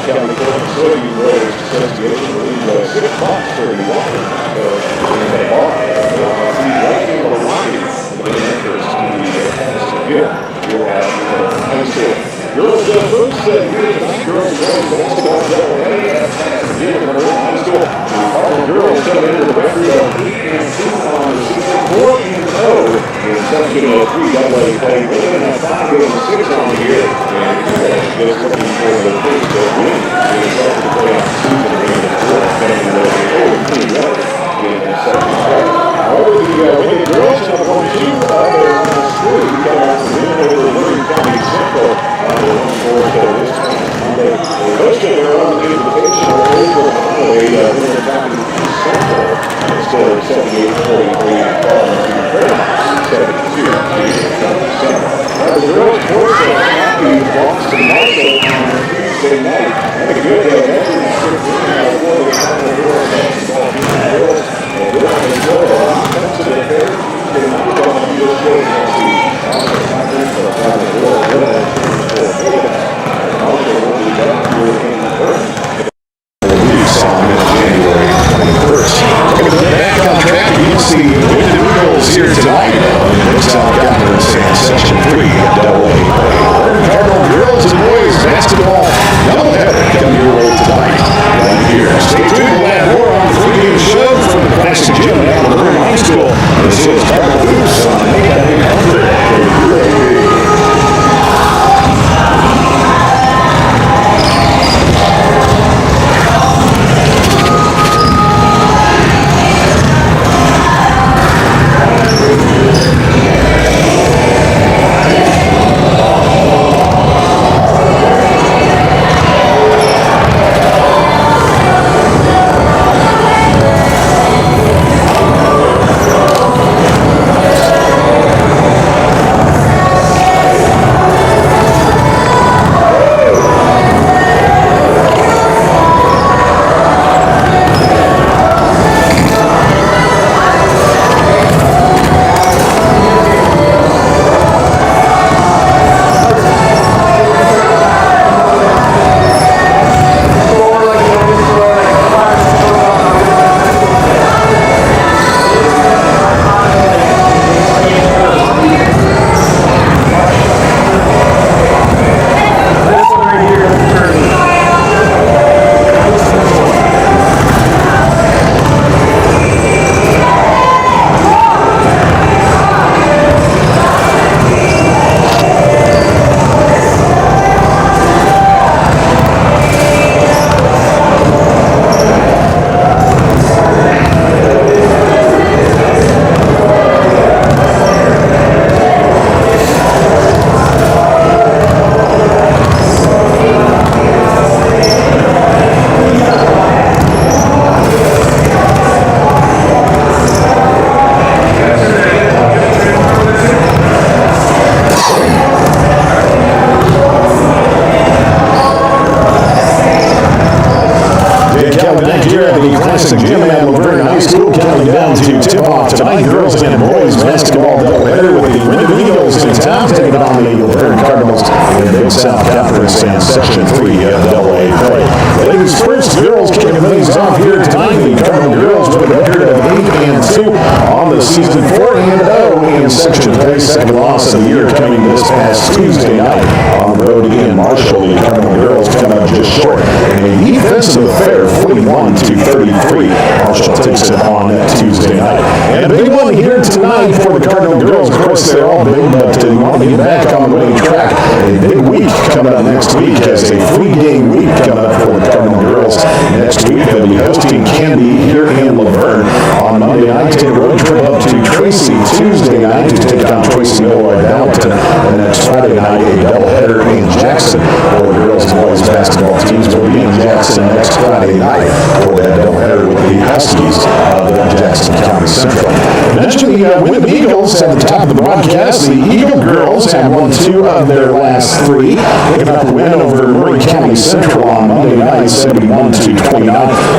County Court and Soybean Growers Association believes $6 for the water in the bar. See, right in the line, the interest to the again. You'll have high school girls first here tonight. Girls basketball doubleheader. Again, in high school, the girls come into the record of 8-2 on the season, 4-0 in Section 3 AA play. They even have 5 games, 6 on the year, and just looking for the first win. They start to play off the season in the fourth, coming with a 0-2 record in Section 3. However, the Wicked girls have won 2 of their last 3, coming out the win over Luverne County Central. Most of their own invitation over Luverne County Central instead of 78-43 Fairmont 72-7. The girls' course of hockey lost to Marshall on Tuesday night. Had a good entry for the girls basketball team. The girls enjoyed a defensive affair. They knocked on the U.S. against the Packers, but the girls the Windom Eagles here tonight in South Conference and Section 3 AA. Cardinal girls and boys basketball doubleheader coming your way tonight right here. Stay tuned, we'll have more on the pregame show from the Classic Gym at Luverne High School. This is Cardinal Hoops on 800 Classic Gym at Luverne High School, counting down to tip-off tonight. Girls and boys basketball doubleheader with the Windom Eagles in town, taking on the Luverne Cardinals in Big South Conference and Section 3 AA play. Ladies first, girls kicking things off here tonight. The Cardinal girls with a record of 8-2 on the season, 4-0 in Section 3. Second loss of the year coming this past Tuesday night on the road in Marshall. The Cardinal girls come up just short in a defensive affair, 41-33. Marshall takes it on Tuesday night. And a big one here tonight for the Cardinal girls. Of course, they're all big, but they want to get back on the winning track. A big week coming up next week as a 3-game week coming up for the Cardinal girls. Next week, they'll be hosting Canby here in Luverne. On Monday night, take a road trip up to Tracy Tuesday night to take on Tracy Millward Dalton. And next Friday night, a doubleheader in Jackson for the girls and boys basketball teams. Will be in Jackson next Friday night for that doubleheader with the Huskies of Jackson County Central. Mention the Windom Eagles at the top of the broadcast. The Eagle girls have won 2 of their last 3, picking up a win over Murray County Central on Monday night, 71-29.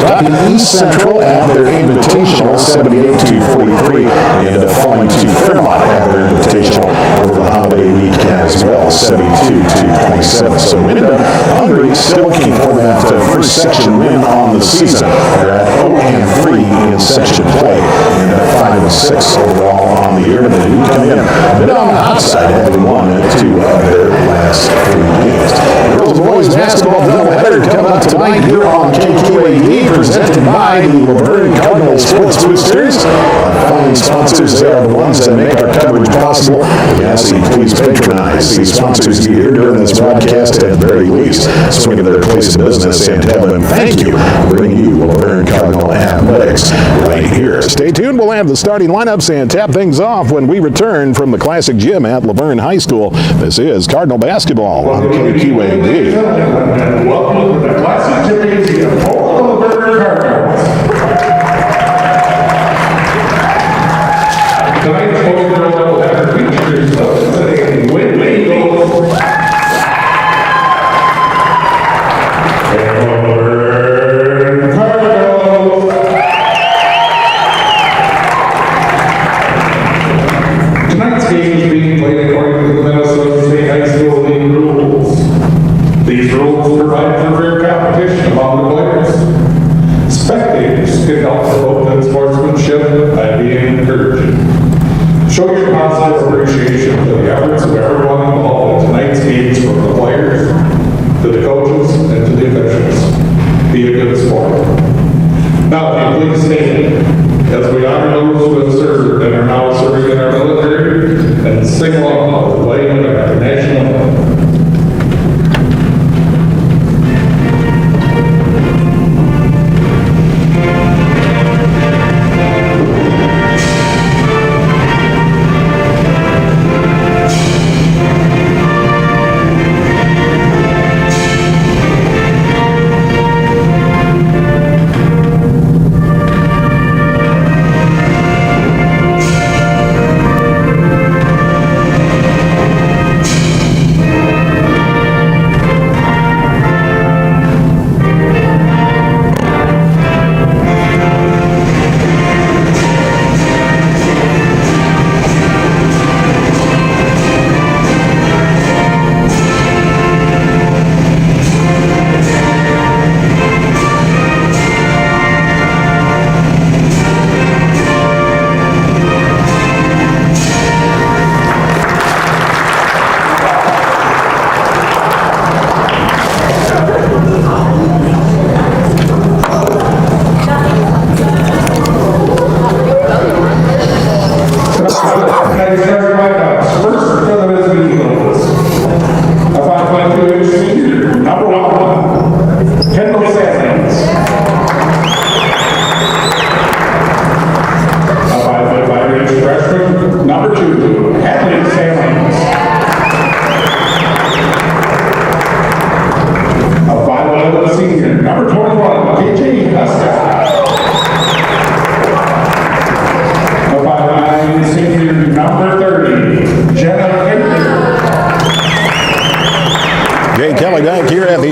Topping East Central at their invitational, 78-43, and falling to Fairmont at their invitational over the holiday week as well, 72-27. So Windom hungry still looking for that first section win on the season. They're at 0-3 in section play and at 5-6 overall on the year. But they do come in a bit on the hot side, having won 2 of their last 3 games. Girls and boys basketball doubleheader coming up tonight here on KQAD, presented by the Luverne Cardinal Sports Boosters. Fine sponsors, they are the ones that make our coverage possible. We ask that you please patronize these sponsors here during this broadcast, at the very least. Swing of their place of business and tell them thank you for bringing you Luverne Cardinal Athletics right here. Stay tuned. We'll have the starting lineups and tap things off when we return from the Classic Gym at Luverne High School. This is Cardinal Basketball on KQAD. And welcome to the Classic Gymnasium for the Luverne Cardinals. Tonight's boys girls doubleheader features the Windom and Luverne Cardinals. Tonight's game is being played according to the Minnesota State High School League rules. These rules provide for fair competition among the players. Spectators can help promote that sportsmanship by being encouraging. Show your positive appreciation for the efforts of everyone involved in tonight's games, from the players, to the coaches, and to the officials. Be a good sport. Now, if you please stand as we honor those who have served and are now serving in our military, and sing along with the playing of our national anthem.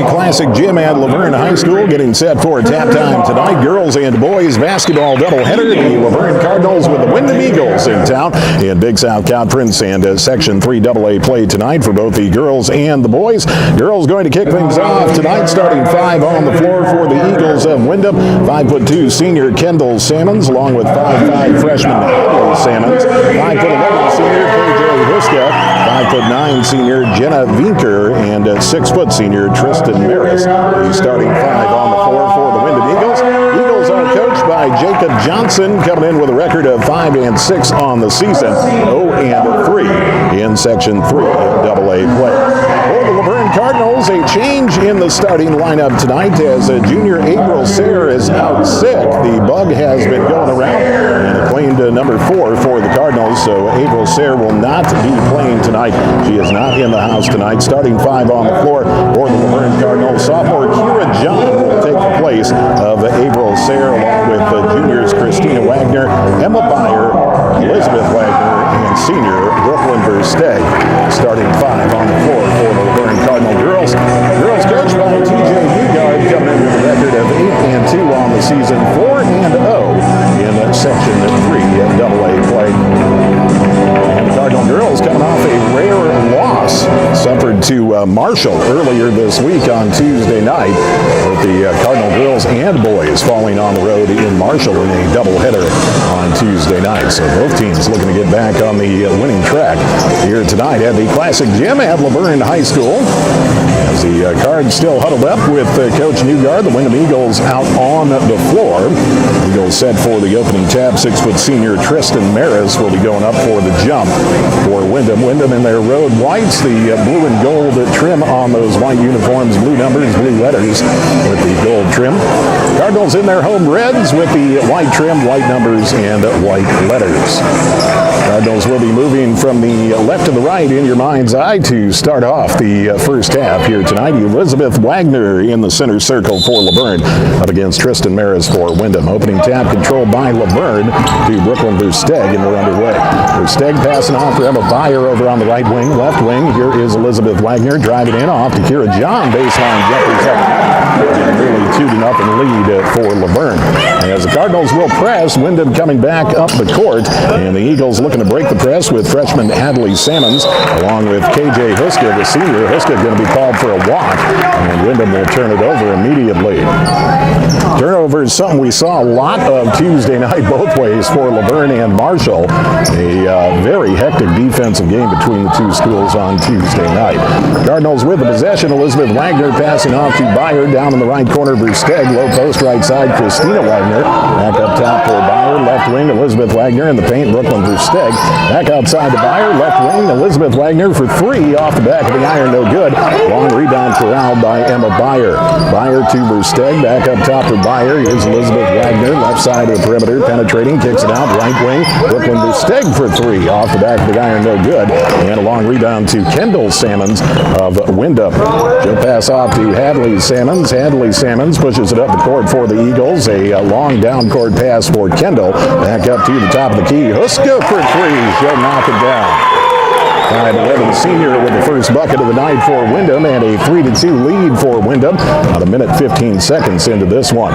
Classic Gym at Luverne High School, getting set for tap time tonight. Girls and boys basketball doubleheader. The Luverne Cardinals with the Windom Eagles in town in Big South Conference, and Section 3 AA play tonight for both the girls and the boys. Girls going to kick things off tonight, starting 5 on the floor for the Eagles of Windom. 5'2" senior Kendall Sammons, along with 5'5" freshman Hadley Sammons, 5'11" senior KJ Huska, 5'9" senior Jenna Vinker, and 6' senior Tristan Maris. The starting 5 on the floor for the Windom Eagles. Eagles are coached by Jacob Johnson, coming in with a record of 5-6 on the season, 0-3 in Section 3 AA play. For the Luverne Cardinals, a change in the starting lineup tonight as junior April Sayre is out sick. The bug has been going around and claimed number 4 for the Cardinals, so April Sayre will not be playing tonight. She is not in the house tonight. Starting 5 on the floor for the Luverne Cardinals. Sophomore Kira John will take the place of April Sayre, along with juniors Christina Wagner, Emma Byer, Elizabeth Wagner, and senior Brooklyn Versteg. Starting 5 on the floor for the Luverne Cardinal girls. Girls coached by TJ Newgard, coming in with a record of 8-2 on the season, 4-0 in Section 3 AA play. And the Cardinal girls coming off a rare loss suffered to Marshall Marshall earlier this week on Tuesday night, with the Cardinal girls and boys falling on the road in Marshall in a doubleheader on Tuesday night. So both teams looking to get back on the winning track here tonight at the Classic Gym at Luverne High School. As the Cards still huddled up with Coach Newgard, the Windom Eagles out on the floor. Eagles set for the opening tap. 6-foot senior Tristan Maris will be going up for the jump for Windom. Windom in their road whites, the blue and gold trim on those white uniforms, blue numbers, blue letters with the gold trim. Cardinals in their home reds with the white trim, white numbers, and white letters. Cardinals will be moving from the left to the right in your mind's eye to start off the first half here tonight. Elizabeth Wagner in the center circle for Luverne up against Tristan Maris for Windom. Opening tap controlled by Luverne to Brooklyn Versteg, and we're underway. Versteg passing off for Emma Beyer over on the right wing. Left wing, here is Elizabeth Wagner driving in off to Kira John. Baseline jumper second. Really 2-0 lead for Luverne. As the Cardinals will press, Windom coming back up the court, and the Eagles looking to break the press with freshman Hadley Salmons along with KJ Huska, the senior. Huska going to be called for a walk, and Windom will turn it over immediately. Turnover is something we saw a lot of Tuesday night both ways for Luverne and Marshall. A very hectic defensive game between the two schools on Tuesday night. Cardinals with the possession. Elizabeth Wagner passing off to Beyer down in the right corner. Versteg, low post right side. Christina Wagner back up top for Beyer. Left wing, Elizabeth Wagner in the paint. Brooklyn Versteg back outside to Beyer. Left wing, Elizabeth Wagner for three off the back of the iron. No good. Long rebound corralled by Emma Beyer. Beyer to Versteg. Back up top for Beyer. Here's Elizabeth Wagner. Left side of the perimeter. Penetrating. Kicks it out. Right wing. Brooklyn Versteg for three off the back of the iron. No good. And a long rebound to Kendall Salmons of Windom. She'll pass off to Hadley Salmons. Hadley Salmons pushes it up the court for the Eagles. A long down court pass for Kendall. Back up to the top of the key. Huska for three. She'll knock it down. 5'11" senior with the first bucket of the night for Windom, and a 3-2 lead for Windom. About a minute 15 seconds into this one.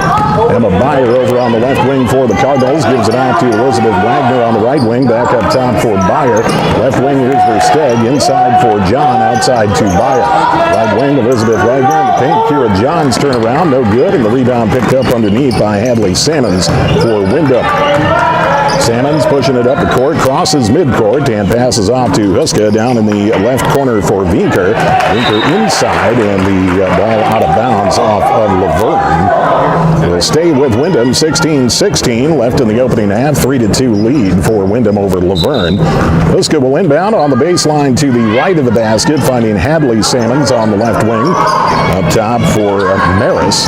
Emma Beyer over on the left wing for the Cardinals. Gives it out to Elizabeth Wagner on the right wing. Back up top for Beyer. Left wing, here's Versteg. Inside for John. Outside to Beyer. Right wing, Elizabeth Wagner in the paint. Kira John's turnaround. No good. And the rebound picked up underneath by Hadley Salmons for Windom. Salmons pushing it up the court, crosses midcourt, and passes off to Huska down in the left corner for Vinker. Vinker inside, and the ball out of bounds off of Luverne. Will stay with Windom, 16-16 left in the opening half, 3-2 lead for Windom over Luverne. Huska will inbound on the baseline to the right of the basket, finding Hadley Salmons on the left wing. Up top for Maris.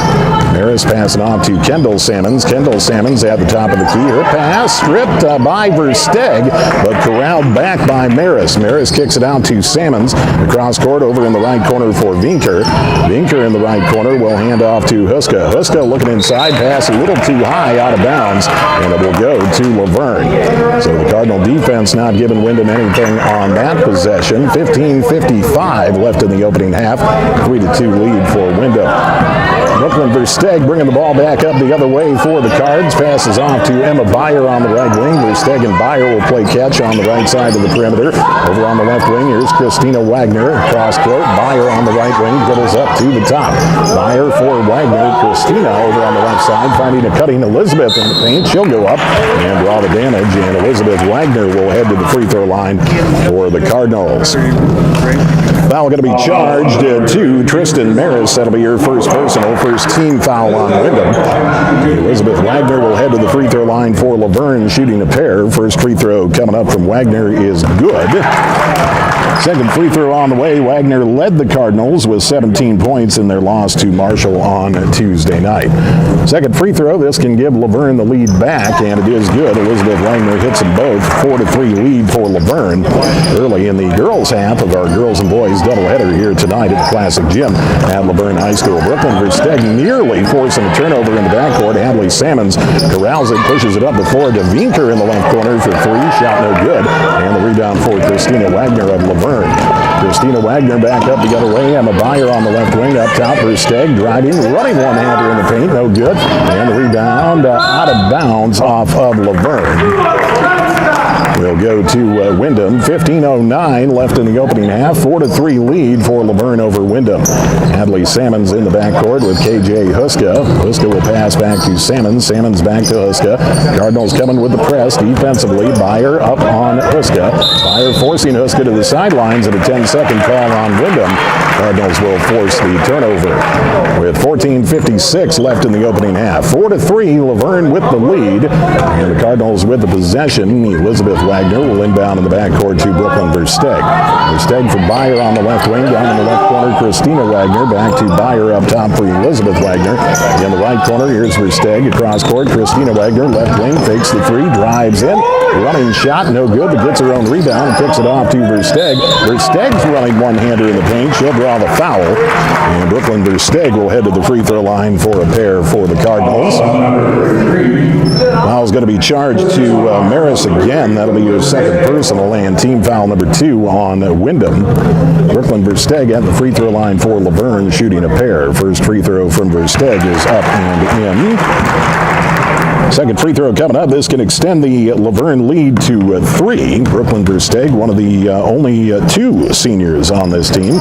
Maris passing off to Kendall Salmons. Kendall Salmons at the top of the key. Her pass stripped by Versteg, but corralled back by Maris. Maris kicks it out to Salmons. Across court over in the right corner for Vinker. Vinker in the right corner will hand off to Huska. Huska looking inside, pass a little too high out of bounds, and it will go to Luverne. So the Cardinal defense not giving Windom anything on that possession. 15:55 left in the opening half. 3-2 lead for Windom. Brooklyn Versteg bringing the ball back up the other way for the Cards. Passes off to Emma Beyer on the right wing. Versteg and Beyer will play catch on the right side of the perimeter. Over on the left wing, here's Christina Wagner. Cross court, Beyer on the right wing, dribbles up to the top. Beyer for Wagner. Christina over on the left side, finding a cutting Elizabeth in the paint. She'll go up and draw the damage, and Elizabeth Wagner will head to the free throw line for the Cardinals. Foul going to be charged to Tristan Maris. That'll be her first personal, first team foul on Windom. Elizabeth Wagner will head to the free throw line for Luverne, shooting a pair. First free throw coming up from Wagner is good. Second free throw on the way. Wagner led the Cardinals with 17 points in their loss to Marshall on Tuesday night. Second free throw, this can give Luverne the lead back, and it is good. Elizabeth Wagner hits them both. 4-3 lead for Luverne early in the girls' half of our girls and boys doubleheader here tonight at the Classic Gym at Luverne High School. Brooklyn Versteg nearly forcing a turnover in the backcourt. Hadley Salmons corrals it, pushes it up the floor to Vinker in the left corner for three. Shot no good. And the rebound for Christina Wagner of Luverne. Christina Wagner back up the other way. Emma Beyer on the left wing. Up top, Versteg driving, running one-hander in the paint. No good. And the rebound out of bounds off of Luverne. will go to Windom. 15:09 left in the opening half. 4-3 lead for Luverne over Windom. Hadley Salmons in the backcourt with KJ Huska. Huska will pass back to Salmons. Salmons back to Huska. Cardinals coming with the press defensively. Byer up on Huska. Byer forcing Huska to the sidelines at a 10-second call on Windom. Cardinals will force the turnover with 14:56 left in the opening half. 4-3, Luverne with the lead. And the Cardinals with the possession. Elizabeth Wagner will inbound in the backcourt to Brooklyn Versteg. Versteg for Byer on the left wing. Down in the left corner, Christina Wagner. Back to Byer up top for Elizabeth Wagner. In the right corner, here's Versteg across court. Christina Wagner, left wing, fakes the three, drives in. Running shot, no good, but gets her own rebound and kicks it off to Versteg. Versteg's running one-hander in the paint. She'll draw the foul. And Brooklyn Versteg will head to the free throw line for a pair for the Cardinals. Foul's going to be charged to Maris again. That'll be your second personal and team foul number 2 on Windom. Brooklyn Versteg at the free throw line for Luverne, shooting a pair. First free throw from Versteg is up and in. Second free throw coming up. This can extend the Luverne lead to 3. Brooklyn Versteg, one of the only 2 seniors on this team.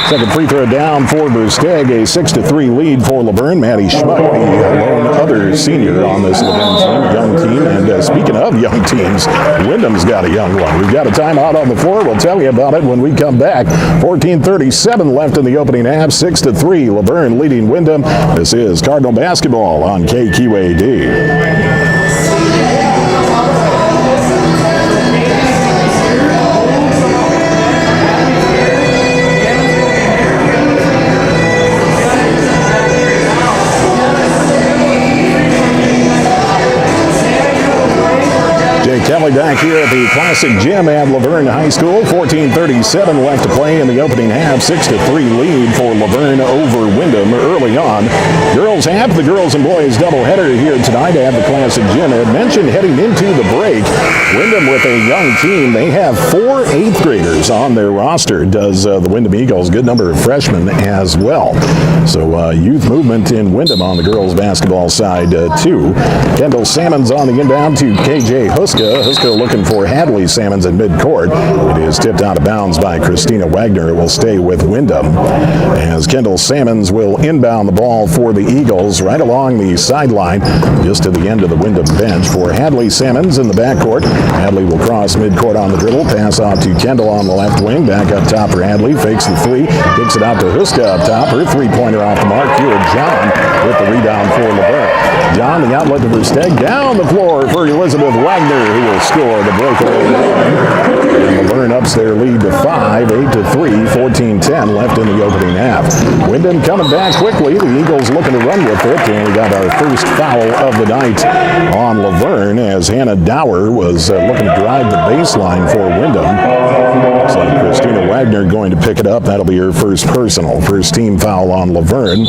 Second free throw down for Versteg, a 6-3 lead for Luverne. Maddie Schmuck, the lone other senior on this Luverne team, young team. And speaking of young teams, Windom's got a young one. We've got a timeout on the floor. We'll tell you about it when we come back. 14:37 left in the opening half, 6-3. Luverne leading Windom. This is Cardinal basketball on KQAD. Kelly back here at the Classic Gym at Luverne High School. 14:37 left to play in the opening half. 6-3 lead for Luverne over Windom early on. Girls half, the girls and boys doubleheader here tonight at the Classic Gym. I had mentioned heading into the break, Windom with a young team. They have 4 8th graders on their roster. Does the Windom Eagles, good number of freshmen as well. So youth movement in Windom on the girls basketball side too. Kendall Salmons on the inbound to KJ Huska. Huska looking for Hadley Salmons in midcourt. It is tipped out of bounds by Christina Wagner. It will stay with Windom as Kendall Salmons will inbound the ball for the Eagles right along the sideline just to the end of the Windom bench for Hadley Salmons in the backcourt. Hadley will cross midcourt on the dribble, pass off to Kendall on the left wing, back up top for Hadley, fakes the three, kicks it out to Huska up top. Her three-pointer off the mark. Here John with the rebound for Luverne. John, the outlet to Versteg, down the floor for Elizabeth Wagner, who will score the breakaway. And Luverne ups their lead to 5, 8-3, 14-10 left in the opening half. Windom coming back quickly. The Eagles looking to run with it, and we got our first foul of the night on Luverne as Hannah Dower was looking to drive the baseline for Windom. Looks like Christina Wagner going to pick it up. That'll be her first personal. First team foul on Luverne.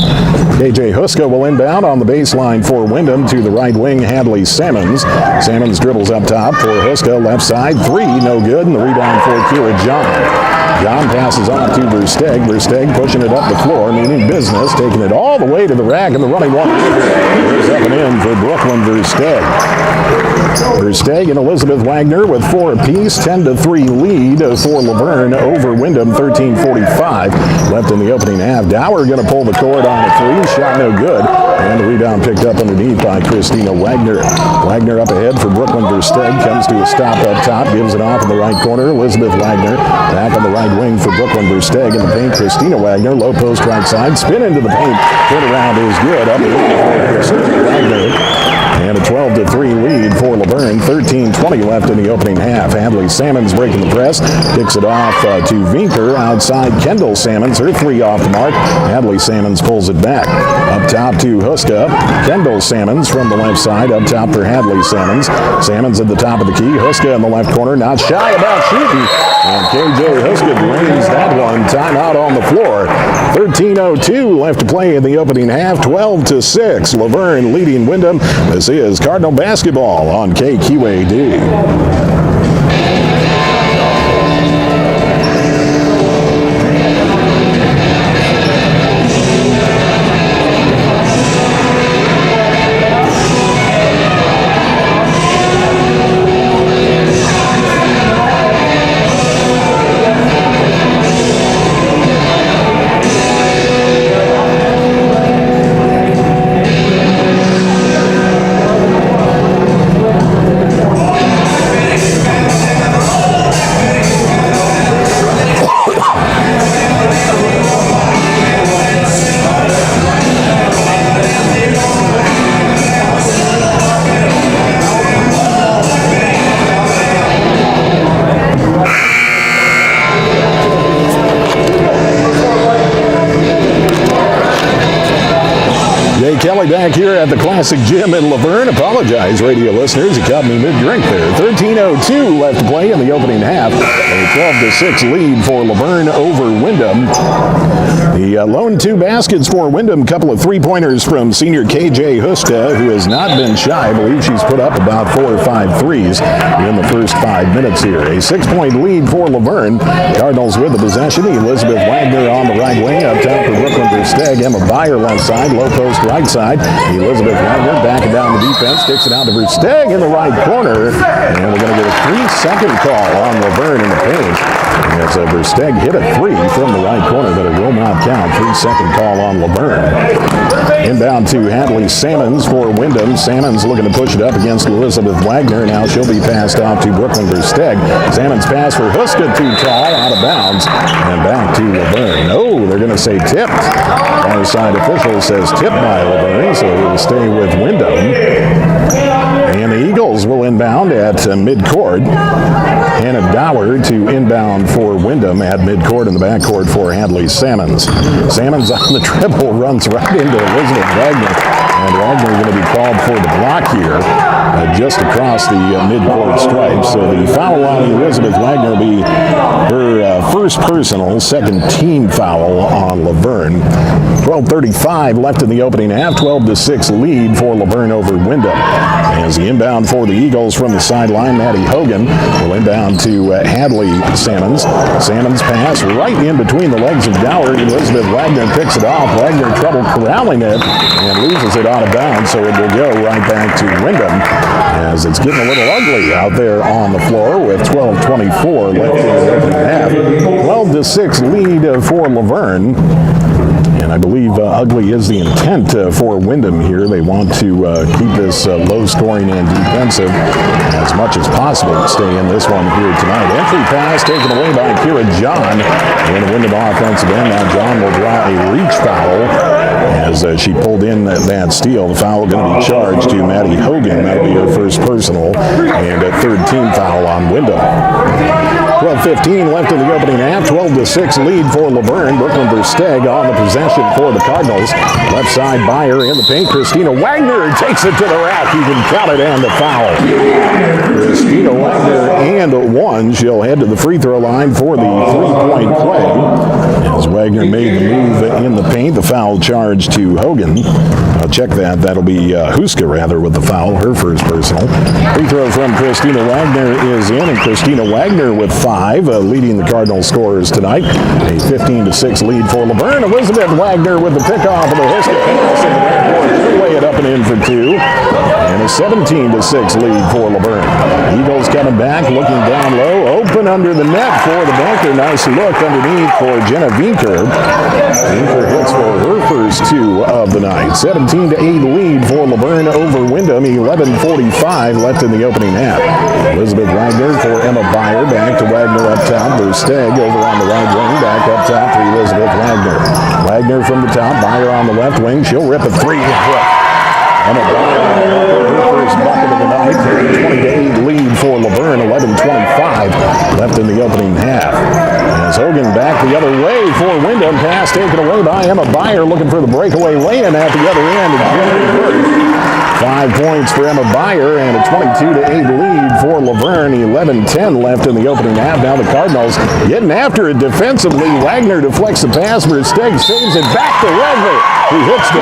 KJ Huska will inbound on the baseline for Windom to the right wing, Hadley Salmons. Salmons dribbles up top for Huska, left side, 3, no good, and the rebound for Kira John. John passes off to Versteg. Versteg pushing it up the floor, meaning business, taking it all the way to the rack, and the running one is up and in for Brooklyn Versteg. Versteg and Elizabeth Wagner with 4 apiece, 10-3 lead for Luverne over Windom, 13:45 left in the opening half. Dower going to pull the cord on a 3, shot no good, and the rebound picked up underneath by Christina Wagner. Wagner up ahead for Brooklyn Versteg, comes to a stop up top, gives it off in the right corner. Elizabeth Wagner back on the right wing for Brooklyn Versteg in the paint. Christina Wagner, low post right side, spin into the paint, turn around is good, up and for Christina Wagner. And a 12-3 lead for Luverne. 13:20 left in the opening half. Hadley Salmons breaking the press. Kicks it off to Vinker. Outside, Kendall Salmons. Her 3 off the mark. Hadley Salmons pulls it back. Up top to Huska. Kendall Salmons from the left side. Up top for Hadley Salmons. Salmons at the top of the key. Huska in the left corner. Not shy about shooting. And KJ Huska drains that one. Timeout on the floor. 13:02 left to play in the opening half. 12-6. Luverne leading Windom. This is Cardinal basketball on KQAD. Jay Kelly back here at the Classic Gym in Luverne. Apologize, radio listeners. He caught me mid-drink there. 13:02 left to play in the opening half. A 12-6 lead for Luverne over Windom. The lone two baskets for Windom. Couple of three-pointers from senior KJ Huska, who has not been shy. I believe she's put up about 4 or 5 threes in the first 5 minutes here. A 6-point lead for Luverne. Cardinals with the possession. Elizabeth Wagner on the right wing. Up top for Brooklyn Versteg. Emma Byer left side. Low post right side. Elizabeth Wagner backing down the defense. Kicks it out to Versteg in the right corner. And we're going to get a 3-second call on Luverne in the paint. As Versteg hit a 3 from the right corner, but it will not count. 3-second call on Luverne. Inbound to Hadley Salmons for Windom. Salmons looking to push it up against Elizabeth Wagner. Now she'll be passed off to Brooklyn Versteg. Salmons pass for Huska, too tall, out of bounds. And back to Luverne. No, they're going to say tipped. Our side official says tipped by Luverne, so we'll stay with Windom. And the Eagles will inbound at midcourt. Hannah Dower to inbound for Windom at midcourt in the backcourt for Hadley Salmons. Salmons on the dribble, runs right into Elizabeth Wagner. And Wagner going to be called for the block here, just across the midcourt stripe. So the foul on Elizabeth Wagner will be her first personal, second team foul on Luverne. 12:35 left in the opening half. 12-6 lead for Luverne over Windom. As the inbound for the Eagles from the sideline, Maddie Hogan will inbound to Hadley Salmons. Salmons pass right in between the legs of Dower. Elizabeth Wagner picks it off. Wagner trouble corralling it and loses it out of bounds, so it will go right back to Windom as it's getting a little ugly out there on the floor with 12:24 left in the opening half. 12-6 lead for Luverne. And I believe ugly is the intent for Windom here. They want to keep this low scoring and defensive as much as possible to stay in this one here tonight. Entry pass taken away by Kira John. And the Windom offensive end. Now John will draw a reach foul as she pulled in that steal. The foul going to be charged to Maddie Hogan. That'll be her first personal and a third team foul on Windom. 12:15 left in the opening half. 12-6 lead for Luverne. Brooklyn Versteg on the possession for the Cardinals. Left side Byer in the paint. Christina Wagner takes it to the rack. You can count it and the foul. Christina Wagner and one. She'll head to the free throw line for the three-point play. As Wagner made the move in the paint, the foul charge to Hogan. Check that. That'll be Huska, rather, with the foul, her first personal. Free throw from Christina Wagner is in, and Christina Wagner with 5, leading the Cardinal scorers tonight. A 15-6 lead for Luverne. Elizabeth Wagner with the pickoff of the Huska pass in the backcourt. She'll lay it up and in for 2. And a 17-6 lead for Luverne. Eagles coming back, looking down low. Open under the net for the bunker. Nice look underneath for Jenna Vinker. Vinker hits for her first 2 of the night. 17-8 lead for Luverne over Windom. 11:45 left in the opening half. Elizabeth Wagner for Emma Byer. Back to Wagner up top. Versteg over on the right wing. Back up top for Elizabeth Wagner. Wagner from the top. Byer on the left wing. She'll rip a 3. Emma Byer, her first bucket of the night. 20-8 lead for Luverne. 11:25 left in the opening half. As Hogan back the other way for Windom. Pass taken away by Emma Byer, looking for the breakaway lay-in at the other end. 5 points for Emma Byer and a 22-8 lead for Luverne. 11:10 left in the opening half. Now the Cardinals getting after it defensively. Wagner deflects the pass. Versteg saves it back to Wagner, who hits the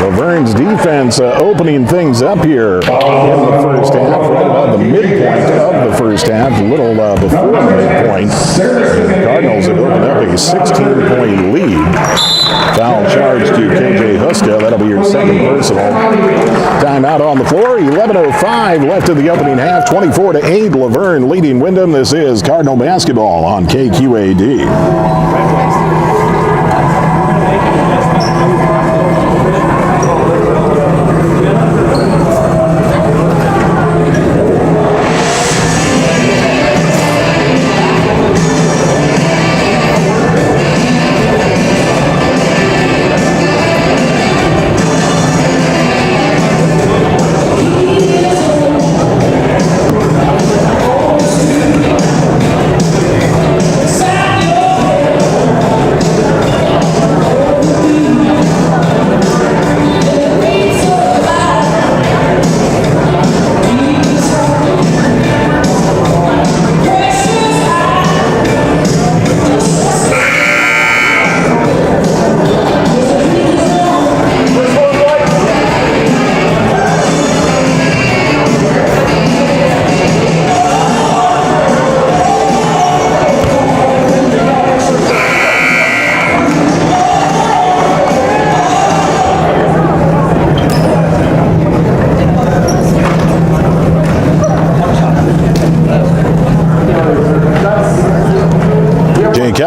Luverne's defense opening things up here in the first half, right about the midpoint of the first half, a little before the midpoint. The Cardinals have opened up a 16-point lead. Foul charge to KJ Huska. That'll be your second personal. Timeout on the floor. 11:05 left in the opening half. 24-8. Luverne leading Windom. This is Cardinal basketball on KQAD.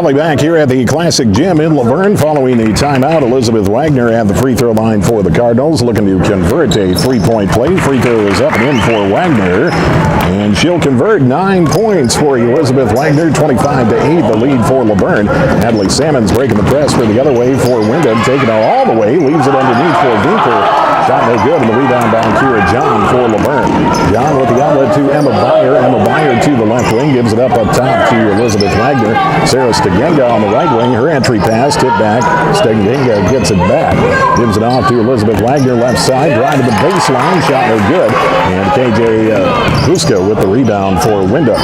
Kelly back here at the Classic Gym in Luverne following the timeout. Elizabeth Wagner at the free throw line for the Cardinals, looking to convert a three-point play. Free throw is up and in for Wagner, and she'll convert 9 points for Elizabeth Wagner. 25-8, the lead for Luverne. Natalie Salmons breaking the press for the other way for Windom, taking it all the way, leaves it underneath for Vinker. Shot no good, and the rebound by Kira John for Luverne. John with the outlet to Emma Byer. Emma Byer to the left wing, gives it up top to Elizabeth Wagner. Sarah Stegenga on the right wing. Her entry pass, tip back. Stegenga gets it back. Gives it off to Elizabeth Wagner, left side. Drive to the baseline, shot no good. And KJ Huska with the rebound for Windom.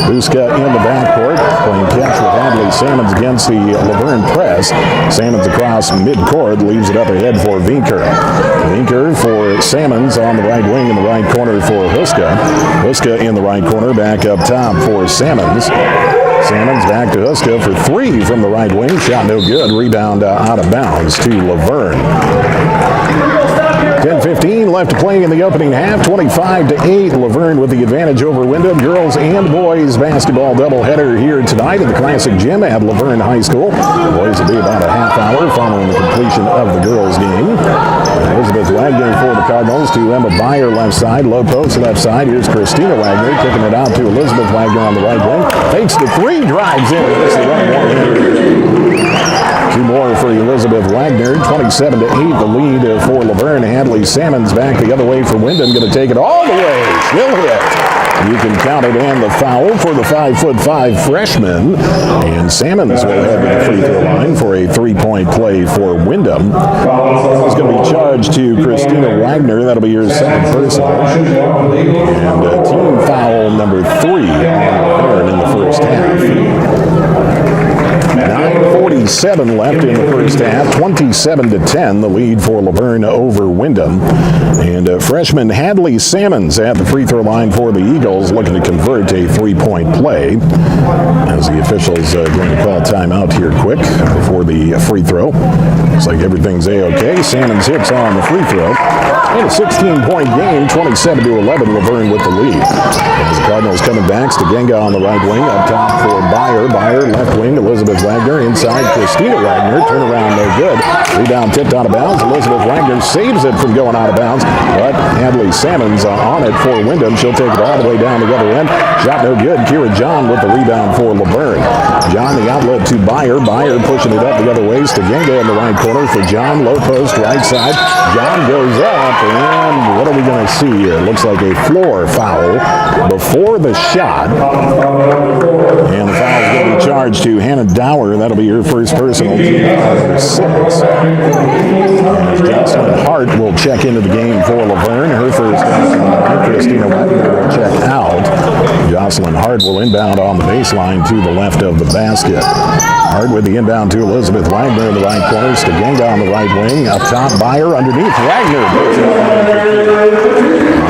Huska in the backcourt, playing catch with Hadley Salmons against the Luverne press. Salmons across midcourt, leaves it up ahead for Vinker. Vinker for Salmons on the right wing, in the right corner for Huska. Huska in the right corner, back up top for Salmons. Salmons back to Huska for three from the right wing. Shot no good. Rebound out of bounds to Luverne. 10:15 left to play in the opening half. 25-8. Luverne with the advantage over Windom. Girls and boys basketball doubleheader here tonight at the Classic Gym at Luverne High School. Boys will be about a half hour following the completion of the girls' game. Elizabeth Wagner for the Cardinals to Emma Byer left side. Low post left side. Here's Christina Wagner kicking it out to Elizabeth Wagner on the right wing. Takes the three, drives in. This is two more for Elizabeth Wagner. 27-8, the lead for Luverne. Hadley Salmons back the other way for Windom. Going to take it all the way. She'll hit. You can count it, and the foul for the 5'5" freshman. And Salmons will head to the free throw line for a three-point play for Windom. It's going to be charged to Christina Wagner. That'll be her second personal. And team foul number 3 on Luverne in the first half. 9:47 left in the first half. 27-10, the lead for Luverne over Windom. And freshman Hadley Salmons at the free throw line for the Eagles, looking to convert a three-point play. As the officials going to call timeout here quick before the free throw. Looks like everything's A-OK. Salmons hits on the free throw. And a 16-point game, 27-11, Luverne with the lead. As the Cardinals coming back, Stegenga on the right wing, up top for Byer. Byer left wing, Elizabeth Wagner. Inside, Christina Wagner. Turnaround no good. Rebound tipped out of bounds. Elizabeth Wagner saves it from going out of bounds. But Hadley Salmons on it for Windom. She'll take it all the way down the other end. Shot no good. Kira John with the rebound for Luverne. John the outlet to Byer. Byer pushing it up the other way. Stegenga in the right corner for John. Low post, right side. John goes up. And what are we going to see here? Looks like a floor foul before the shot. And the foul is going to be charged to Hannah Dower. That'll be her first personal. Number 6. As Jocelyn Hart will check into the game for Luverne. Her first personal. Christina Wagner will check out. Jocelyn Hart will inbound on the baseline to the left of the basket. Hart with the inbound to Elizabeth Wagner in the right corner. Stegenga on the right wing. Up top, Byer underneath. Wagner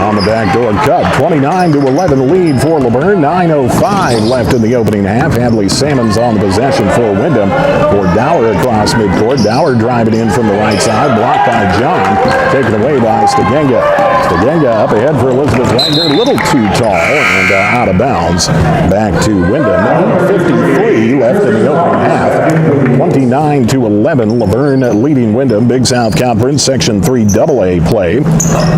on the backdoor cut. 29-11 lead for Luverne. 9:05 left in the opening half. Hadley Salmons on the possession for Windom. For Dower across midcourt. Dower driving in from the right side. Blocked by John. Taken away by Stegenga. Stegenga up ahead for Elizabeth Wagner. A little too tall and out of bounds. Back to Windom. 8:53 left in the opening half. 29-11. Luverne leading Windom. Big South Conference Section 3 AA play.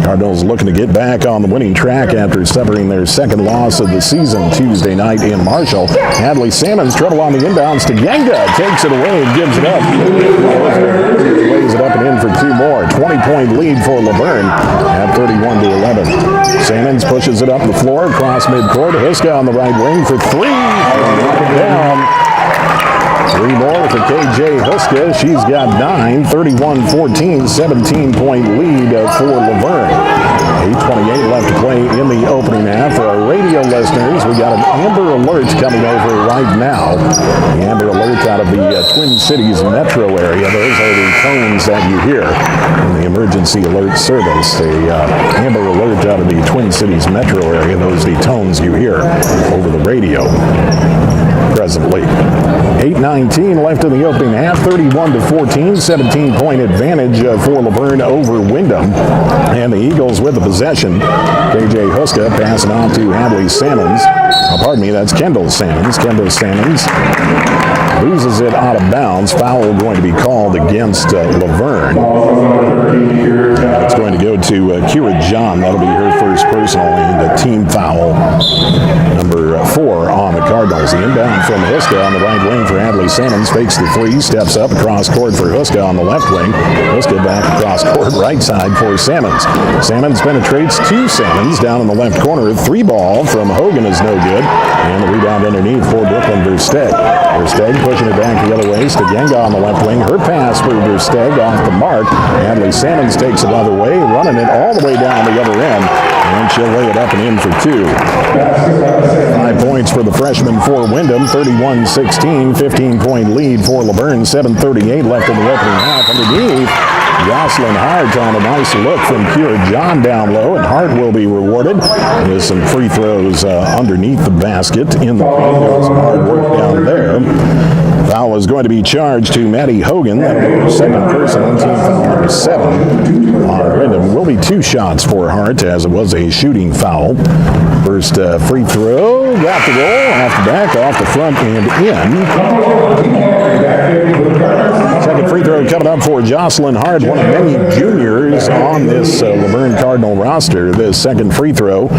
Cardinals looking to get back on the winning track after suffering their second loss of the season Tuesday night in Marshall. Hadley Salmons trouble on the inbounds. Stegenga takes it away and gives it up. Lays it up and in for two more. 20-point lead for Luverne at 31-11. Salmons pushes it up the floor across midcourt. Huska on the right wing for three. Knock it down. Three more for KJ Huska. She's got 9. 31-14, 17-point lead for Luverne. 8:28 left to play in the opening half. For our radio listeners, we got an Amber Alert coming over right now. The Amber Alert out of the Twin Cities metro area. Those are the tones that you hear in the emergency alert service. The Amber Alert out of the Twin Cities metro area. Those are the tones you hear over the radio. presently. 8:19 left in the opening half, 31-14, 17-point advantage for Luverne over Windom. And the Eagles with the possession. KJ Huska passing on to Hadley Salmons. That's Kendall Salmons. Kendall Salmons loses it out of bounds. Foul going to be called against Luverne. It's going to go to Kira John. That'll be her first personal and a team foul. Number 4 on the Cardinals. The inbound from Huska on the right wing for Hadley Salmons. Fakes the 3, steps up across court for Huska on the left wing. Huska back across court right side for Salmons. Salmons penetrates to Salmons down in the left corner. 3 ball from Hogan is no good. And the rebound underneath for Brooklyn Versteg. Versteg pushing it back the other way. Stegenga on the left wing. Her pass for Versteg off the mark. Hadley Salmons takes it the other way, running it all the way down the other end. And she'll lay it up and in for 2. 5 points for the freshman for Windom. 31-16, 15-point lead for Luverne. 7:38 left in the opening half. Underneath, Jocelyn Hart on a nice look from Kira John down low, and Hart will be rewarded with some free throws underneath the basket in the paint. Some hard work down there. Foul is going to be charged to Maddie Hogan. That'll be her second personal, team foul number 7 on Windom. Will be 2 shots for Hart, as it was a shooting foul. First free throw, got the goal, off the back, off the front, and in. Second free throw coming up for Jocelyn Hart, one of many juniors on this Luverne Cardinal roster. The second free throw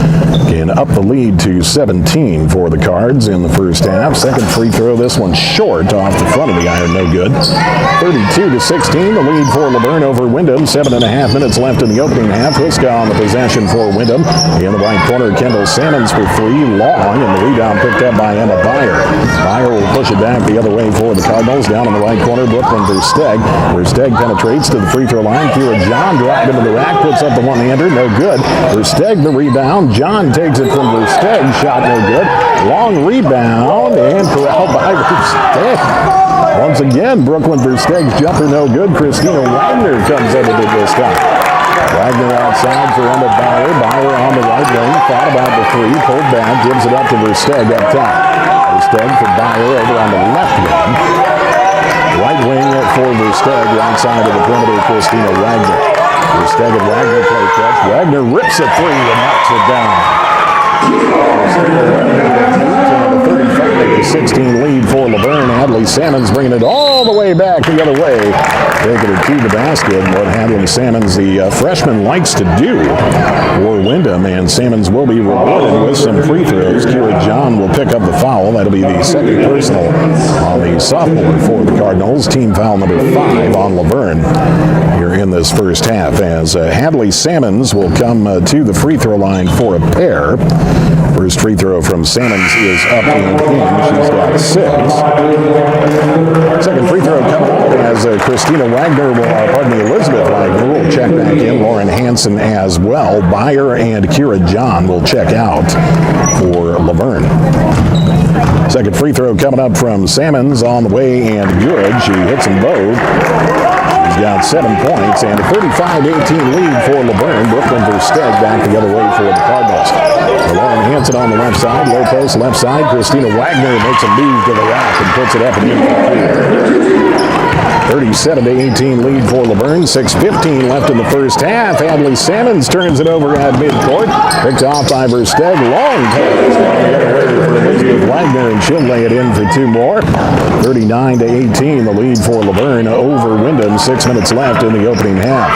can up the lead to 17 for the Cards in the first half. Second free throw, this one short off the front of the iron, no good. 32-16, the lead for Luverne over Windom. 7.5 minutes left in the opening half. Huska on the possession for Windom. In the right corner, Kendall Salmons for 3, long, and the rebound picked up by Emma Byer. Byer will push it back the other way for the Cardinals. Down in the right corner, Brooklyn Versteg. Versteg penetrates to the free throw line. Kira John dropped into the rack, puts up the one-hander, no good. Versteg the rebound. John takes it from Versteg, shot no good. Long rebound, and corralled by Versteg. Once again, Brooklyn Versteeg's jumper no good. Christina Wagner comes in to this time. Wagner outside for Emma Byer. Byer on the right wing, thought about the 3, pulled back, gives it up to Versteg up top. Versteg for Byer over on the left wing. Right wing for Versteg, outside of the perimeter, Christina Wagner. Versteg and Wagner play catch. Wagner rips a 3 and knocks it down. 35-16 lead for Luverne. Hadley Salmons bringing it all the way back the other way. Taking it to the basket. What Hadley Salmons, the freshman, likes to do for Windom. And Salmons will be rewarded with some free throws. Kira John will pick up the foul. That'll be the second personal on the sophomore for the Cardinals. Team foul number 5 on Luverne here in this first half. As Hadley Salmons will come to the free throw line for a pair. First free throw from Salmons is up and in. She's got 6. Second free throw coming up as Christina Wagner Elizabeth Wagner will check back in. Lauren Hansen as well. Byer and Kira John will check out for Luverne. Second free throw coming up from Salmons on the way and good. She hits them both. She's got 7 points and a 35-18 lead for Luverne. Brooklyn Versteg back the other way for the Cardinals. Lauren Hansen on the left side, low post left side. Christina Wagner makes a move to the rack and puts it up and in for 37-18 lead for Luverne. 6:15 left in the first half. Hadley Salmons turns it over at midcourt. Picked off by Versteg. Long pass on the other way for Elizabeth Wagner, and she'll lay it in for 2 more. 39-18 the lead for Luverne over Windom. 6 minutes left in the opening half.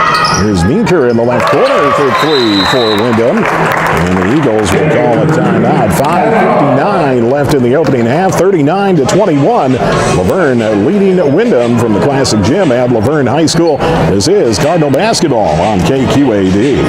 Here's Meeker in the left corner for 3 for Windom. And the Eagles will call a timeout. 5:59 left in the opening half. 39-21. Luverne leading Windom from the Classic Gym at Luverne High School. This is Cardinal Basketball on KQAD.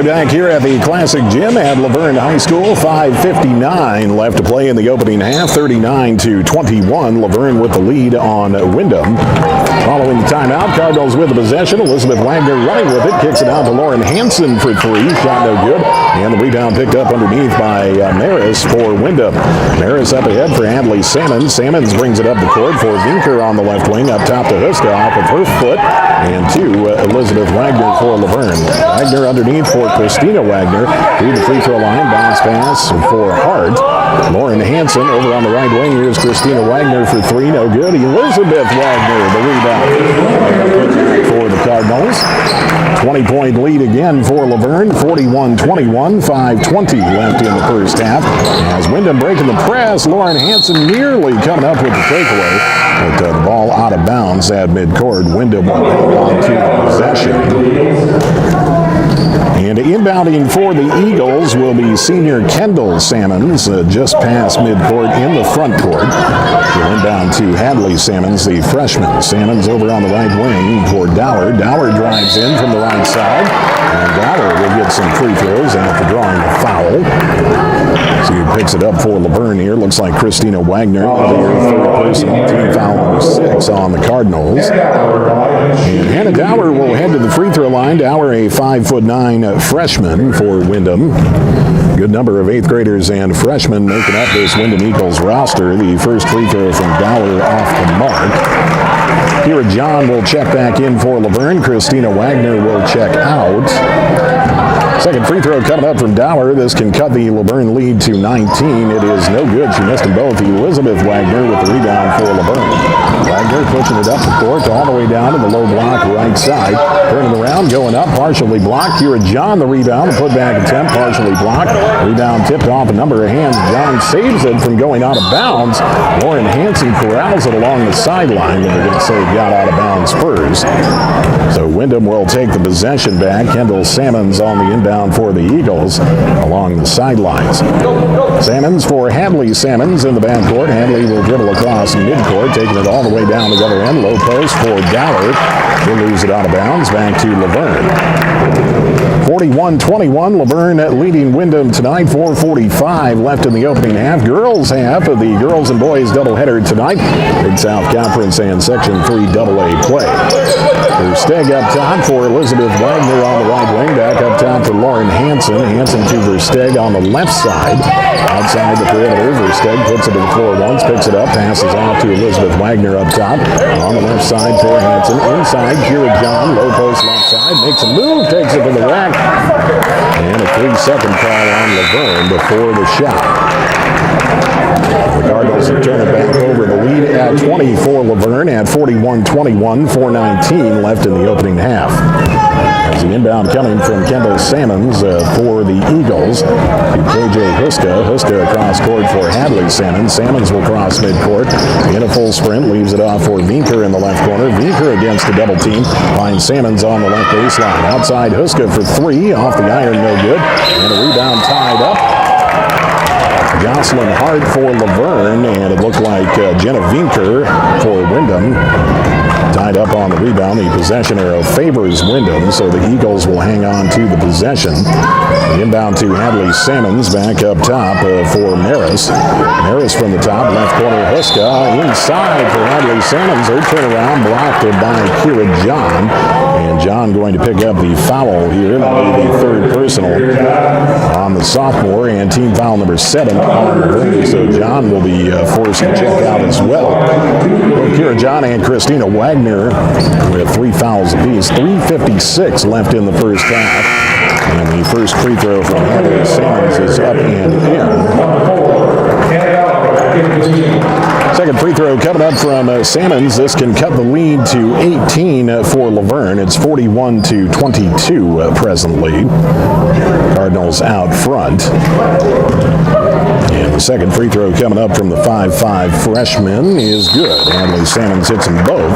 back here at the Classic Gym at Luverne High School. 5:59 left to play in the opening half. 39-21. Luverne with the lead on Windom. Following the timeout, Cardinals with the possession. Elizabeth Wagner running with it. Kicks it out to Lauren Hansen for three. Shot no good. And the rebound picked up underneath by Maris for Windom. Maris up ahead for Hadley Sammons. Sammons brings it up the court for Vinker on the left wing. Up top to Huska off of her foot. And to Elizabeth Wagner for Luverne. Wagner underneath for Christina Wagner. Through the free throw line. Bounce pass for Hart. Lauren Hansen over on the right wing. Here's Christina Wagner for three. No good. Elizabeth Wagner, the rebound for the Cardinals. 20-point lead again for Luverne. 41-21. 5:20 left in the first half. As Windom breaking the press, Lauren Hansen nearly coming up with the takeaway. But the ball out of bounds at midcourt. Windom will hang on to the possession. And inbounding for the Eagles will be senior Kendall Sammons, just past midcourt in the front court. She'll inbound to Hadley Sammons, the freshman. Sammons over on the right wing for Dower. Dower drives in from the right side. And Dower will get some free throws after drawing the foul. So he picks it up for Luverne here. Looks like Christina Wagner, the third personal, team foul number 6 on the Cardinals. And Hannah Dower will head to the free throw line. Dower, a 5'9" freshman for Windom. Good number of 8th graders and freshmen making up this Windom Eagles roster. The first free throw from Dower off the mark. Kira John will check back in for Luverne. Christina Wagner will check out. Second free throw coming up from Dower. This can cut the Luverne lead to 19. It is no good. She missed them both. Elizabeth Wagner with the rebound for Luverne. Wagner pushing it up the court all the way down to the low block right side. Turning around, going up, partially blocked. Kira John the rebound. The putback attempt, partially blocked. Rebound tipped off a number of hands. John saves it from going out of bounds. Lauren Hansen corrals it along the sideline, but they're going to say it got out of bounds first. So Windom will take the possession back. Kendall Sammons on the inbound for the Eagles along the sidelines. Sammons for Hadley Sammons in the backcourt. Hadley will dribble across midcourt, taking it all the way down the other end. Low post for Dower. He'll lose it out of bounds. Back to Luverne. 41-21, Luverne leading Windom tonight. 4:45 left in the opening half. Girls half of the girls and boys doubleheader tonight. Mid-South Conference and Section 3 AA play. Versteg up top for Elizabeth Wagner on the right wing. Back up top for Lauren Hansen. Hansen to Versteg on the left side. Outside the perimeter, Versteg puts it to the floor once, picks it up, passes off to Elizabeth Wagner up top. On the left side for Hansen. Inside, Kira John, low post left side, makes a move, takes it to the rack. And a 3-second call on Luverne before the shot. The Cardinals will turn it back over. The lead at 20 for Luverne at 41-21, 4:19 left in the opening half. As the inbound coming from Kendall Sammons for the Eagles. KJ Huska. Huska across court for Hadley Sammons. Sammons will cross midcourt. In a full sprint, leaves it off for Vinker in the left corner. Vinker against the double team. Finds Sammons on the left baseline. Outside Huska for three. Off the iron, no good. And a rebound tied up. Jocelyn Hart for Luverne, and it looked like Jenna Vinker for Windom. Tied up on the rebound. The possession arrow favors Windom, so the Eagles will hang on to the possession. The inbound to Hadley Sammons, back up top for Maris. Maris from the top, left corner Huska. Inside for Hadley Sammons. Her turnaround blocked by Kira John. And John going to pick up the foul here. That'll be the third personal on the sophomore, and team foul number 7 on Luverne. So John will be forced to check out as well. Kira John and Christina Wagner with 3 fouls apiece. 3:56 left in the first half. And the first free throw from Hadley Sammons is up and in. Second free throw coming up from Sammons. This can cut the lead to 18 for Luverne. It's 41-22 presently. Cardinals out front. And the second free throw coming up from the 5'5" freshman is good. Hadley Sammons hits them both.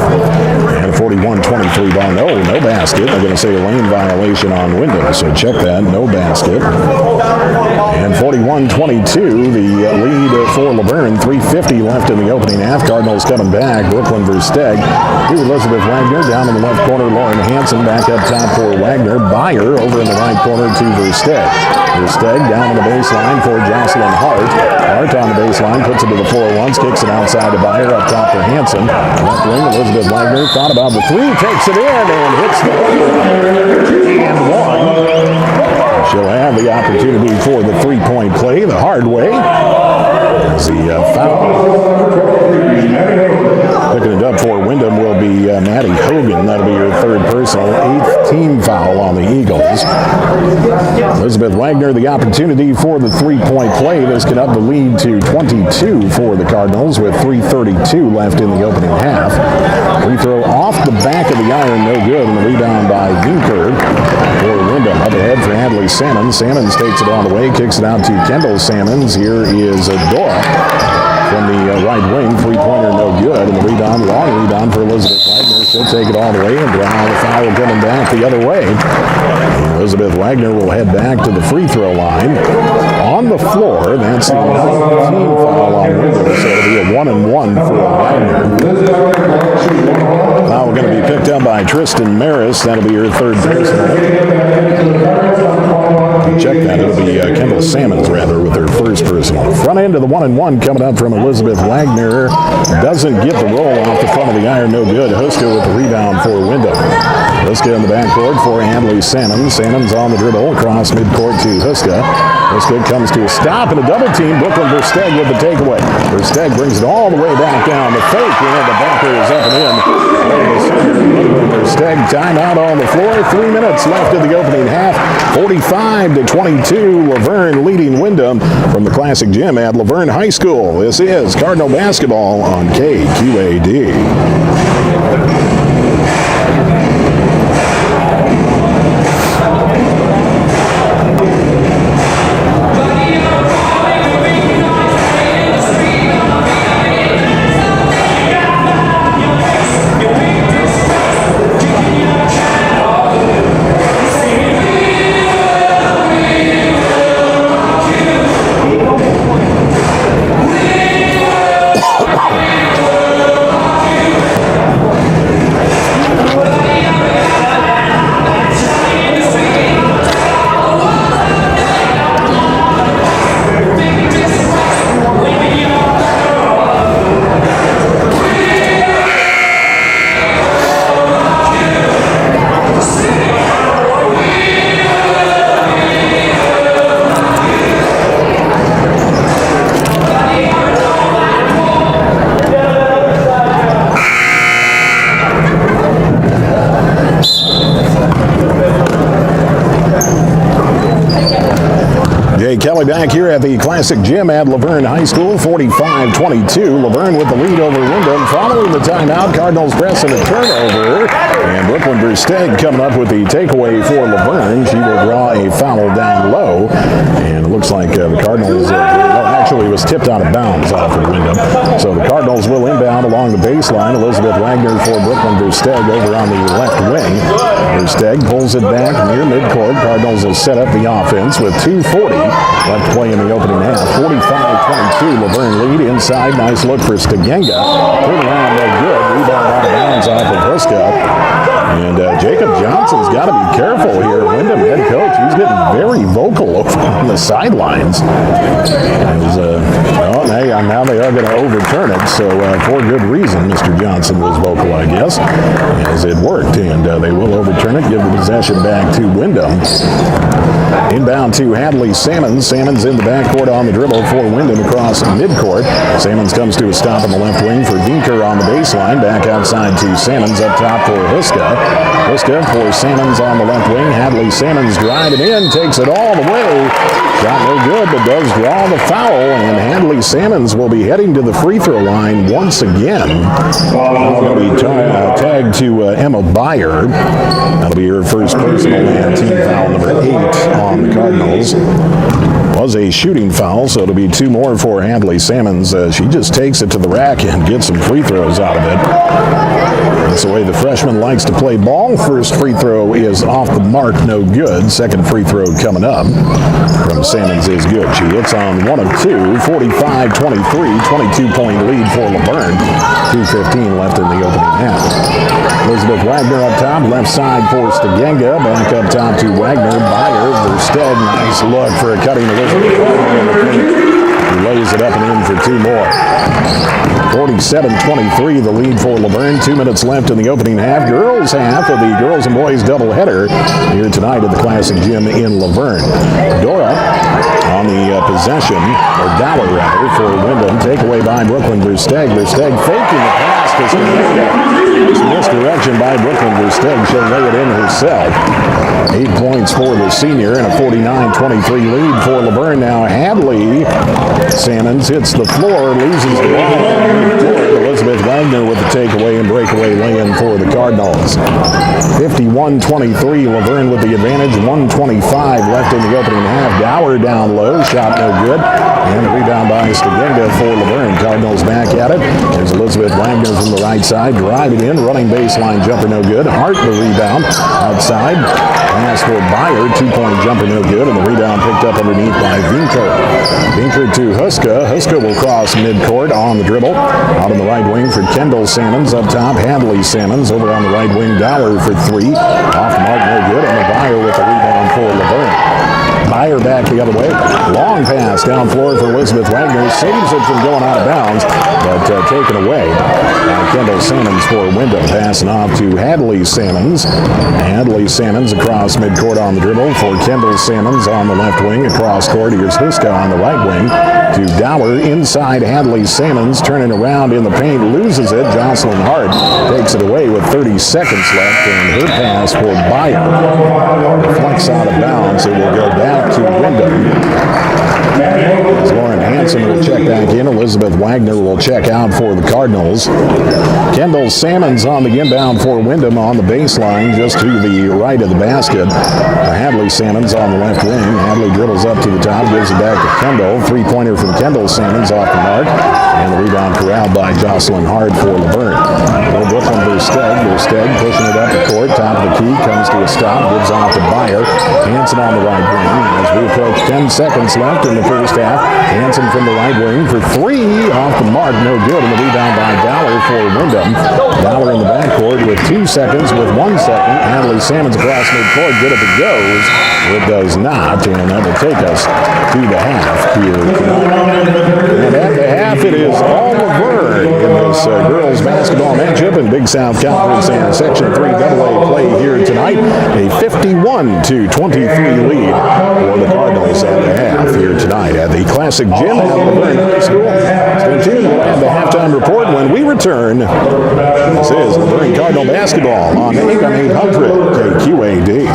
And a 41-23 ball. No basket. They're going to say a lane violation on Windom, so check that. No basket. And 41-22, the lead for Luverne. 3:50 left in the opening opening half. Cardinals coming back. Brooklyn Versteg to Elizabeth Wagner. Down in the left corner, Lauren Hansen back up top for Wagner. Byer over in the right corner to Versteg. Versteg down on the baseline for Jocelyn Hart. Hart on the baseline, puts it to the floor once, kicks it outside to Byer, up top for Hansen. Left wing, Elizabeth Wagner thought about the three, takes it in and hits the and one. She'll have the opportunity for the three-point play the hard way. As the foul. Picking it up for Windom will be Maddie Hogan. That'll be her third personal, 8th team foul on the Eagles. Elizabeth Wagner, the opportunity for the three-point play. This can up the lead to 22 for the Cardinals with 3:32 left in the opening half. Free throw off the back of the iron, no good, and the rebound by Vinker for Windom. Up ahead for Hadley Salmons. Salmons takes it all the way, kicks it out to Kendall Salmons. Here is Dora from the right wing. Three-pointer no good, and the rebound, long rebound for Elizabeth Wagner. She'll take it all the way, and now the foul coming back the other way. Elizabeth Wagner will head back to the free throw line. On the floor, that's the 19th foul on Windom, so it'll be a 1-and-1 for Wagner. Now we're going to be picked up by Tristan Maris. That'll be her third personal. Check that. It'll be Kendall Salmons, rather, with her first personal. Front end of the 1-and-1 coming up from Elizabeth Wagner. Doesn't get the roll off the front of the iron. No good. Huska with the rebound for Windom. Huska in the backcourt for Hadley Salmons. Salmons on the dribble across midcourt to Huska. Huska comes to a stop and a double team. Brooklyn Versteg with the takeaway. Versteg brings it all the way back down. The fake, and the bunker is up and in. Versteg timeout on the floor. 3 minutes left in the opening half. 45-22. Luverne leading Windom from the Classic Gym at Luverne High School. This is Cardinal basketball on KQAD. Kelly back here at the Classic Gym at Luverne High School, 45-22. Luverne with the lead over Windom. Following the timeout, Cardinals pressing a turnover. And Brooklyn Versteg coming up with the takeaway for Luverne. She will draw a foul down low. And it looks like the Cardinals, actually was tipped out of bounds off of Windom. So the Cardinals will inbound along the baseline. Elizabeth Wagner for Brooklyn Versteg over on the left wing. Versteg pulls it back near midcourt. Cardinals will set up the offense with 2:40 left play in the opening half. 45-22, Luverne lead inside. Nice look for Stegenga. Turn around, no good. Rebound out of bounds off of Huska. And Jacob Johnson's got to be careful here. Windom head coach, he's getting very vocal over on the sidelines. Now they are going to overturn it, so for good reason, Mr. Johnson was vocal, I guess, as it worked, and they will overturn it, give the possession back to Windom. Inbound to Hadley Salmons. Salmons in the backcourt on the dribble for Windom across midcourt. Salmons comes to a stop on the left wing for Vinker on the baseline. Back outside to Salmons up top for Huska. Huska for Salmons on the left wing. Hadley Salmons driving in, takes it all the way. Shot no good, but does draw the foul, and Hadley Salmons will be heading to the free throw line once again. That'll be tagged to Emma Byer. That'll be her first personal and team foul number 8 on the Cardinals. Was a shooting foul, so it'll be 2 more for Hadley Salmons. She just takes it to the rack and gets some free throws out of it. That's the way the freshman likes to play ball. First free throw is off the mark, no good. Second free throw coming up from Salmons is good. She hits on 1 of 2, 45-23, 22-point lead for Luverne. 2:15 left in the opening half. Elizabeth Wagner up top, left side for Stegenga. Back up top to Wagner, Beyer, Versteeg. Nice look for a cutting Elizabeth Wagner. He lays it up and in for 2 more. 47-23, the lead for Luverne. 2 minutes left in the opening half. Girls half of the girls and boys doubleheader here tonight at the Classic Gym in Luverne. Dora on the possession, or Dower rather, for Windom. Takeaway by Brooklyn Versteeg. Versteeg faking the pass to Stegenga. It's misdirection by Brooklyn Versteeg. She'll lay it in herself. 8 points for the senior and a 49-23 lead for Luverne. Now Hadley Salmons hits the floor, loses the ball. Elizabeth Wagner with the takeaway and breakaway lay-in for the Cardinals. 51-23, Luverne with the advantage. 1:25 left in the opening half. Dower down low, shot no good. And a rebound by Stegenga for Luverne. Cardinals back at it. There's Elizabeth Wagner from the right side, driving in, running baseline jumper no good. Hart the rebound outside. Pass for Beyer, 2-point jumper no good, and the rebound picked up underneath by Vinker. Vinker to Huska. Huska will cross midcourt on the dribble. Out on the right wing for Kendall Salmons. Up top, Hadley Salmons. Over on the right wing, Dower for 3. Off the mark, no good, and the Beyer with the rebound for Luverne. Beyer back the other way. Long pass down floor for Elizabeth Wagner. Saves it from going out of bounds, but taken away by Kendall Salmons for Windom. Passing off to Hadley Salmons. Hadley Salmons across midcourt on the dribble for Kendall Salmons on the left wing. Across court, here's Huska on the right wing to Dower. Inside Hadley Salmons, turning around in the paint, loses it. Jocelyn Hart takes it away with 30 seconds left, and her pass for Beyer deflects out of bounds. It will go back to Windom. As Lauren Hansen will check back in, Elizabeth Wagner will check out for the Cardinals. Kendall Salmons on the inbound for Windom on the baseline, just to the right of the basket. Hadley Salmons on the left wing. Hadley dribbles up to the top, gives it back to Kendall. 3-pointer from Kendall Salmons off the mark. And the rebound corralled by Jocelyn Hart for Luverne. Brooklyn Versteeg. Versteeg pushing it up the court. Top of the key, comes to a stop, gives off to Beyer. Hansen on the right wing. As we approach 10 seconds left in the first half, Hansen from the right wing for 3. Off the mark, no good. And the rebound by Dower for Windom. Dower in the backcourt with 2 seconds, with 1 second. Hadley Salmons across midcourt. Good if it goes. It does not. And that will take us to the half here tonight. And at the half, it is all Luverne in this girls basketball matchup in Big South Conference and Section 3 AA play here tonight. A 51-23 lead for the Cardinals at the half here tonight at the Classic Gym at Luverne High School. Stay tuned. We'll have the halftime report when we return. This is Luverne Cardinal basketball on AM 800 KQAD.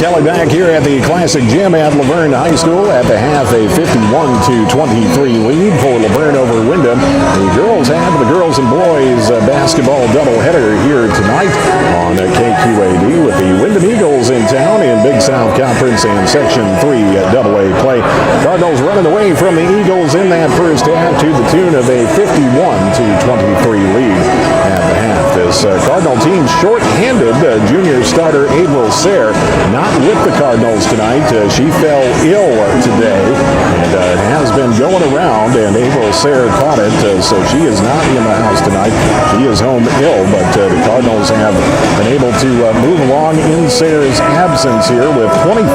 Kelly back here at the Classic Gym at Luverne High School. At the half, a 51-23 lead for Luverne over Windom. The girls have the girls and boys basketball doubleheader here tonight on KQAD with the Windom Eagles in town in Big South Conference and Section 3 AA play. Cardinals running away from the Eagles in that first half to the tune of a 51-23 lead at the half. This Cardinal team short-handed junior starter April Sayre not with the Cardinals tonight. She fell ill today and has been going around, and April Sayre caught it, so she is not in the house tonight. She is home ill, but the Cardinals have been able to move along in Sayre's absence here with 25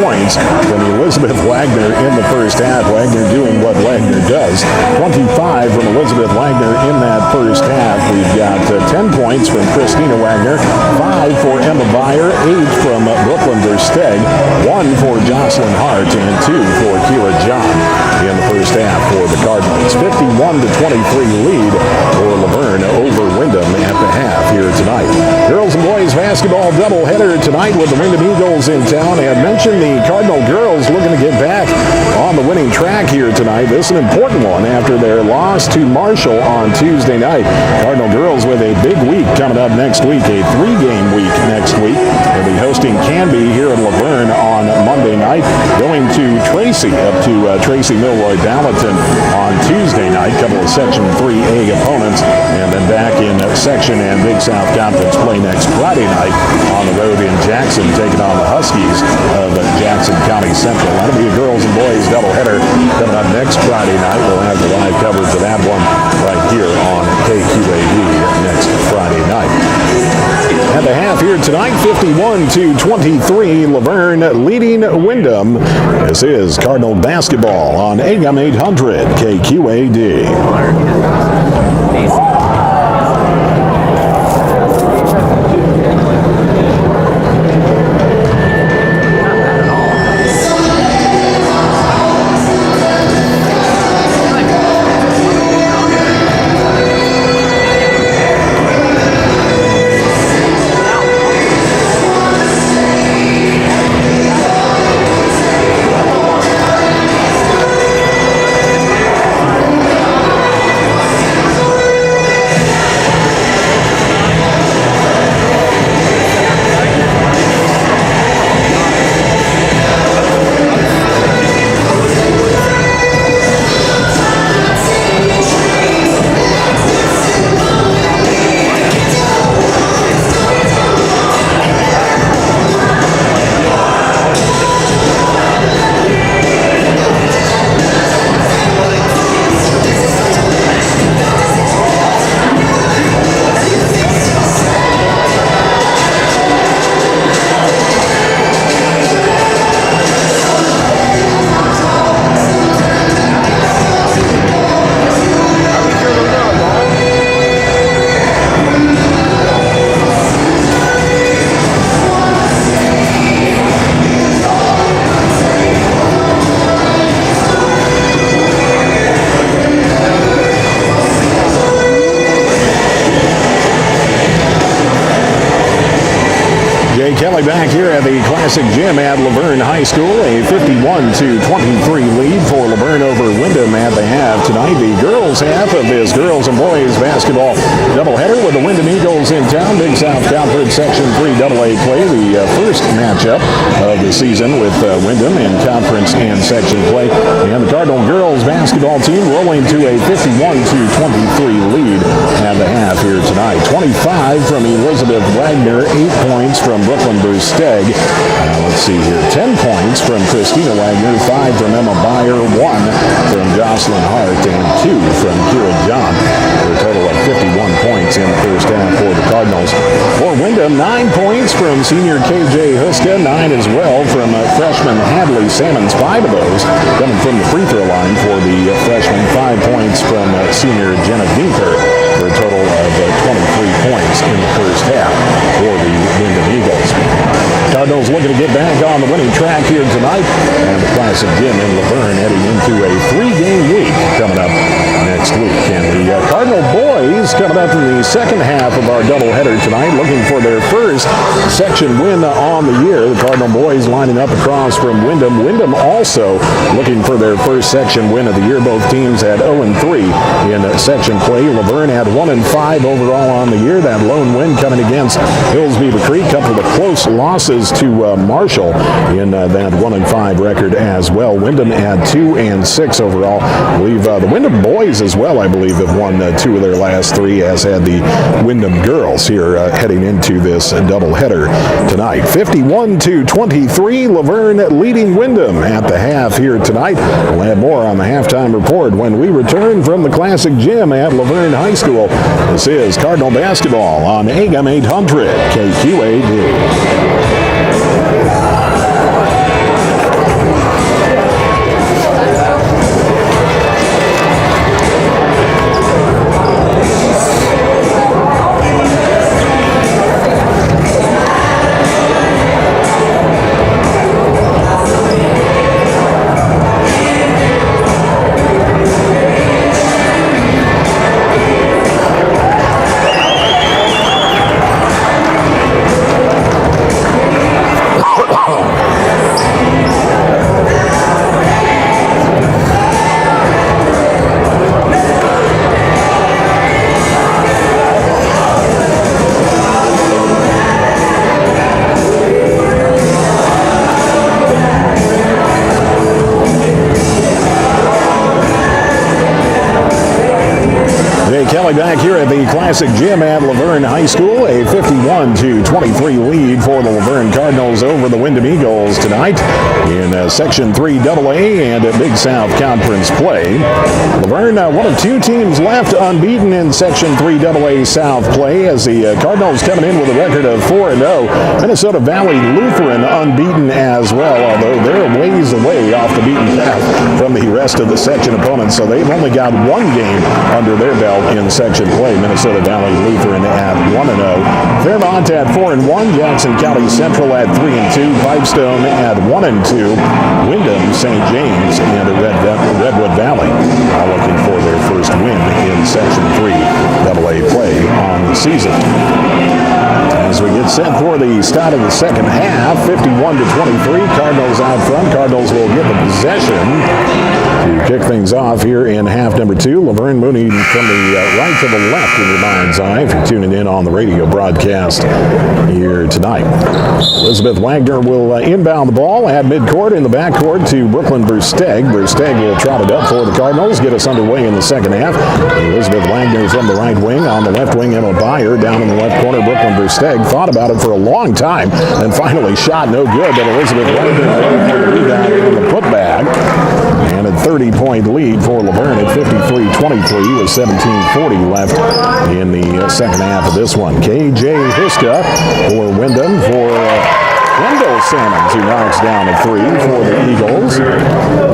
points from Elizabeth Wagner in the first half. Wagner doing what Wagner does. 25 from Elizabeth Wagner in that first half. We've got 10 points from Christina Wagner, 5 for Emma Beyer, 8 from Brooklyn Versteg, 1 for Jocelyn Hart, and 2 for Kira John in the first half for the Cardinals. 51-23 lead for Luverne over Windom at the half here tonight. Girls and boys basketball doubleheader tonight with the Windom Eagles in town. I had mentioned the Cardinal girls looking to get back on the winning track here tonight. This is an important one after their loss to Marshall on Tuesday night. Cardinal girls with a big week coming up next week, a 3-game week next week. They'll be hosting Canby here in Luverne on Monday night, going to Tracy, up to Tracy Milroy Ballatin on Tuesday night. Couple of Section 3A opponents, and then back in Section and Big South Conference play next Friday night on the road in Jackson, taking on the Huskies of Jackson County Central. That'll be a girls and boys doubleheader coming up next Friday night. We'll have the live coverage of that one right here on KQAD next Friday night. At the half here tonight, 51-23, Luverne leading Windom. This is Cardinal basketball on AM 800 KQAD. Kelly back here at the Classic Gym at Luverne High School. A 51-23 lead for Luverne over Windom at the half tonight. The girls half of this girls and boys basketball doubleheader with the Windom Eagles in town. Big South Conference Section 3 AA play. The first matchup of the season with Windom in conference and section play. And the Cardinal girls basketball team rolling to a 51-23 lead at the half here tonight. 25 from Elizabeth Wagner, 8 points from Brooklyn Versteg. Let's see here. 10 points from Christina Wagner, 5 from Emma Beyer, 1 from Jocelyn Hart, and 2 from Kira John. For a total of 51 points in the first half for the Cardinals. For Windom, 9 points from senior KJ Huska, 9 as well from freshman Hadley Salmons. 5 of those coming from the free throw line for the freshman. 5 points from senior Jenna Dinker, for a total of 23 points in the first half for the Windom Eagles. Cardinals looking to get back on the winning track here tonight, and the Classic Gym in Luverne heading into a 3-game week coming up next week. And the Cardinal boys boys coming up in the second half of our doubleheader tonight, looking for their first section win on the year. The Cardinal boys lining up across from Windom. Windom also looking for their first section win of the year. Both teams had 0-3 in section play. Luverne had 1-5 overall on the year. That lone win coming against Hillsborough Creek. Couple of close losses to Marshall in that 1-5 record as well. Windom had 2-6 overall. I believe the Windom boys as well, I believe, have won 2 of their last 3, as had the Windom girls here heading into this doubleheader tonight. 51-23, Luverne leading Windom at the half here tonight. We'll have more on the halftime report when we return from the Classic Gym at Luverne High School. This is Cardinal Basketball on AM 800 KQAD. Back here at the Classic Gym at Luverne High School, a 51-23 lead for the Luverne Cardinals over the Windom Eagles tonight in Section 3 AA and Big South Conference play. Luverne, one of 2 teams left unbeaten in Section 3 AA South play, as the Cardinals coming in with a record of 4-0. Minnesota Valley Lutheran unbeaten as well, although they're ways away off the beaten path from the rest of the section opponents, so they've only got 1 game under their belt in section play. Minnesota Valley Lutheran at 1-0. Fairmont at 4-1. Jackson County Central at 3-2. Pipestone at 1-2. Windom, St. James, and Redwood Valley looking for their first win in Section 3 AA play on the season. As we get set for the start of the second half, 51-23, Cardinals out front. Cardinals will get the possession to kick things off here in half number 2. Luverne moving from the right to the left in your mind's eye if you're tuning in on the radio broadcast here tonight. Elizabeth Wagner will inbound the ball at midcourt in the backcourt to Brooklyn Versteg. Versteg will trot it up for the Cardinals, get us underway in the second half. Elizabeth Wagner from the right wing. On the left wing, Emma Byer. Down in the left corner, Brooklyn Versteg. Thought about it for a long time and finally shot no good, but Elizabeth Wagner for the rebound and the putback. And a 30-point lead for Luverne at 53-23 with 17:40 left in the second half of this one. KJ Huska for Windom for Wendell Salmons, who knocks down a 3 for the Eagles.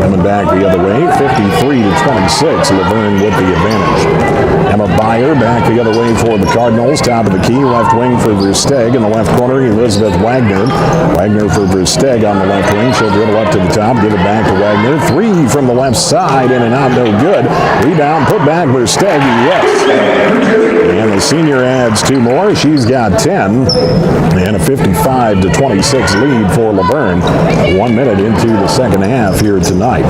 Coming back the other way, 53-26, Luverne with the advantage. Emma Byer back the other way for the Cardinals. Top of the key, left wing for Versteg. In the left corner, Elizabeth Wagner. Wagner for Versteg on the left wing. She'll dribble up to the top, give it back to Wagner. 3 from the left side, in and out, no good. Rebound, put back Versteg, yes. And the senior adds 2 more. She's got 10. And a 55-26 lead for Luverne. 1 minute into the second half here tonight.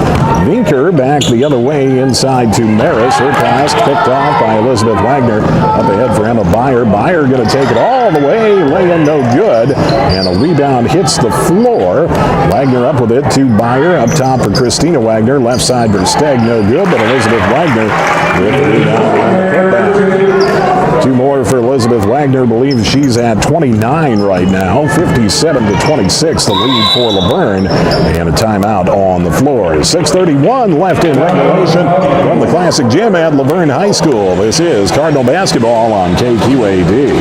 Vinker back the other way inside to Maris. Her pass picked off by Elizabeth Wagner. Up ahead for Emma Byer. Byer going to take it all the way. Lay in no good. And a rebound hits the floor. Wagner up with it to Byer. Up top for Christina Wagner. Left side for Steg. No good, but Elizabeth Wagner with the rebound and the putback. 2 more for Elizabeth Wagner. Believes she's at 29 right now. 57-26 the lead for Luverne. And a timeout on the floor. 6:31 left in regulation from the Classic Gym at Luverne High School. This is Cardinal Basketball on KQAD.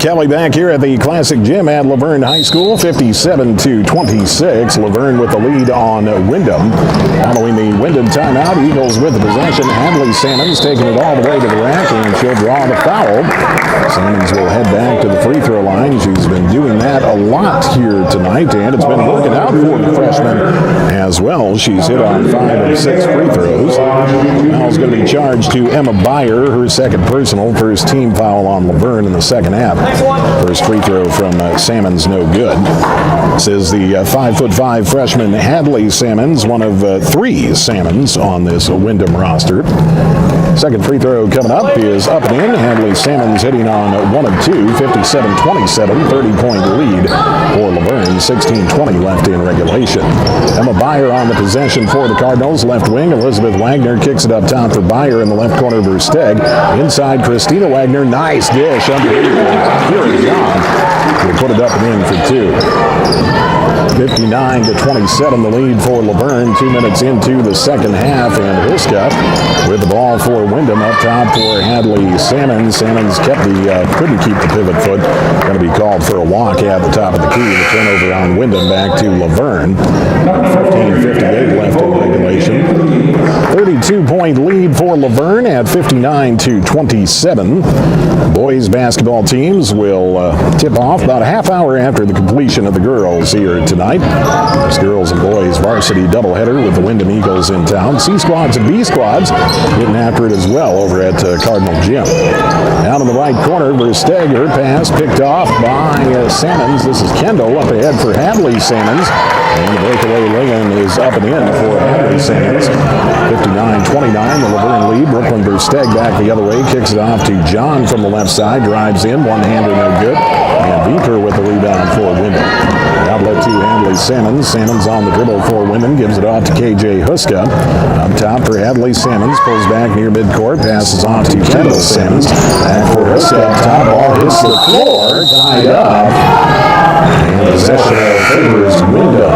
Kelly back here at the Classic Gym at Luverne High School, 57-26. Luverne with the lead on Windom. Following the Windom timeout, Eagles with the possession. Hadley Sammons taking it all the way to the rack, and she'll draw the foul. Sammons will head back to the free throw line. She's been doing that a lot here tonight, and it's been working out for the freshman as well. She's hit on 5 of 6 free throws. Foul's going to be charged to Emma Beyer, her second personal, first team foul on Luverne in the second half. First free throw from Sammons, no good. This is the 5'5" freshman Hadley Sammons, one of 3 Sammons on this Windom roster. Second free throw coming up is up and in. Hadley Sammons hitting on 1 of 2, 57-27, 30-point lead for Luverne, 16:20 left in regulation. Emma Beyer on the possession for the Cardinals. Left wing, Elizabeth Wagner kicks it up top for Beyer in the left corner of Versteg. Inside, Christina Wagner, nice dish underneath. Here is John. Will put it up and in for 2. 59-27 the lead for Luverne. 2 minutes into the second half, and Huska with the ball for Windom up top for Hadley Sammons. Sammons couldn't keep the pivot foot. Going to be called for a walk at the top of the key. The turnover on Windom back to Luverne. 15:58 left in regulation. 32-point lead for Luverne at 59-27. Boys basketball teams will tip off about a half hour after the completion of the girls here tonight. This girls and boys varsity doubleheader with the Windom Eagles in town. C squads and B squads getting after it as well over at Cardinal Gym. Down in the right corner, Versteg, her pass picked off by Sammons. This is Kendall up ahead for Hadley Sammons. And the breakaway lay-in is up and in for Hadley Sammons. 59-29, the Luverne lead. Brooklyn Versteg back the other way, kicks it off to John from the left side, drives in, one-hander no good. And Beeper with the rebound for Windom. Outlet to Hadley Sammons. Sammons on the dribble for Windom, gives it off to KJ Huska. Up top for Hadley Sammons, pulls back near midcourt, passes off to Kendall Sammons. Back for Huska up top, ball hits the floor, tied up. And possession favors Windom.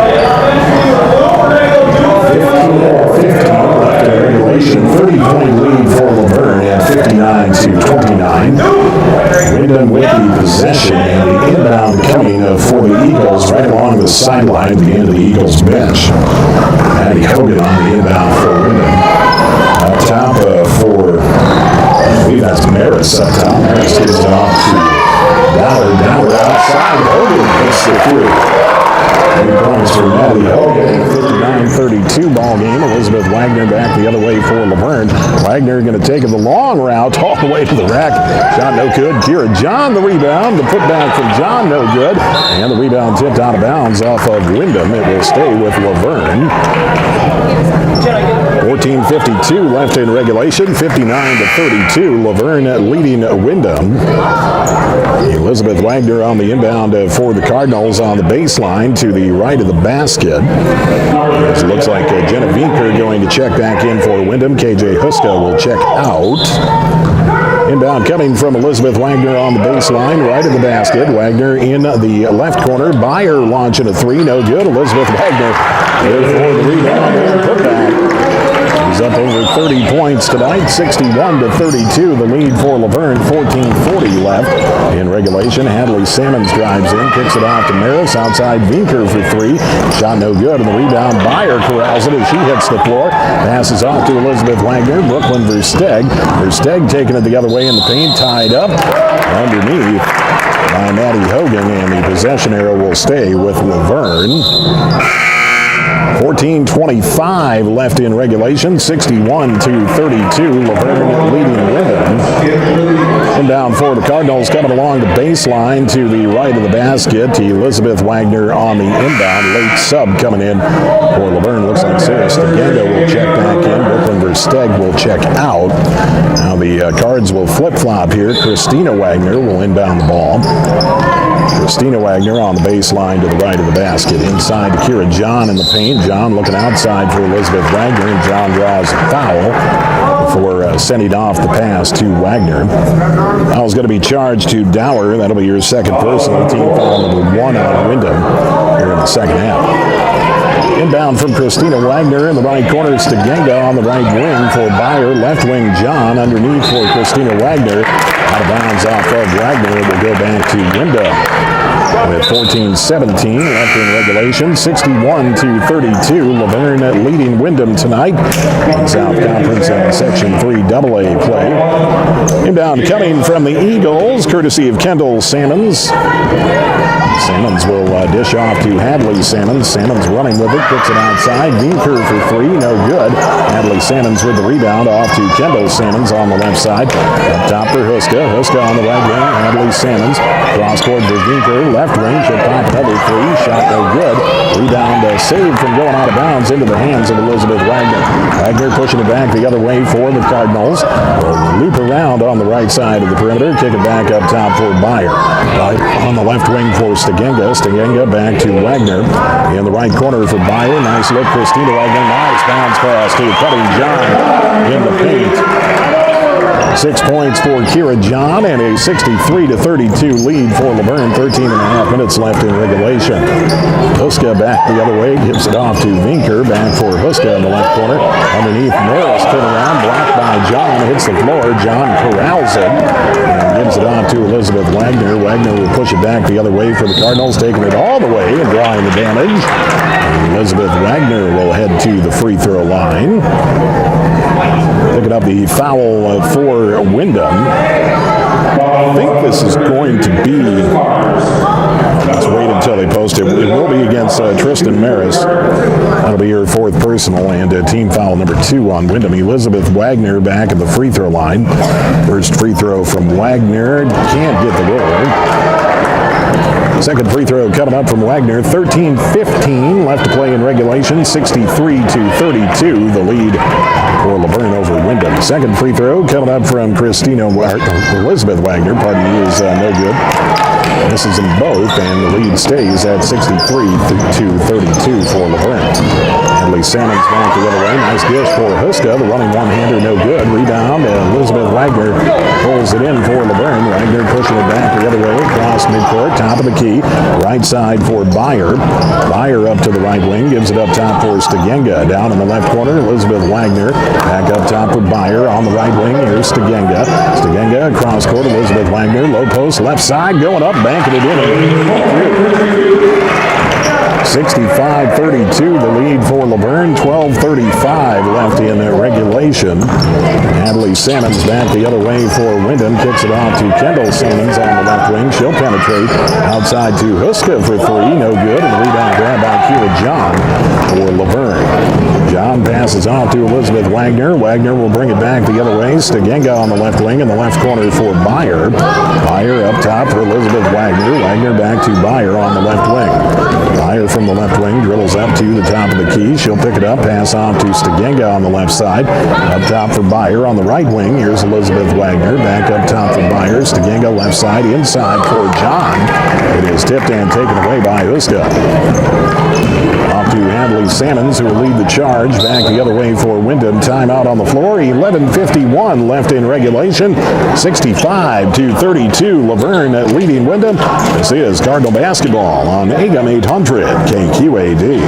15 left in regulation. 30-point lead for Luverne at 59-29. Windom with the possession, and the inbound coming for the Eagles right along the sideline at the end of the Eagles bench. Maddie Hogan on the inbound for Windom. Up top for, I believe that's Maris up top. Maris gives it off to Dower outside. Hogan hits the 3. 3 points for Maddie Hogan. 59-32 ball game. Elizabeth Wagner back the other way for Luverne. Wagner going to take the long route all the way to the rack. Shot no good. Kira John the rebound. The putback from John no good. And the rebound tipped out of bounds off of Windom. It will stay with Luverne. 14:52 left in regulation. 59-32. Luverne leading Windom. Elizabeth Wagner on the inbound for the Cardinals on the baseline to the right of the basket. It looks like Jenna Vinker going to check back in for Windom. KJ Huska will check out. Inbound coming from Elizabeth Wagner on the baseline, right of the basket. Wagner in the left corner. Beyer launching a 3, no good. Elizabeth Wagner there for the rebound and putback. He's up over 30 points tonight, 61-32. The lead for Luverne, 14:40 left in regulation. Hadley Sammons drives in, kicks it off to Maris. Outside Vinker for 3. Shot no good, and the rebound Beyer corrals it as she hits the floor. Passes off to Elizabeth Wagner. Brooklyn Versteg. Versteg taking it the other way in the paint, tied up underneath by Maddie Hogan, and the possession arrow will stay with Luverne. 14:25 left in regulation, 61-32. Luverne leading Windom. Inbound for the Cardinals coming along the baseline to the right of the basket. Elizabeth Wagner on the inbound. Late sub coming in for Luverne. Looks like Sarah Stegenda will check back in. Brooklyn Versteg will check out. Now the Cards will flip-flop here. Christina Wagner will inbound the ball. Christina Wagner on the baseline to the right of the basket. Inside to Kira John in the paint. John looking outside for Elizabeth Wagner, and John draws a foul before sending off the pass to Wagner. Foul's going to be charged to Dower. That'll be your second personal, team foul number 1 on Windom here in the second half. Inbound from Christina Wagner in the right corner. Stegenda on the right wing for Beyer. Left wing John underneath for Christina Wagner. Out of bounds off of Wagner. It will go back to Windom. With 14-17 left in regulation, 61-32. Luverne leading Windom tonight in South Conference Section 3 AA play. Inbound coming from the Eagles, courtesy of Kendall Sammons. Sammons will dish off to Hadley Sammons. Sammons running with it, kicks it outside. Vinker for three, no good. Hadley Sammons with the rebound off to Kendall Sammons on the left side. Up top for Huska. Huska on the right wing. Hadley Sammons. Cross court for Vinker. Left wing. She'll pop another three. Shot no good. Rebound saved from going out of bounds into the hands of Elizabeth Wagner. Wagner pushing it back the other way for the Cardinals. Will loop around on the right side of the perimeter. Kick it back up top for Byer. On the left wing for Stagenga. Stagenga back to Wagner. In the right corner for Byer. Nice look, Christina Wagner. Nice bounce pass to Cutting John in the paint. 6 points for Kira John and a 63-32 lead for Luverne. 13.5 minutes left in regulation. Huska back the other way, gives it off to Vinker. Back for Huska in the left corner. Underneath Morris, turn around, blocked by John. Hits the floor. John corrals it and gives it off to Elizabeth Wagner. Wagner will push it back the other way for the Cardinals, taking it all the way and drawing the damage. And Elizabeth Wagner will head to the free throw line. Picking up the foul for Windom. I think this is going to be, let's wait until they post it. It will be against Tristan Maris. That'll be her fourth personal and team foul number 2 on Windom. Elizabeth Wagner back at the free throw line. First free throw from Wagner. Can't get the roll. Second free throw coming up from Wagner. 13-15 left to play in regulation. 63-32 the lead for Luverne over Windom. Second free throw coming up from Elizabeth Wagner, is no good. Misses them both, and the lead stays at 63-32 for Luverne. Hadley Sammons back the other way. Nice dish for Huska. The running one-hander, no good. Rebound, and Elizabeth Wagner pulls it in for Luverne. Wagner pushing it back the other way across midcourt, top of the key. Right side for Byer. Byer up to the right wing, gives it up top for Stagenga. Down in the left corner, Elizabeth Wagner. Back up top for Byer on the right wing. Here's Stagenga. Stagenga across court, Elizabeth Wagner. Low post, left side, going up, banking it in. 65-32 the lead for Luverne. 12:35 left in regulation. Hadley Sammons back the other way for Windom. Kicks it off to Kendall Sammons on the left wing. She'll penetrate outside to Huska for three. No good. And the rebound grab by Kira John for Luverne. John passes off to Elizabeth Wagner. Wagner will bring it back the other way. Stagenga on the left wing in the left corner for Byer. Byer up top for Elizabeth Wagner. Wagner back to Byer on the left wing. Byer from the left wing dribbles up to the top of the key. She'll pick it up, pass off to Stagenga on the left side. Up top for Byer on the right wing. Here's Elizabeth Wagner. Back up top for Byer. Stagenga left side, inside for John. It is tipped and taken away by Huska. Off to Hadley Sammons, who will lead the charge. Back the other way for Windom. Timeout on the floor. 11:51 left in regulation. 65-32. Luverne leading Windom. This is Cardinal basketball on AM 800 KQAD.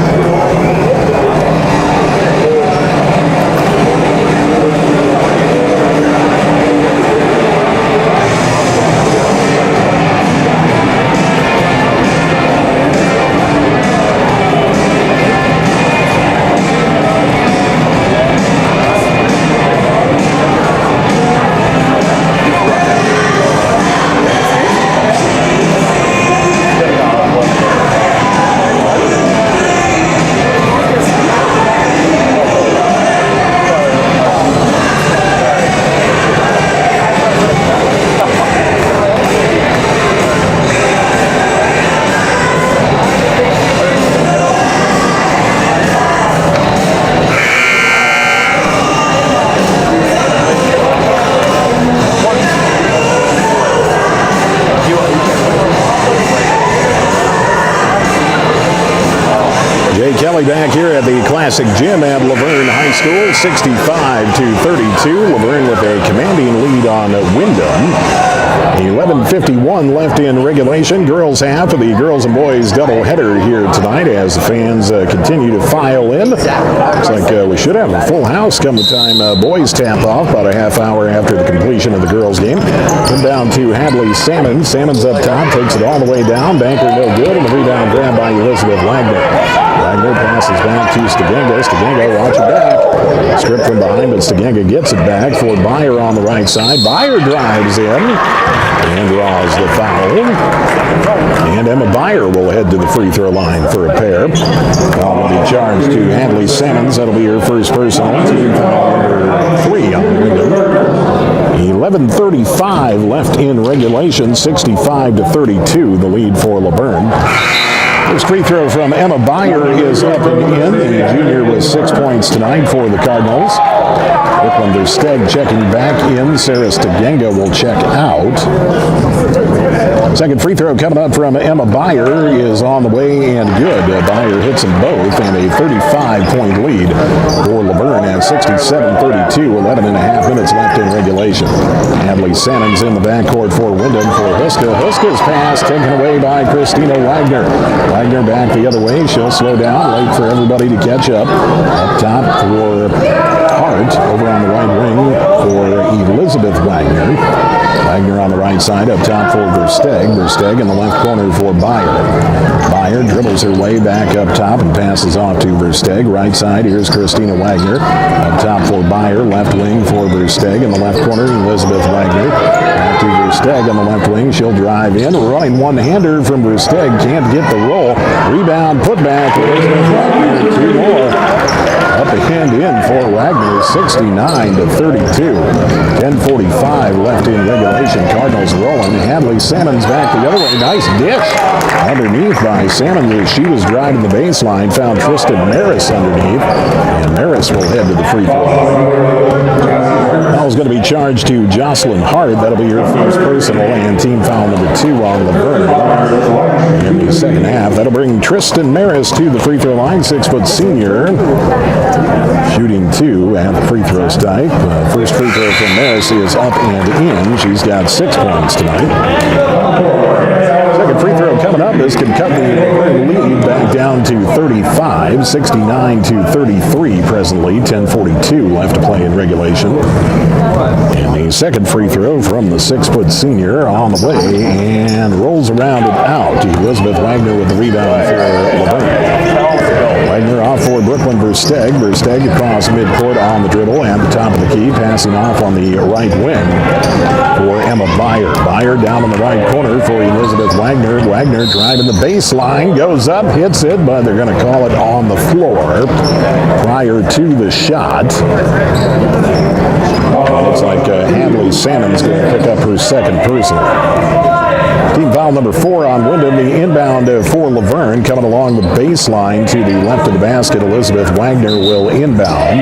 Back here at the Classic Gym at Luverne High School, 65-32. Luverne with a commanding lead on Windom. 11:51 left in regulation. Girls half of the girls and boys doubleheader here tonight as the fans continue to file in. Looks like we should have a full house come the time boys tap off, about a half hour after the completion of the girls game. Down to Hadley Salmons. Salmons up top, takes it all the way down. Banker no good, and the rebound grab by Elizabeth Wagner. Wagner passes back to Stegenga. Stegenga, watch it back. Stripped from behind, but Stegenga gets it back for Byer on the right side. Byer drives in and draws the foul. And Emma Byer will head to the free throw line for a pair. Foul will be charged to Hadley Salmons. That'll be her first personal. Team foul number 3 on Windom. 11:35 left in regulation, 65-32, the lead for Luverne. First free throw from Emma Byer is up and in. The junior with 6 points tonight for the Cardinals. Brooklyn Versteg checking back in. Sarah Stegenga will check out. Second free throw coming up from Emma Byer is on the way and good. Byer hits them both, and a 35-point lead for Luverne at 67-32. 11 and a half minutes left in regulation. Hadley Salmons in the backcourt for Windom for Huska. Huska's pass taken away by Christina Wagner. Wagner back the other way. She'll slow down, wait for everybody to catch up. Up top for Hart, over on the right wing for Elizabeth Wagner. Wagner on the right side, up top for Versteg. Versteg in the left corner for Byer. Byer dribbles her way back up top and passes off to Versteg. Right side, here's Christina Wagner. Up top for Byer, left wing for Versteg. In the left corner, Elizabeth Wagner. Back to Versteg on the left wing. She'll drive in. Running one-hander from Versteg. Can't get the roll. Rebound, put back. Elizabeth Wagner, 2 more. Up ahead in for Wagner, 69-32. 10:45 left in regulation. Cardinals rolling. Hadley Salmons back the other way. Nice dish underneath by Salmons as she was driving the baseline. Found Tristan Maris underneath, and Maris will head to the free throw line. Foul's going to be charged to Jocelyn Hart. That'll be her first personal and team foul number 2 on Luverne in the second half. That'll bring Tristan Maris to the free throw line. 6-foot senior. Shooting 2 at the free throw stripe. First free throw from Maris is up and in. She's got 6 points tonight. Second free throw coming up. This can cut the lead back down to 35. 69-33 presently. 10:42 left to play in regulation. And the second free throw from the 6-foot senior on the way and rolls around and out. Elizabeth Wagner with the rebound for Luverne. Wagner off for Brooklyn Versteg. Versteg across midcourt on the dribble and the top of the key, passing off on the right wing for Emma Byer. Byer down in the right corner for Elizabeth Wagner. Wagner driving the baseline, goes up, hits it, but they're going to call it on the floor prior to the shot. Looks like Hadley Salmons going to pick up her second personal. Team foul number 4 on Windom. The inbound for Luverne coming along the baseline to the left of the basket. Elizabeth Wagner will inbound.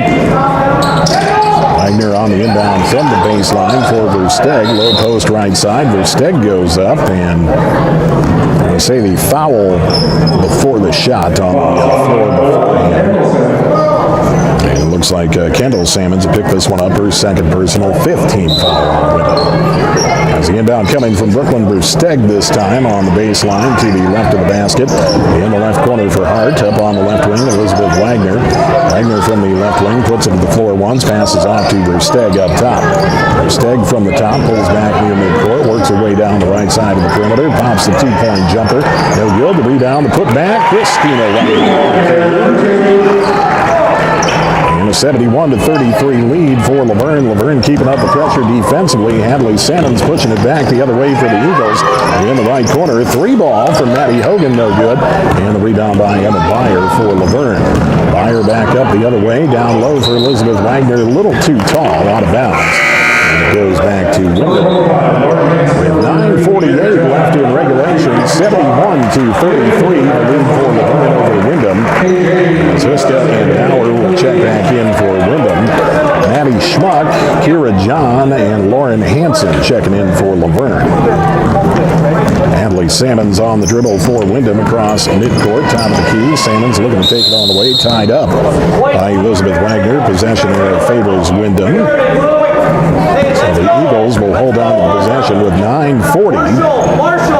Wagner on the inbound from the baseline for Versteg. Low post right side. Versteg goes up, and I say the foul before the shot on the floor beforehand. And it looks like Kendall Salmons will pick this one up, her second personal, 15 foul on Windom. As the inbound coming from Brooklyn Versteg this time on the baseline to the left of the basket. In the left corner for Hart. Up on the left wing, Elizabeth Wagner. Wagner from the left wing puts it to the floor once, passes off to Versteg up top. Versteg from the top pulls back near midcourt, works her way down the right side of the perimeter, pops the 2-point jumper. No good. The rebound, the putback. Christina Wagner. And a 71-33 lead for Luverne. Luverne keeping up the pressure defensively. Hadley Salmons pushing it back the other way for the Eagles. In the right corner, 3-ball from Maddie Hogan, no good. And the rebound by Emma Byer for Luverne. Byer back up the other way, down low for Elizabeth Wagner, a little too tall, out of bounds. And it goes back to Windom. With 9:48 left in regulation, 71-33, the lead for Luverne over Windom. Ziska and Bauer will check back in for Windom. Maddie Schmuck, Kira John, and Lauren Hansen checking in for Luverne. Hadley Salmons on the dribble for Windom across midcourt, top of the key. Salmons looking to take it on the way, tied up by Elizabeth Wagner. Possession there favors Windom. So the Eagles will hold on to possession with 9:40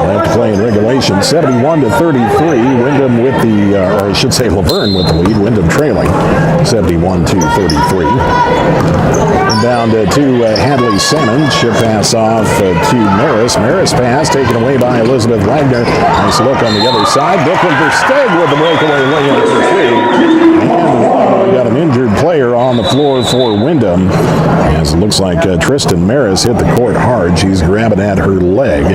left to play in regulation. 71-33. Windom with the, or I should say Luverne with the lead. Windom trailing 71-33. Down to Hadley Salmon. Chip pass off to Maris. Maris pass taken away by Elizabeth Wagner. Nice look on the other side. Brooklyn Versteg with the breakaway layup for three. And we got an injured player on the floor for Windom. As it looks like Tristan Maris hit the court hard. She's grabbing at her leg.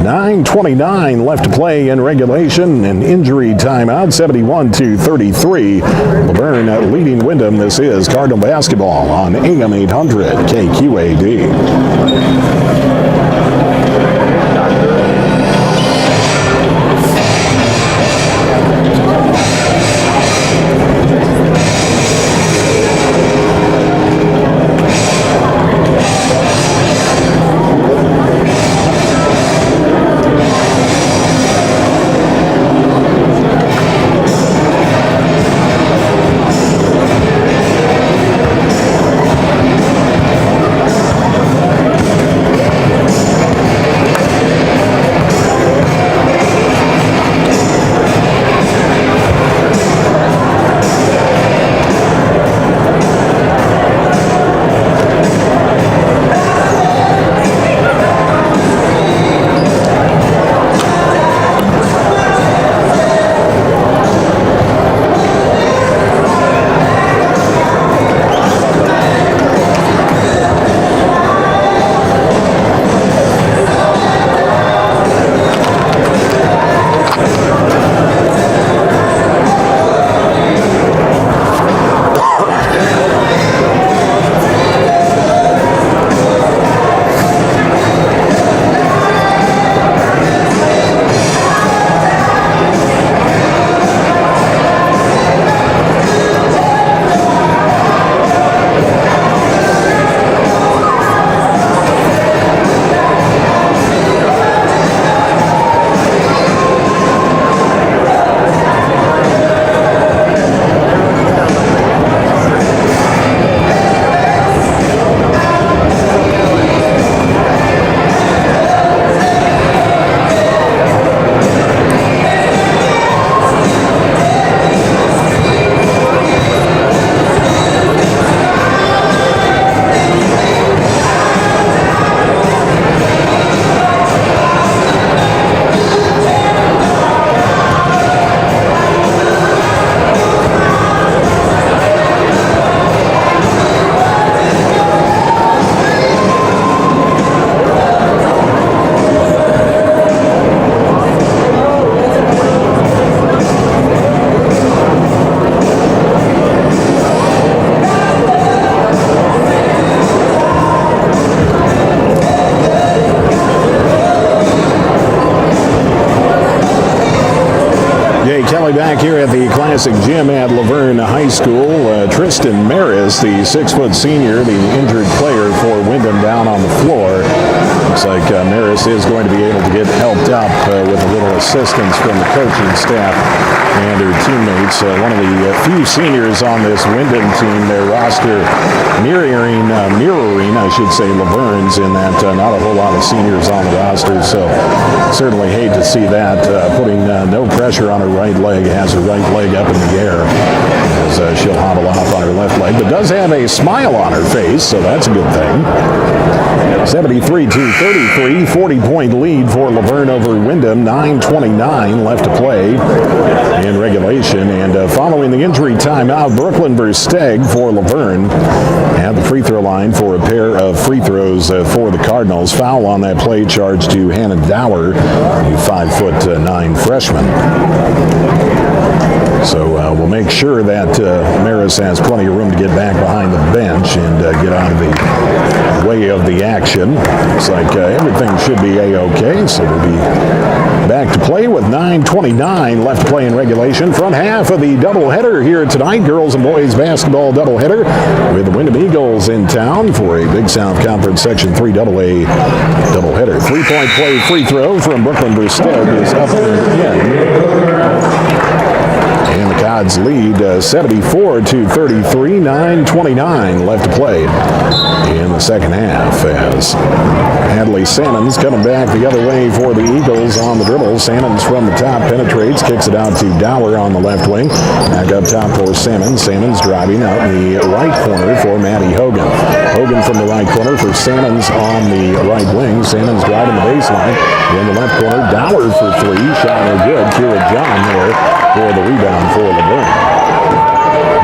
9:29 left to play in regulation. An injury timeout. 71-33. Luverne leading Windom. This is Cardinal basketball on AM 800 KQAD. Back here at the Classic Gym at Luverne High School, Tristan Maris, the 6-foot senior, the injured player for Windom, down on the floor. Looks like Maris is going to be able to get helped up with a little assistance from the coaching staff and her teammates. One of the few seniors on this Windom team, their roster mirroring, I should say, Luverne's, in that not a whole lot of seniors on the roster. So certainly hate to see that. Putting no pressure on her right leg, has her right leg up in the air as she'll hobble off on her left leg, but does have a smile on her face, so that's a good thing. 73-33, 40-point lead for Luverne over Windom. 9:29 left to play in regulation, and following the injury timeout, Brooklyn Versteg for Luverne at the free throw line for a pair of free throws for the Cardinals. Foul on that play charged to Hannah Dower, a 5'9" freshman. So we'll make sure that Maris has plenty of room to get back behind the bench and get out of the way of the action. Looks like everything should be A-OK, so we'll be back to play with 9:29 left to play in regulation. Front half of the doubleheader here tonight, girls and boys basketball doubleheader, with the Windom Eagles in town for a Big South Conference Section 3AA doubleheader. 3-point play free throw from Brooklyn Versteg is up and in. And the odds lead 74-33, 9:29 left to play in the second half as Hadley Salmons coming back the other way for the Eagles on the dribble. Salmons from the top penetrates, kicks it out to Dower on the left wing. Back up top for Salmons. Salmons driving out in the right corner for Maddie Hogan. Hogan from the right corner for Salmons on the right wing. Salmons driving the baseline. In the left corner, Dower for three. Shot no good. Kira John there for the rebound for Luverne.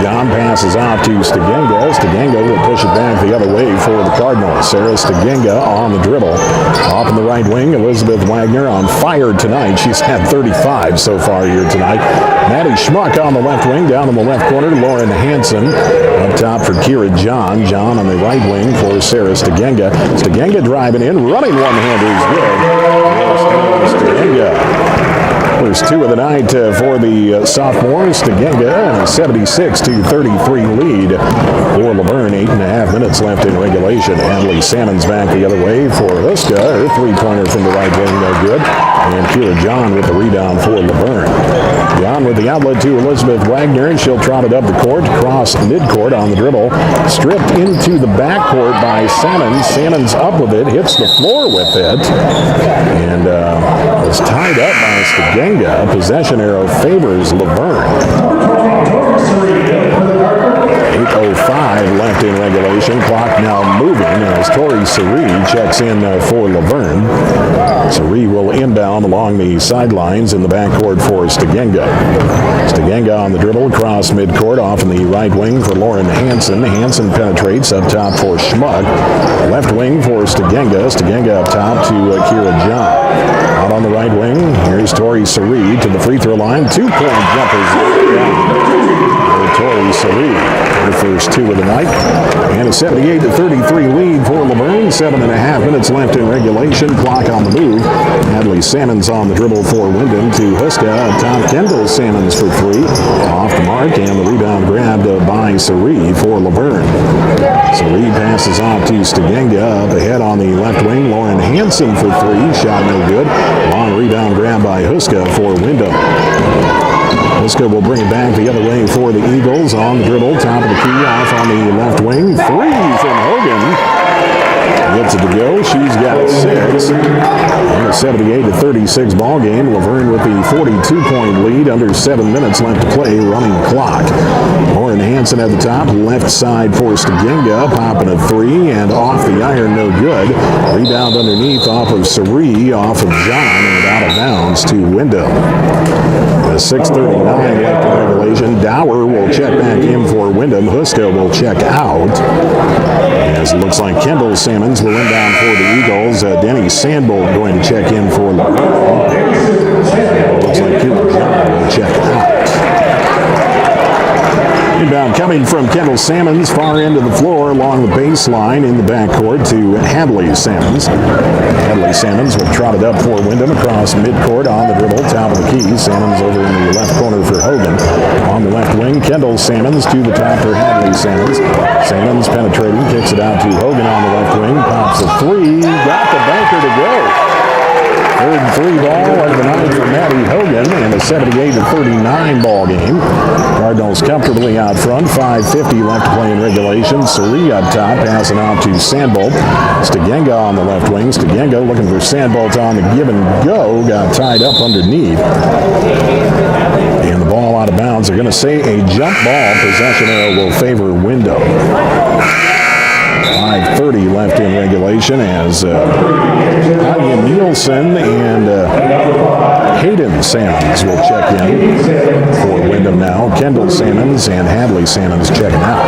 John passes out to Stegenga. Stegenga will push it back the other way for the Cardinals. Sarah Stegenga on the dribble. Off in the right wing, Elizabeth Wagner on fire tonight. She's had 35 so far here tonight. Maddie Schmuck on the left wing. Down in the left corner, Lauren Hansen. Up top for Kira John. John on the right wing for Sarah Stegenga. Stegenga driving in, running one-hander is good. Stegenga. First two of the night for the sophomore. Stegenga, 76-33 lead for Luverne. 8.5 minutes left in regulation. Hadley Salmons back the other way for Huska. Her three-pointer from the right wing, no good. And Kira John with the rebound for Luverne. John with the outlet to Elizabeth Wagner, and she'll trot it up the court, cross midcourt on the dribble. Stripped into the backcourt by Salmons. Salmons up with it, hits the floor with it. And was tied up by Stegenga. Possession arrow favors Luverne. 8:05 left in regulation. Clock now moving as Tori Suri checks in for Luverne. Suri will inbound along the sidelines in the backcourt for Stegenga. Stegenga on the dribble, across midcourt, off in the right wing for Lauren Hansen. Hansen penetrates up top for Schmuck. Left wing for Stegenga. Stegenga up top to Kira John. Out on the right wing, here's Tori Suri to the free throw line. 2-point jumpers. Tori Suri, her first two of the night. And a 78-33 lead for Luverne. 7.5 minutes left in regulation. Clock on the move. Hadley Salmons on the dribble for Windom to Huska. Up top, Kendall Salmons for three. Off the mark, and the rebound grabbed by Suri for Luverne. Suri passes off to Stegenga. Up ahead on the left wing, Lauren Hansen for three. Shot no good. Long rebound grab by Huska for Windom. Huska will bring it back the other way for the Eagles on the dribble. Top of the key, off on the left wing. Three from Hogan. Gets it to go. She's got 6. And a 78-36 ball game. Luverne with the 42-point lead. Under 7 minutes left to play. Running clock. Lauren Hansen at the top. Left side for Stegenga. Popping a three. And off the iron. No good. Rebound underneath off of Suri. Off of John. And out of bounds to Windom. 6:39 left in regulation. Dower will check back in for Windom. Huska will check out. As it looks like Kendall Salmons will inbound for the Eagles. Denny Sandbolt going to check in for Luverne. Looks like Kira John will check out. Inbound coming from Kendall Salmons, far end of the floor along the baseline in the backcourt to Hadley Salmons. Hadley Salmons will trot it up for Windom across midcourt on the dribble, top of the key. Salmons over in the left corner for Hogan. On the left wing, Kendall Salmons to the top for Hadley Salmons. Salmons penetrating, kicks it out to Hogan on the left wing, pops a three, got the banker to go. Third three ball of the night for Maddie Hogan in a 78-39 ball game. Cardinals comfortably out front. 5:50 left to play in regulation. Suri up top, passing out to Sandbolt. Stegenga on the left wing. Stegenga looking for Sandbolt on the give and go. Got tied up underneath. And the ball out of bounds. They're going to say a jump ball. Possession arrow will favor Windom. 5:30 left in regulation as Anya Nielsen and Hayden Salmons will check in for Windom now. Kendall Salmons and Hadley Salmons checking out.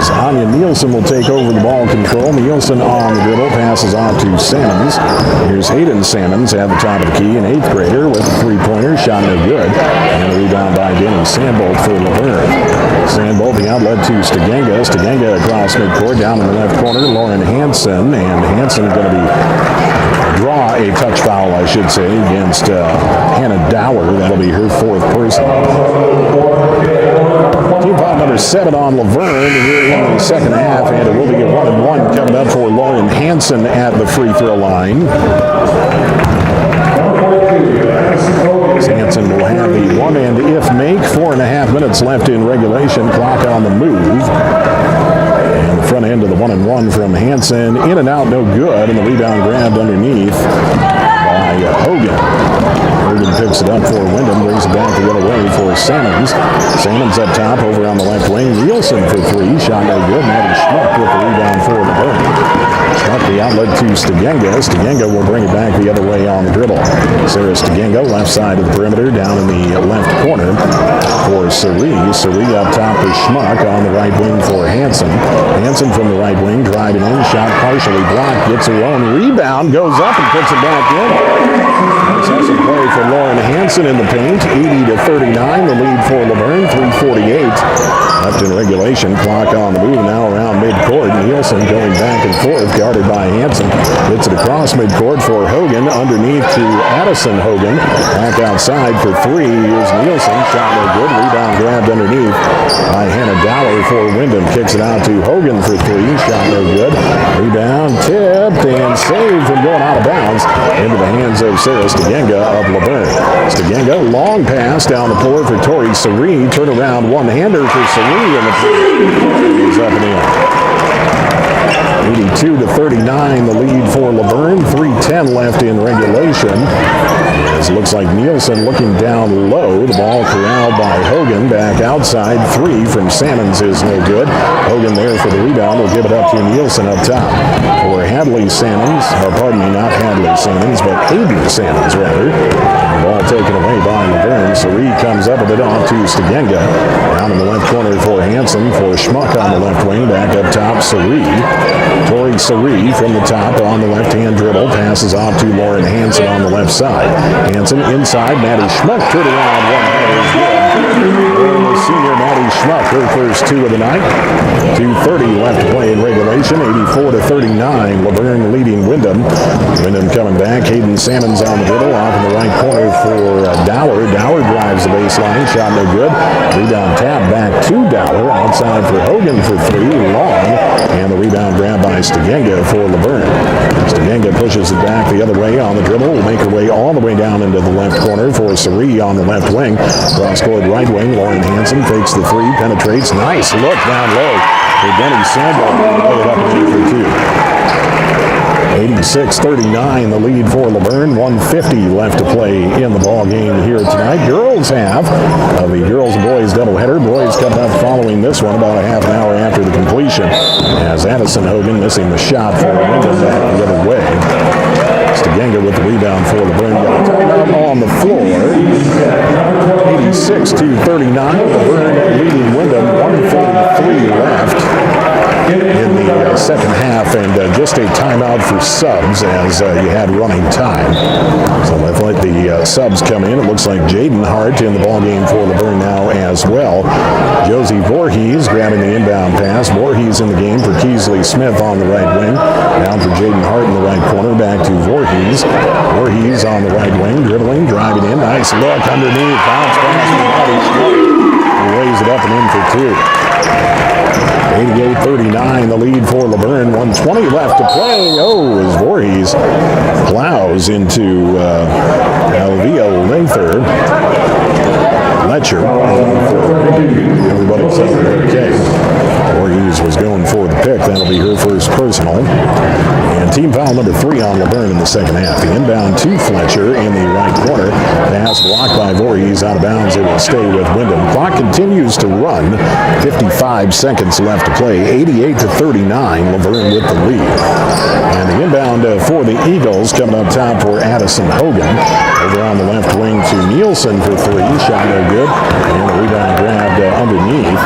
As Anya Nielsen will take over the ball control. Nielsen on the dribble, passes off to Salmons. Here's Hayden Salmons at the top of the key, an 8th grader with a three-pointer, shot no good. And a rebound by Denny Sandbolt for Luverne. Sandbolt, the outlet to Stegenga. Stegenga across midcourt, down in the left corner. Lauren Hansen, and Hansen going to be draw a touch foul, I should say, against Hannah Dower. That'll be her 4th person. Team foul number 7 on Luverne here in the second half, and it will be a 1-and-1 coming up for Lauren Hansen at the free throw line. Hansen will have the one and if make. 4.5 minutes left in regulation. Clock on the move. And the front end of the 1-and-1 from Hansen. In and out, no good. And the rebound grabbed underneath by Hogan. Hogan picks it up for Windom, brings it back the other way for Salmons. Salmons up top, over on the left wing. Nielsen for three, shot no good. Matty Schmuck with the rebound for the Burn. Schmuck the outlet to Stegenga. Stegenga will bring it back the other way on the dribble. Sarah Stegenga, left side of the perimeter, down in the left corner for Suri. Suri up top for Schmuck on the right wing for Hansen. Hansen from the right wing, driving in, shot partially blocked, gets her own rebound, goes up and puts it back in. Successful play for Lauren Hansen in the paint. 80-39, the lead for Luverne. 3:48 left in regulation. Clock on the move now around midcourt. Nielsen going back and forth, guarded by Hansen. Hits it across midcourt for Hogan. Underneath to Addison Hogan. Back outside for three. Here's Nielsen. Shot no good. Rebound grabbed underneath by Hannah Dowler for Windom. Kicks it out to Hogan for three. Shot no good. Rebound tipped and saved from going out of bounds into the hands of Sarah Stegenga of Luverne. Stegenga, long pass down the floor for Tori Suri. Turnaround one-hander for Suri in the play. He's up and in. 82-39, the lead for Luverne. 3:10 left in regulation. As it looks like Nielsen looking down low. The ball corralled by Hogan. Back outside. Three from Salmons is no good. Hogan there for the rebound. Will give it up to Nielsen up top. For Hadley Salmons, pardon me, not Hadley Salmons, but Aiden Salmons rather. The ball taken away by Luverne. Suri comes up with it off to Stegenga. Down in the left corner for Hansen. For Schmuck on the left wing. Back up top, Suri. Tori Suri from the top on the left-hand dribble. Passes off to Lauren Hansen on the left side. Hansen inside. Matty Schmuck turn around. One-hander is good. And the senior Matty Schmuck, her first two of the night. 2:30 left to play in regulation. 84-39. Luverne leading Windom. Windom coming back. Hayden Salmons on the dribble. Off in the right corner for Dowler. Dowler drives the baseline. Shot no good. Rebound tap back to Dowler. Outside for Hogan for three. Long. And the rebound grabbed by Stegenga for Luverne. Stegenga pushes it back the other way on the dribble. Will make her way all the way down into the left corner for Suri on the left wing. Cross-court right wing. Lauren Hansen fakes the three. Penetrates. Nice look down low for Denny Sandberg. Put it up and in for two. 86-39, the lead for Luverne. 1:50 left to play in the ball game here tonight. Girls half of the girls and boys doubleheader. Boys coming up following this one about a half an hour after the completion. As Addison Hogan missing the shot for Windom back the other way. Stegenga with the rebound for Luverne. Got a timeout on the floor. 86-39, Luverne leading Windom. 1:43 left in the second half, and just a timeout for subs as you had running time. So let's let the subs come in. It looks like Jaden Hart in the ballgame for Luverne now as well. Josie Voorhees grabbing the inbound pass. Voorhees in the game for Keesley Smith on the right wing. Down for Jaden Hart in the right corner. Back to Voorhees. Voorhees on the right wing, dribbling, driving in. Nice look underneath. Bounce pass to Matty Schmuck. He lays it up and in for two. 88-39, the lead for Luverne. 1:20 left to play. Oh, as Voorhees plows into Alvia Linther. Letcher. Everybody said okay. Voorhees was going for the pick. That'll be her first personal. And team foul number 3 on Luverne in the second half. The inbound to Fletcher in the right corner. Pass blocked by Voorhees out of bounds. It will stay with Windom. Clock continues to run. 55 seconds left to play. 88-39. Luverne with the lead. And the inbound for the Eagles coming up top for Addison Hogan. Over on the left wing to Nielsen for three. Shot no good. And the rebound grabbed underneath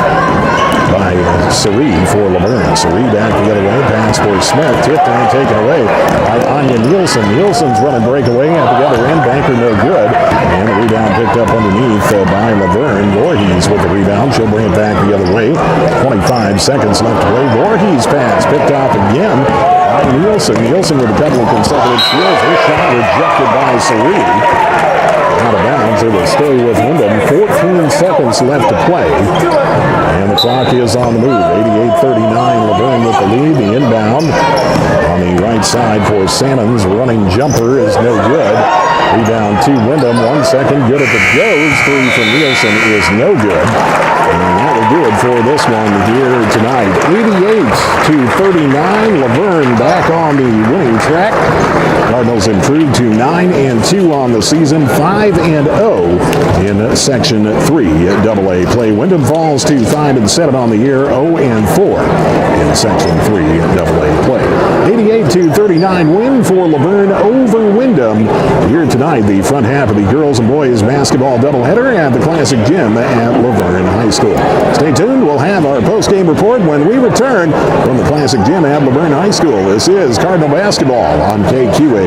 by Suri for Luverne. Suri back the other way. Pass for Smith. Tipped and taken away by Anya Nielsen. Nielsen's running breakaway at the other end. Banker no good. And the rebound picked up underneath by Luverne. Voorhees with the rebound. She'll bring it back the other way. 25 seconds left to play. Voorhees pass picked off again by Nielsen. Nielsen with a couple of consecutive steals. Her shot rejected by Suri. Out of bounds. It will stay with Windom. 14 seconds left to play. And the clock is on the move. 88-39. Luverne with the lead. The inbound on the right side for Salmon's running jumper is no good. Rebound to Windom, 1 second, good if it goes. 3 from Nielsen is no good. And that will do it for this one here tonight. 88-39, Luverne back on the winning track. Cardinals improved to 9-2 on the season, 5-0 in Section 3 AA play. Windom falls to 5-7 on the year, 0-4 in Section 3 AA play. 88-39 win for Luverne over Windom. Here tonight, the front half of the girls and boys basketball doubleheader at the Classic Gym at Luverne High School. Stay tuned. We'll have our post-game report when we return from the Classic Gym at Luverne High School. This is Cardinal Basketball on KQAD.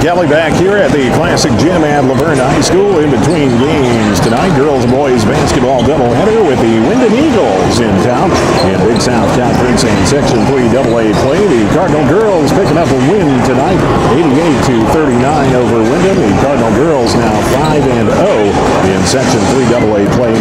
Kelly back here at the Classic Gym at Luverne High School. In between games tonight, girls and boys basketball doubleheader with the Windom Eagles in town in Big South Conference and Section 3 AA play. The Cardinal girls picking up a win tonight, 88-39 over Windom. The Cardinal girls now 5-0 in Section 3 AA play,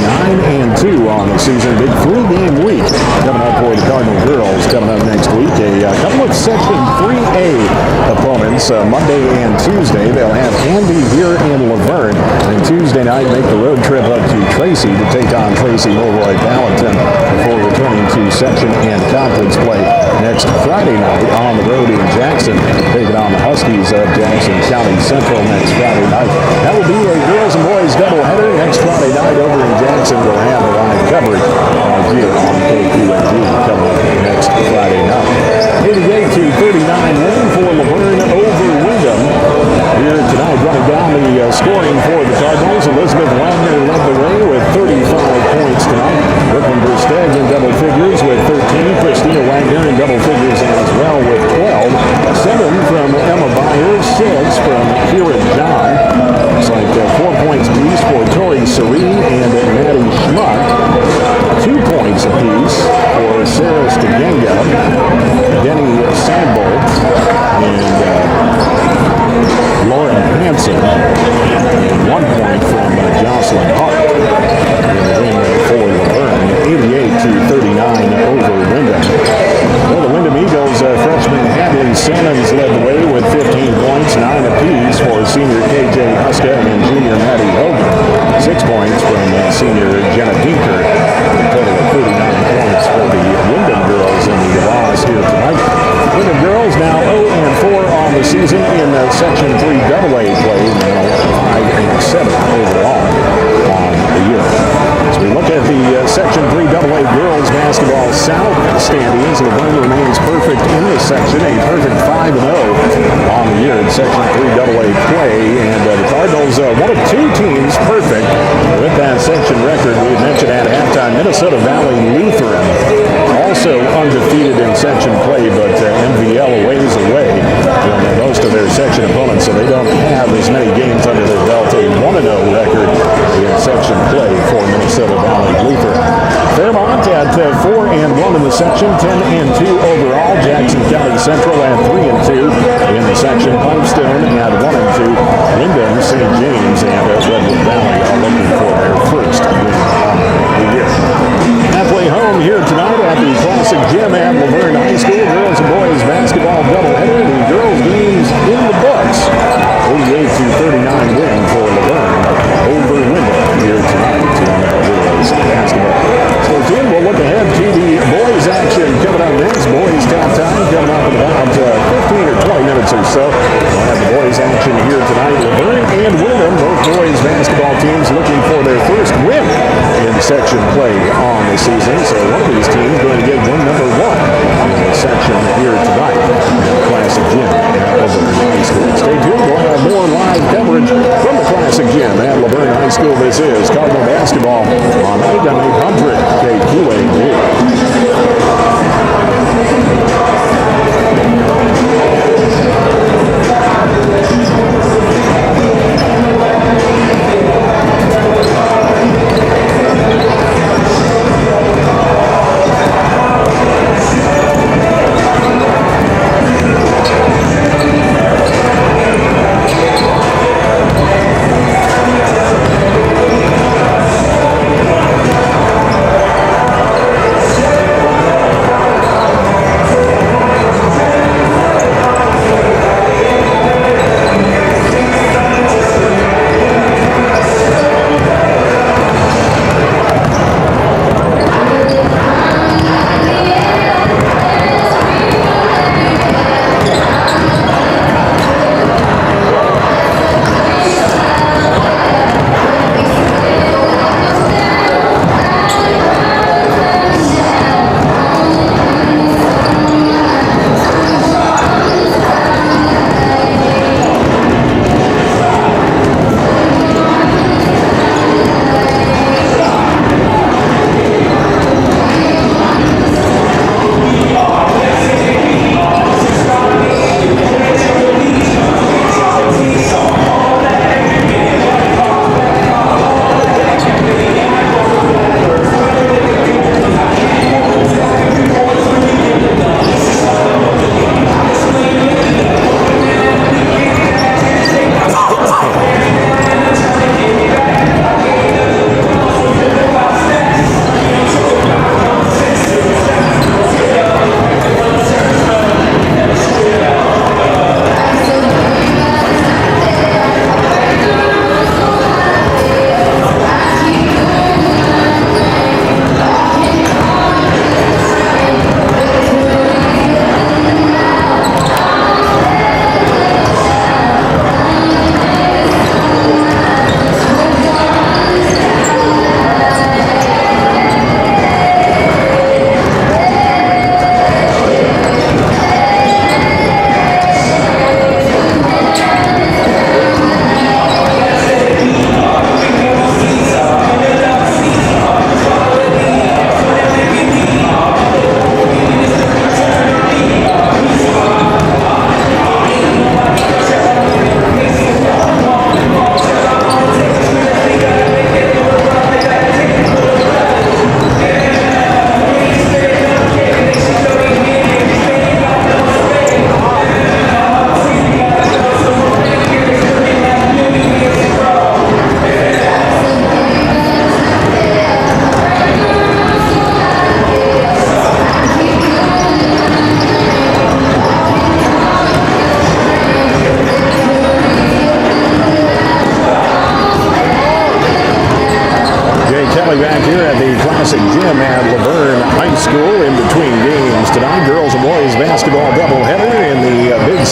9-2 on the season. Big 3-game week coming up for the Cardinal girls coming up next week. A couple of Section 3A opponents Monday and Tuesday. They'll have Andy here in Luverne, and Tuesday night make the road trip up to Tracy to take on Tracy Milroy Valentin before returning to section and conference play next Friday night on the road in Jackson, taking on the Huskies of Jackson County Central next Friday night. That will be a girls and boys doubleheader next Friday night over in Jackson. We'll have a live coverage here on KQAD coming up next Friday night. 88-39 win for Luverne over Windom. Here tonight, running down the scoring for the Cardinals. Elizabeth Wagner led the way with 35 points tonight. Brooklyn Versteg in double figures with 13. Christina Wagner in double figures as well with 12. 7 from Emma Byer, 6 from Kira John. Looks like 4 points apiece for Tori Serene and Maddie Schmuck. 2 points apiece for Sarah Stegenga, Denny Sandbolt, and Lauren Hansen, and 1 point from Jocelyn Hart in the win for Luverne, 88-39 over Windom. Well, the Windom Eagles freshman Hadley Salmons led the way with 15 points, 9 apiece for senior KJ Huska and junior Maddie Hogan. 6 points from Luverne remains perfect in this section, a perfect 5-0 on the year in Section 3AA play. And the Cardinals, one of two teams perfect with that section record. We mentioned at halftime, Minnesota Valley Lutheran, also undefeated in section play, but MVL a ways away from most of their section opponents, so they don't have as many games under their belt. A 1-0 record in section play for Minnesota Valley Lutheran. Fairmont at 4-1 in the section, 10-2 overall. Jackson County Central at 3-2 in the section. Pipestone at 1-2. Windom, St. James, and Redwood Valley are looking for their first win of the year. Halfway home here tonight at the Classic Gym at Luverne High School. Girls and boys basketball doubleheader. The girls games in the books. 48-39 win for Luverne over Windom here tonight on girls basketball. So team, we'll look ahead to the boys action coming up next. Boys top time coming up in about 15 or 20 minutes or so. We'll have the boys action here tonight. Luverne and Windom, both boys basketball teams looking for their first win in section play on the season. So one of these teams going to get win number 1 in the section here tonight in the Classic Gym at Luverne High School. Stay tuned. We'll have more live coverage from the Classic Gym at Luverne High School. This is Cardinal Basketball on AM 800 KQAD.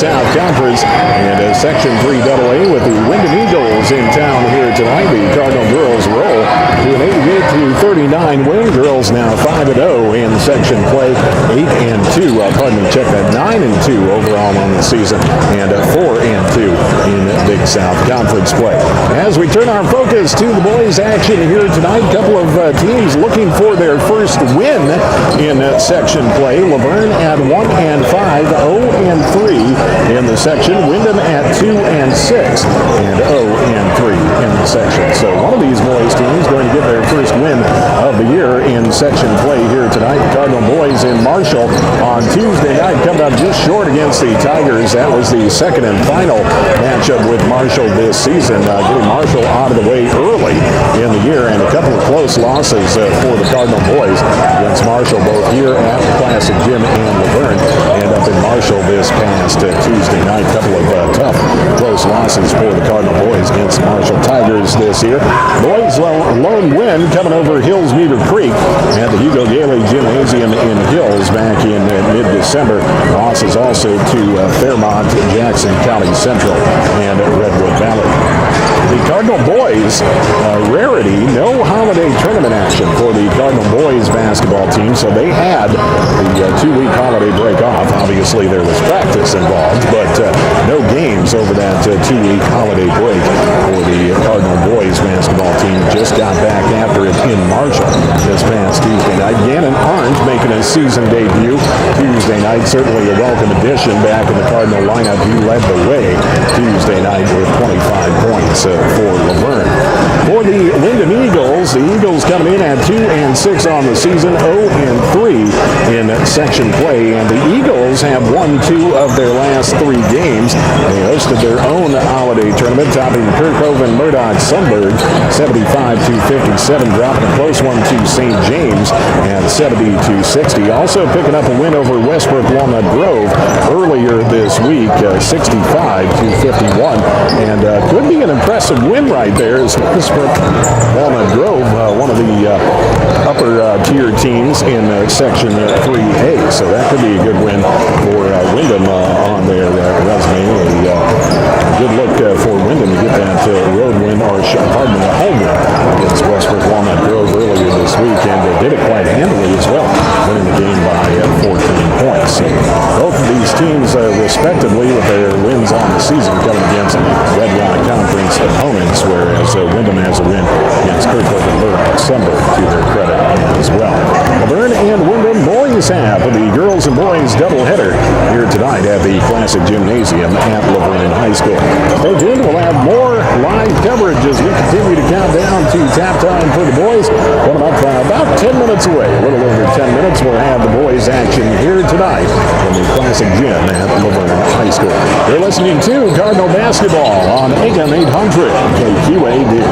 South Conference. And Section 3AA with the Windom Eagles in town here tonight. The Cardinal girls roll to an 39 win. Girls now 5-0 in section play, 8-2. 9-2 overall on the season, and 4-2 in Big South Conference play. As we turn our focus to the boys' action here tonight, a couple of teams looking for their first win in section play. Luverne at 1-5, 0-3 in the section. Windom at 2-6, and 0-3 in the section. So one of these boys' teams going to get their first win of the year in section play here tonight. Cardinal boys in Marshall on Tuesday night come up just short against the Tigers. That was the second and final matchup with Marshall this season, getting Marshall out of the way early in the year, and a couple of close losses for the Cardinal boys against Marshall, both here at the Classic Gym and Luverne, and up in Marshall this past Tuesday night. A couple of tough close losses for the Cardinal boys against Marshall Tigers this year. Boys' lone win coming over Hills Beaver Creek at the Hugo Gailey Gymnasium in Hills back in mid-December. Losses also to Fairmont, Jackson County Central, and Redwood Valley. The Cardinal boys, rarity, no holiday tournament action for the Cardinal boys basketball team, so they had the 2-week holiday break off. Obviously there was practice involved, but no games over that 2-week holiday break for the Cardinal boys basketball team. Just got back after it in Marshall this past Tuesday night. Gannon Arndt making his season debut Tuesday night, certainly a welcome addition back in the Cardinal lineup. He led the way Tuesday night with 25 points for Luverne. For the Windom Eagles, the Eagles coming in at 2-6 on the season, 0-3 in section play, and the Eagles have won 2 of their last 3 games. They hosted their own holiday tournament, topping Kirkhoven Murdoch Sunberg 75-57, dropping a close one to St. James at 70-60. Also picking up a win over Westbrook Walnut Grove earlier this week, 65-51, and could be an impressive win right there as Westbrook Walnut Grove, one of the upper tier teams in section 3A, so that could be a good win for Windom on their resume. A good look for Windom to get that road win, or a home win against Westbrook Walnut Grove earlier this week, and did it quite handily as well, winning the game by 14 points. So both of these teams, respectively, with their wins on the season, coming against Red Rock Conference opponents, whereas Windom has a win against Kirkhoven Murdoch Sunberg to their credit as well. Luverne and Windom boys have the girls and boys doubleheader here tonight at the Classic Gymnasium at Luverne High School. Stay tuned, we'll have more live coverage as we continue to count down to tap time for the boys. Coming up about 10 minutes away, a little over 10 minutes, we'll have the boys action here tonight in the Classic Gym at Luverne High School. You're listening to Cardinal Basketball on AM 800 KQAD.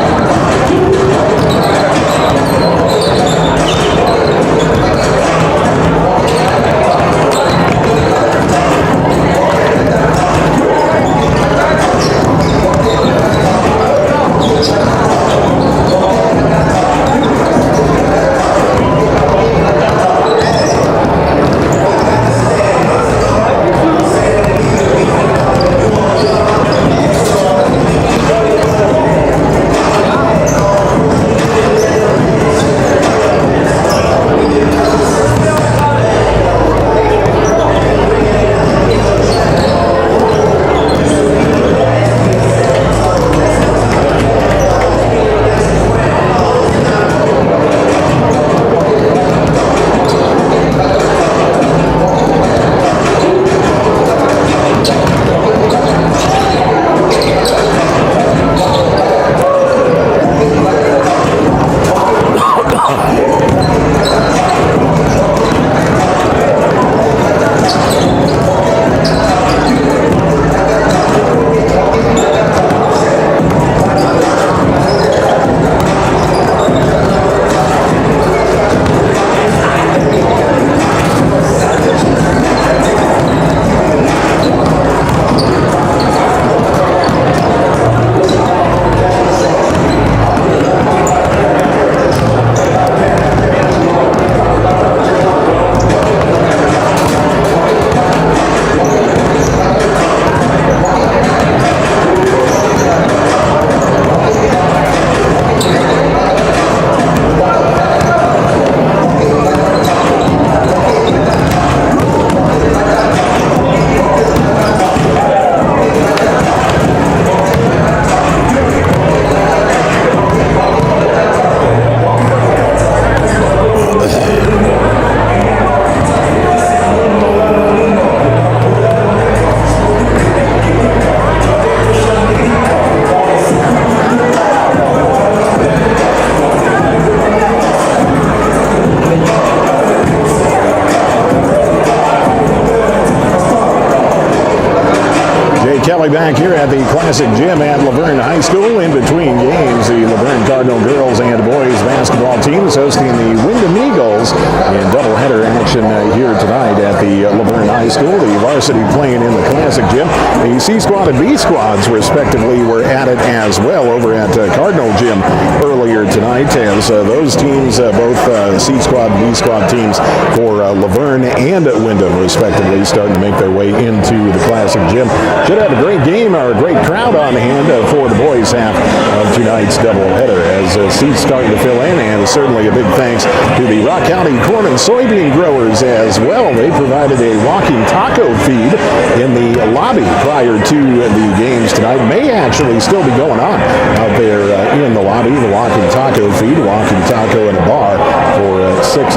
Valley back here at the Classic Gym at Luverne High School. In between games, the Luverne Cardinal girls and boys basketball teams hosting the Windom Eagles in doubleheader action here tonight at the Luverne High School. The varsity playing in the Classic Gym. The C squad and B squads, respectively, were added as well over at Cardinal Gym earlier tonight, as those teams, both C squad and B squad teams for Luverne and Windom, respectively, starting to make their way into the Classic Gym. Should have a great game or a great crowd on hand for the boys' half of tonight's doubleheader as seats starting to fill in, and certainly a big thanks to the Rock County corn and soybean growers as well. They provided a walking taco feed in the lobby prior to the games tonight. May actually still be going on out there in the lobby. The walking taco feed, walking taco in a bar for $6,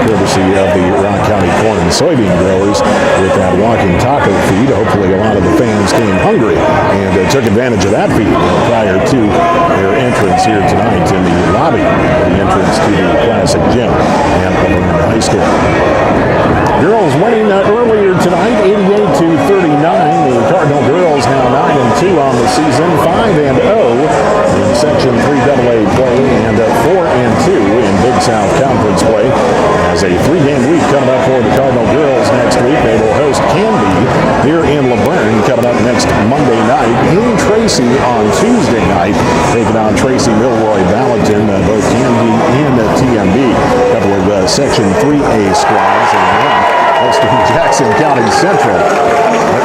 courtesy of the Rock County corn and soybean growers with that walking taco feed. Hopefully a lot of the fans came hungry and took advantage of that feed prior to their entrance here tonight in the lobby, the entrance to the Classic Gym at Luverne High School. Girls winning earlier tonight, 88-39. The Cardinal girls now 9-2 on the season, 5-0 in Section 3AA play, and 4-2 in Big South Conference play. As a 3-game week coming up for the Cardinal girls next week, they will host Canby here in Luverne coming up next Monday night. In Tracy on Tuesday night, taking on Tracy Milroy Valentin, both Canby and TMB. A couple of Section 3A squads, and then hosting Jackson County Central.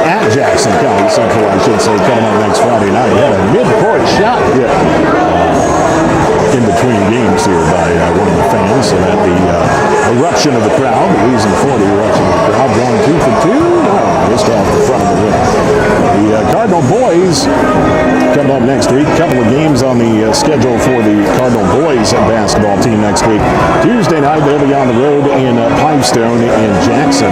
At Jackson County Central, I should say, coming up next Friday night. Had a mid-court shot hit in between games here by one of the fans, and at the eruption of the crowd, the reason for the eruption of the crowd, going 2 for 2, just off the front of the rim. The Cardinal boys coming up next week. A couple of games on the schedule for the Cardinal boys basketball team next week. Tuesday night, they'll be on the road in Pipestone in Jackson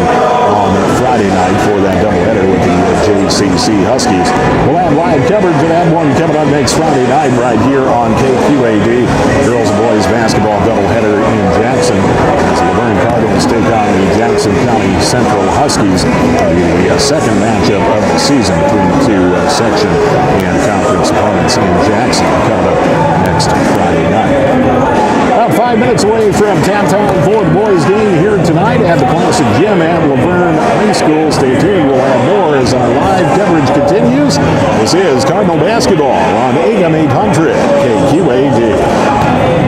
on Friday night for that doubleheader with the JCC Huskies. We'll have live coverage of that one coming up next Friday night right here on KQAD. Girls and boys basketball doubleheader in Jackson as the Luverne Cardinals take on the Jackson County Central Huskies. The second matchup of the season between the two section and conference opponents in Jackson coming up next Friday night. About 5 minutes away from tap time for the boys game here tonight at the Classic Gym at Luverne High School. Stay tuned. We'll have more as our live coverage continues. This is Cardinal Basketball on AM 800 KQAD.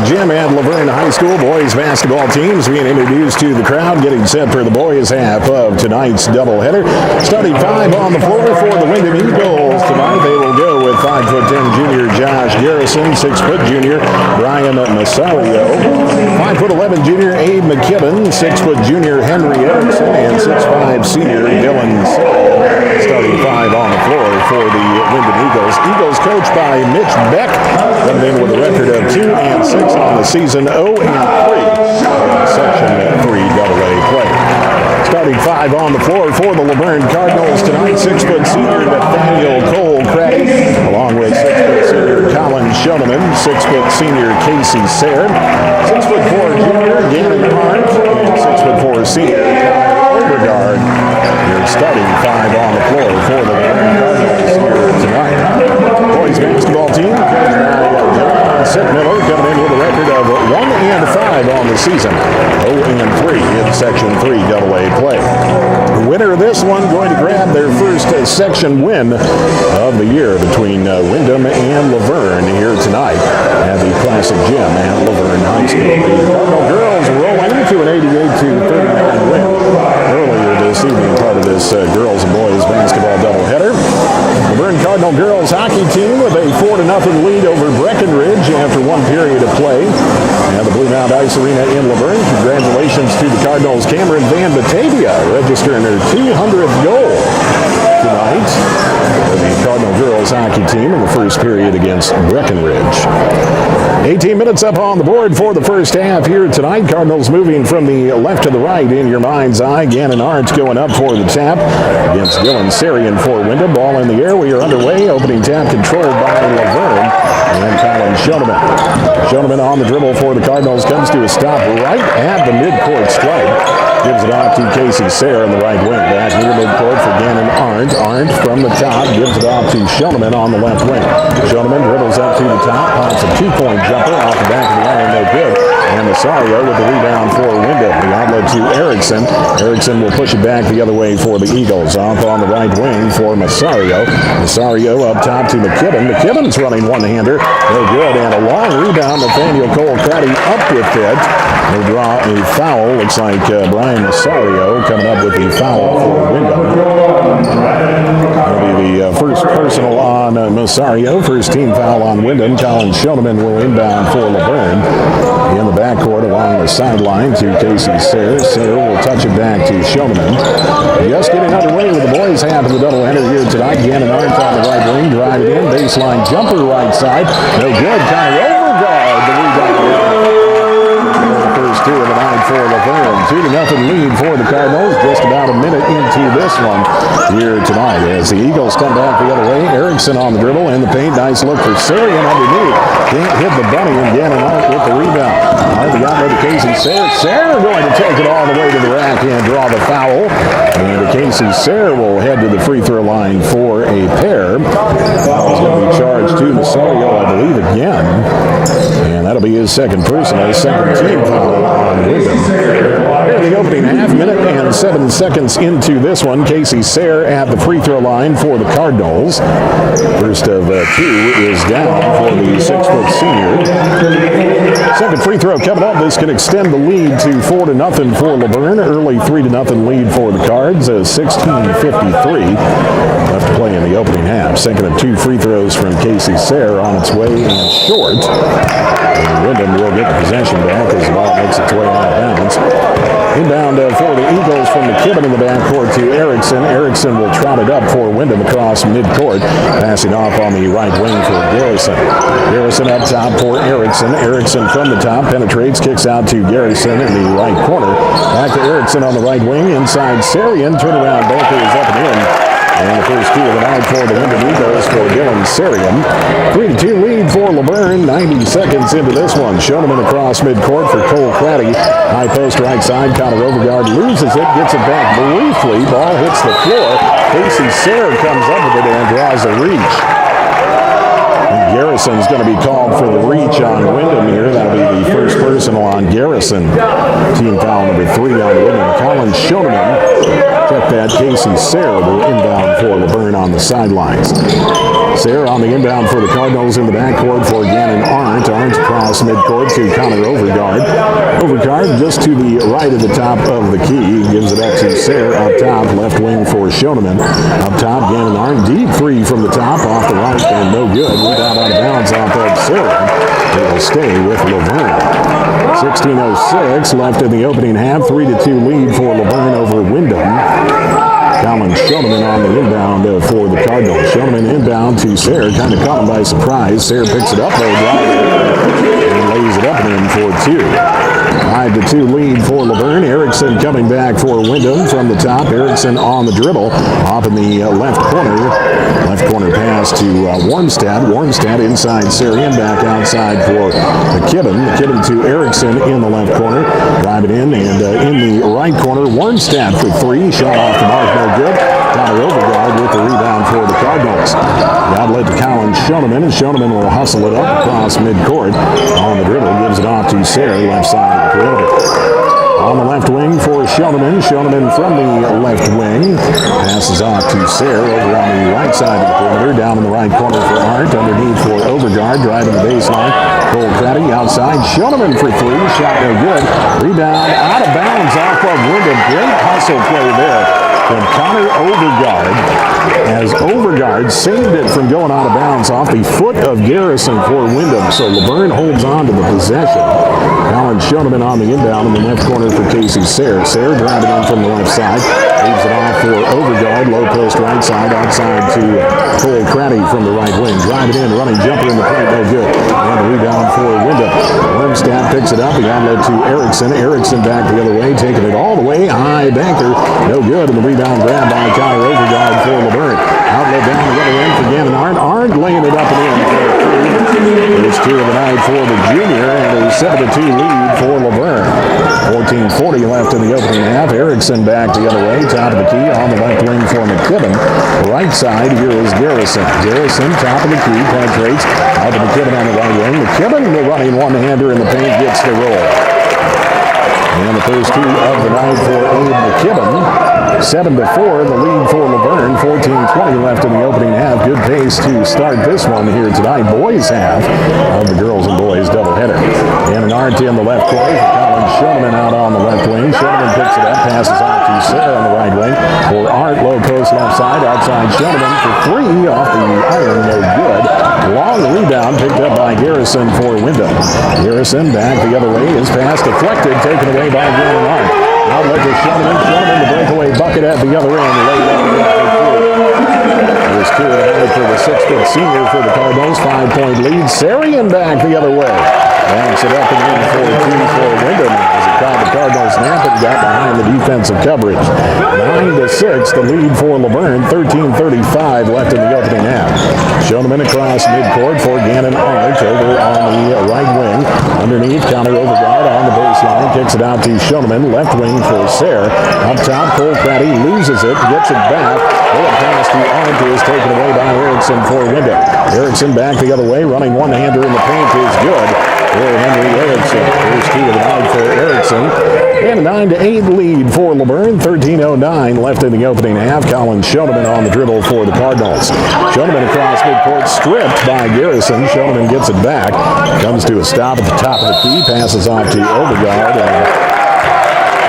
Gym at Luverne High School boys basketball teams being introduced to the crowd, getting set for the boys half of tonight's doubleheader. Starting five on the floor for the Windom Eagles tonight. They will go with 5'10" junior Josh Garrison, 6' junior Brian Massario, 5'11" junior Abe McKibben, 6' junior Henry Erickson, and 6'5" senior Dylan Silly. Starting five on the floor for the Windom Eagles. Eagles coached by Mitch Beck, coming in with a record of 2-6 on the season, 0-3 in Section 3 AA play. Starting five on the floor for the Luverne Cardinals tonight, 6' senior Nathaniel Cole Craddy, along with 6' senior Colin Schoeneman, 6' senior Casey Sayre, 6'4" junior Gannon Hart, and 6'4" senior Kyle Overgaard. Your starting five on the floor for the Luverne Cardinals here tonight. Boys basketball team, Sick Miller coming in with a record of 1-5 on the season, 0-3 in Section 3 AA play. The winner of this one going to grab their first section win of the year between Windom and Luverne here tonight at the Classic Gym at Luverne High School. The Cardinal girls rolling to an 88-39 win earlier this evening, part of this girls and boys basketball doubleheader. Luverne Cardinal girls hockey team with a 4-0 lead over Breckenridge after one period of play. And the Blue Mound Ice Arena in Luverne. Congratulations to the Cardinals' Cameron Van Batavia, registering her 200th goal tonight for the Cardinal girls hockey team in the first period against Breckenridge. 18 minutes up on the board for the first half here tonight. Cardinals moving from the left to the right in your mind's eye. Gannon Arndt going up for the tap against Dylan Sarian for Windom. Ball in the air. We are underway. Opening tap controlled by Luverne and Colin Schoeneman. Schoeneman on the dribble for the Cardinals comes to a stop right at the midcourt stripe. Gives it off to Casey Sayre in the right wing. Back near midcourt for Gannon Arndt. Arndt from the top gives it off to Schoeneman on the left wing. Schoeneman dribbles up to the top, pops a two-point jumper off the back of the iron, no good. And Massario with the rebound for Windom. The outlet to Erickson. Erickson will push it back the other way for the Eagles. Off on the right wing for Massario. Massario up top to McKibben. McKibben's running one-hander. No good. And a long rebound. Nathaniel Cole Craddy up with it. He'll draw a foul. Looks like Brian Massario coming up with the foul for Windom. That'll be the first personal on Massario. First team foul on Windom. Colin Schoeneman will inbound for Luverne. In the backcourt along the sideline to Casey Sayre. Sayre will touch it back to Schoeneman. Just getting underway with the boys half of the doubleheader here tonight. Gannon Arndt on the right wing. Drive it in. Baseline jumper right side. No good. Kind of Overgaard. The rebound. First two of the night for Luverne. 2-0 lead for the Cardinals. Just about a minute into this one here tonight as the Eagles come back the other way. Erickson on the dribble in the paint. Nice look for Sarian underneath. Can't hit the bunny, and Gannon Arndt with the rebound. The outlet to Casey Sayre. Sayre going to take it all the way to the rack and draw the foul. And Casey Sayre will head to the free throw line for a pair. Foul's going to be charged to Massario, I believe, again. And that'll be his second personal, second team foul on Windom. Here the opening half, minute and 7 seconds into this one. Casey Sayre at the free throw line for the Cardinals. First of two is down for the 6' senior. Second free throw coming up. This can extend the lead to 4-0 for Luverne. Early 3-0 lead for the Cards. 16:53 left to play in the opening half. Second of two free throws from Casey Sayre on its way and short. And Windom will get the possession back as the ball makes its way out of bounds. Inbound for the Eagles from McKibben in the backcourt to Erickson. Erickson will trot it up for Windom across midcourt. Passing off on the right wing for Garrison. Garrison up top for Erickson. Erickson from the top penetrates, kicks out to Garrison in the right corner. Back to Erickson on the right wing. Inside Sarian. Turnaround banker is up and in. And the first two of the night for the Windom Eagles for Dylan Sarian. 3-2 lead for Luverne. 90 seconds into this one. Shoneman across midcourt for Cole Craddy. High post right side. Connor Overgaard loses it. Gets it back briefly. Ball hits the floor. Casey Sayre comes up with it and draws a reach. Garrison's going to be called for the reach on Windom here. That'll be the first personal on Garrison. Team foul number 3 on Windom. Colin Shoneman. Check that. Casey Sayre will inbound for Luverne on the sidelines. Sayre on the inbound for the Cardinals in the backcourt for Gannon Arndt. Arndt across midcourt to Connor Overgaard. Overgaard just to the right of the top of the key. Gives it up to Sayre up top. Left wing for Shoneman. Up top, Gannon Arndt. Deep three from the top off the right and no good. Rebound out of bounds off that Sayre. It will stay with Luverne. 16:06 left in the opening half. 3-2 lead for Luverne over Windom. Colin Shoneman on the inbound for the Cardinals. Shoneman inbound to Sayre. Kind of caught him by surprise. Sayre picks it up. And lays it up and in for 2. 5-2 lead for Luverne. Erickson coming back for Windom from the top. Erickson on the dribble. Off in the left corner. Left corner pass to Warmstad. Warmstad inside Sarian. Back outside for McKibben. McKibben to Erickson in the left corner. Drive it in. And in the right corner, Warmstad for 3. Shot off the mark. No good. Connor Overgaard with the rebound for the Cardinals. The outlet to Colin Shoneman. And Shoneman will hustle it up across midcourt. On the dribble. Gives it off to Sayre. Left side of the perimeter. On the left wing for Shoneman. Shoneman from the left wing. Passes off to Sayre over on the right side of the perimeter. Down in the right corner for Arndt. Underneath for Overgaard. Driving the baseline. Cole Craddy outside. Shoneman for 3. Shot no good. Rebound out of bounds off of Windom. Great hustle play there from Connor Overgaard, as Overgaard saved it from going out of bounds off the foot of Garrison for Windom. So Luverne holds on to the possession. Colin Shoneman on the inbound in the left corner for Casey Sayre. Sayre driving in from the left side. Leaves it off for Overgaard. Low post right side. Outside to Cole Craddy from the right wing. Drive it in. Running jumper in the paint. No good. And the rebound for Windom. Wormstad picks it up. The outlet to Erickson. Erickson back the other way. Taking it all the way. High banker. No good. And the rebound grab by Connor Overgaard for Luverne. Outlet down the other end for Gannon Arndt. Arndt laying it up and in for 3. First 2 of the night for the junior. And a 7-2 lead for Luverne. 14:40 left in the opening half. Erickson back the other way. Top of the key on the left wing for McKibben. Right side, here is Garrison. Garrison, top of the key, penetrates. Out to McKibben on the right wing. McKibben, the running one-hander in the paint, gets the roll. And the first 2 of the night for Abe McKibben. 7-4, the lead for Luverne. 14:20 left in the opening half. Good pace to start this one here tonight. Boys half of the girls and boys doubleheader. And an Arndt in the left corner for Colin Shoneman out on the left wing. Shoneman picks it up, passes off to Sayre on the right wing. For Arndt, low post left side. Outside Shoneman for 3 off the iron. No good. Long rebound picked up by Garrison for Windom. Garrison back the other way. His pass deflected, taken away by Gannon Arndt. Outlet to Shoneman. Shoneman, the breakaway bucket at the other end. Laid down There's 2 ahead for the 6-foot senior for the Cardinals. 5-point lead. Sarian back the other way. Backs it up and in for 2 for Windom. As it caught the Cardinals snap and got behind the defensive coverage. 9-6, the lead for Luverne. 13:35 left in the opening half. Shoneman across midcourt for Gannon Arndt over on the right wing. Underneath, Connor Overgaard on the baseline. Kicks it out to Shoneman. Left wing for Sayre. Up top, Cole Craddy loses it. Gets it back. Bullet pass to Arndt is taken away by Erickson for Windom. Erickson back the other way. Running one-hander in the paint is good. Henry Erickson. First 2 of the night for Erickson. And a 9-8 lead for Luverne. 13:09 left in the opening half. Colin Shoneman on the dribble for the Cardinals. Shoneman across midcourt, stripped by Garrison. Shoneman gets it back. Comes to a stop at the top of the key. Passes off to Overgaard.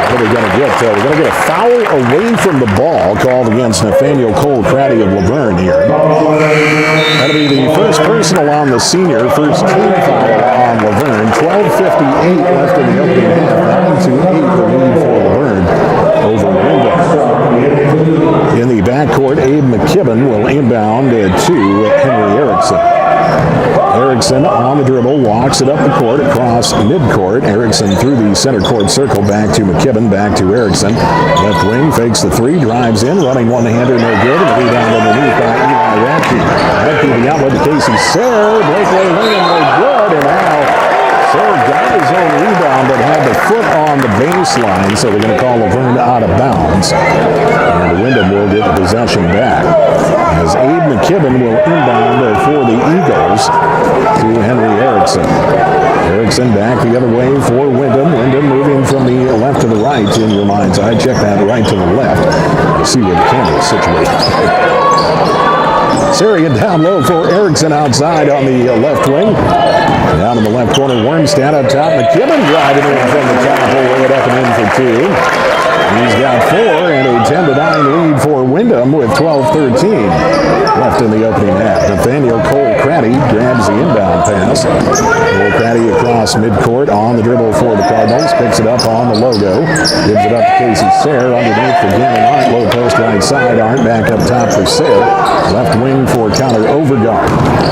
What are we going to get? We're going to get a foul away from the ball called against Nathaniel Cole-Craddy of Luverne here. That'll be the first personal on the senior, first team foul on Luverne. 12:58 left in the opening half. 9-8 the lead for Luverne over Windom. In the backcourt, Abe McKibben will inbound to Henry Erickson. Erickson on the dribble, walks it up the court across midcourt. Erickson through the center court circle, back to McKibben, back to Erickson. Left wing, fakes the three, drives in, running one-hander, no good. And the rebound underneath by Eli Radke. Radke the outlet to Casey Sayre. Blakely Lincoln, no good. And now Sayre got his own rebound, but had the foot on the baseline, so they're going to call Luverne out of bounds. And Windom will get the possession back, as Abe McKibben will inbound for the Eagles to Henry Erickson. Erickson back the other way for Windom. Windom moving from the left to the right in your mind's eye. Check that right to the left. See where the camera is situated. Sarian down low for Erickson outside on the left wing. Down in the left corner, Wormstad up top. McKibben driving in from the top, will lay it up and in for two. He's got four and a 10-9 lead for Windom with 12:13 left in the opening half. Nathaniel Cole-Craddy grabs the inbound pass. Cole-Craddy across midcourt on the dribble for the Cardinals. Picks it up on the logo. Gives it up to Casey Sayre underneath for Gannon Arndt. Low post right side. Arndt back up top for Sayre. Left wing for Connor Overgaard.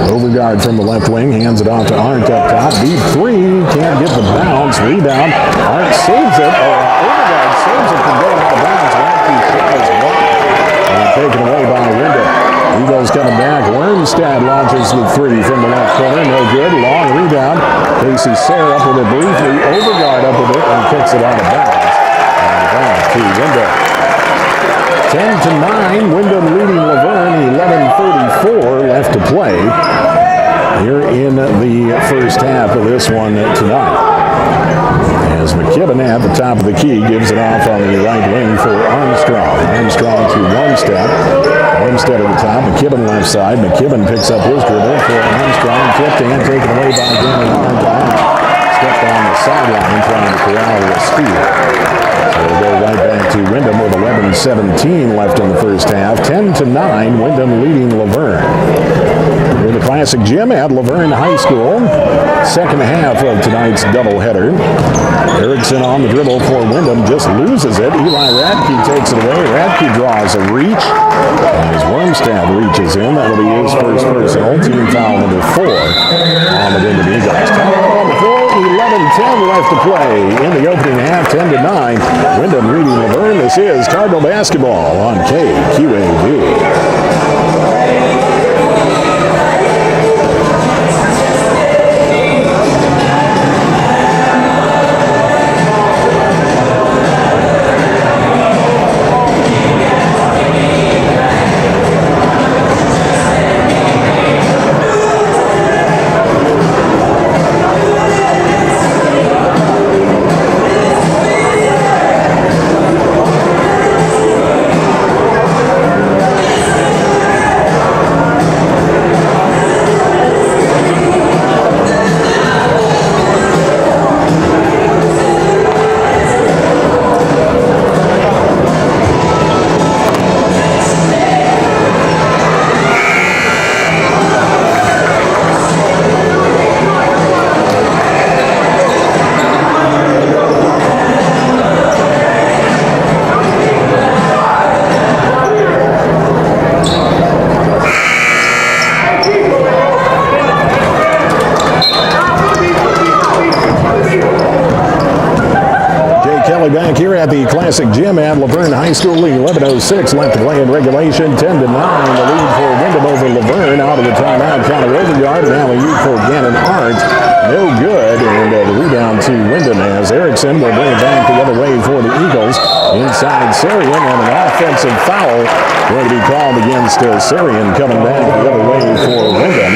Overgaard from the left wing hands it off to Arndt up top. Deep three. Can't get the bounce. Rebound. Arndt saves it. Overgaard saves it from going out of bounds. Radke shot is blocked and taken away by Windom. Eagles coming back. Wormstad launches the three from the left corner. No good. Long rebound. Casey Sayre up with it briefly. Overgaard up with it and kicks it out of bounds. And back to Windom. 10-9. Windom leading Luverne. 11:34 left to play here in the first half of this one tonight. As McKibben at the top of the key gives it off on the right wing for Armstrong. Armstrong to Wormstad. Wormstad at the top. McKibben left side. McKibben picks up his dribble for Armstrong. Tipped and taken away by Gannon Arndt. Stepped on the sideline trying to corral the speed. So we'll go right back to Windom with 11:17 left in the first half. 10-9. Windom leading Luverne. We're in the Classic Gym at Luverne High School. Second half of tonight's doubleheader. Erickson on the dribble for Windom, just loses it. Eli Radke takes it away. Radke draws a reach. As Wormstad reaches in, that will be his first personal. Team foul number 4 on the Windom Eagles. On the floor, 11:10 left to play in the opening half, 10-9. Windom leading Luverne. This is Cardinal basketball on KQAD. Back here at the Classic Gym at Luverne High School, League 11:06 left to play in regulation. 10-9, the lead for Windom over Luverne. Out of the timeout, Connor Overgaard, and alley-oop for Gannon Arndt. No good, and the rebound to Windom as Erickson will bring it back the other way for the Eagles. Inside Sarian, and an offensive foul going to be called against Sarian, coming back the other way for Windom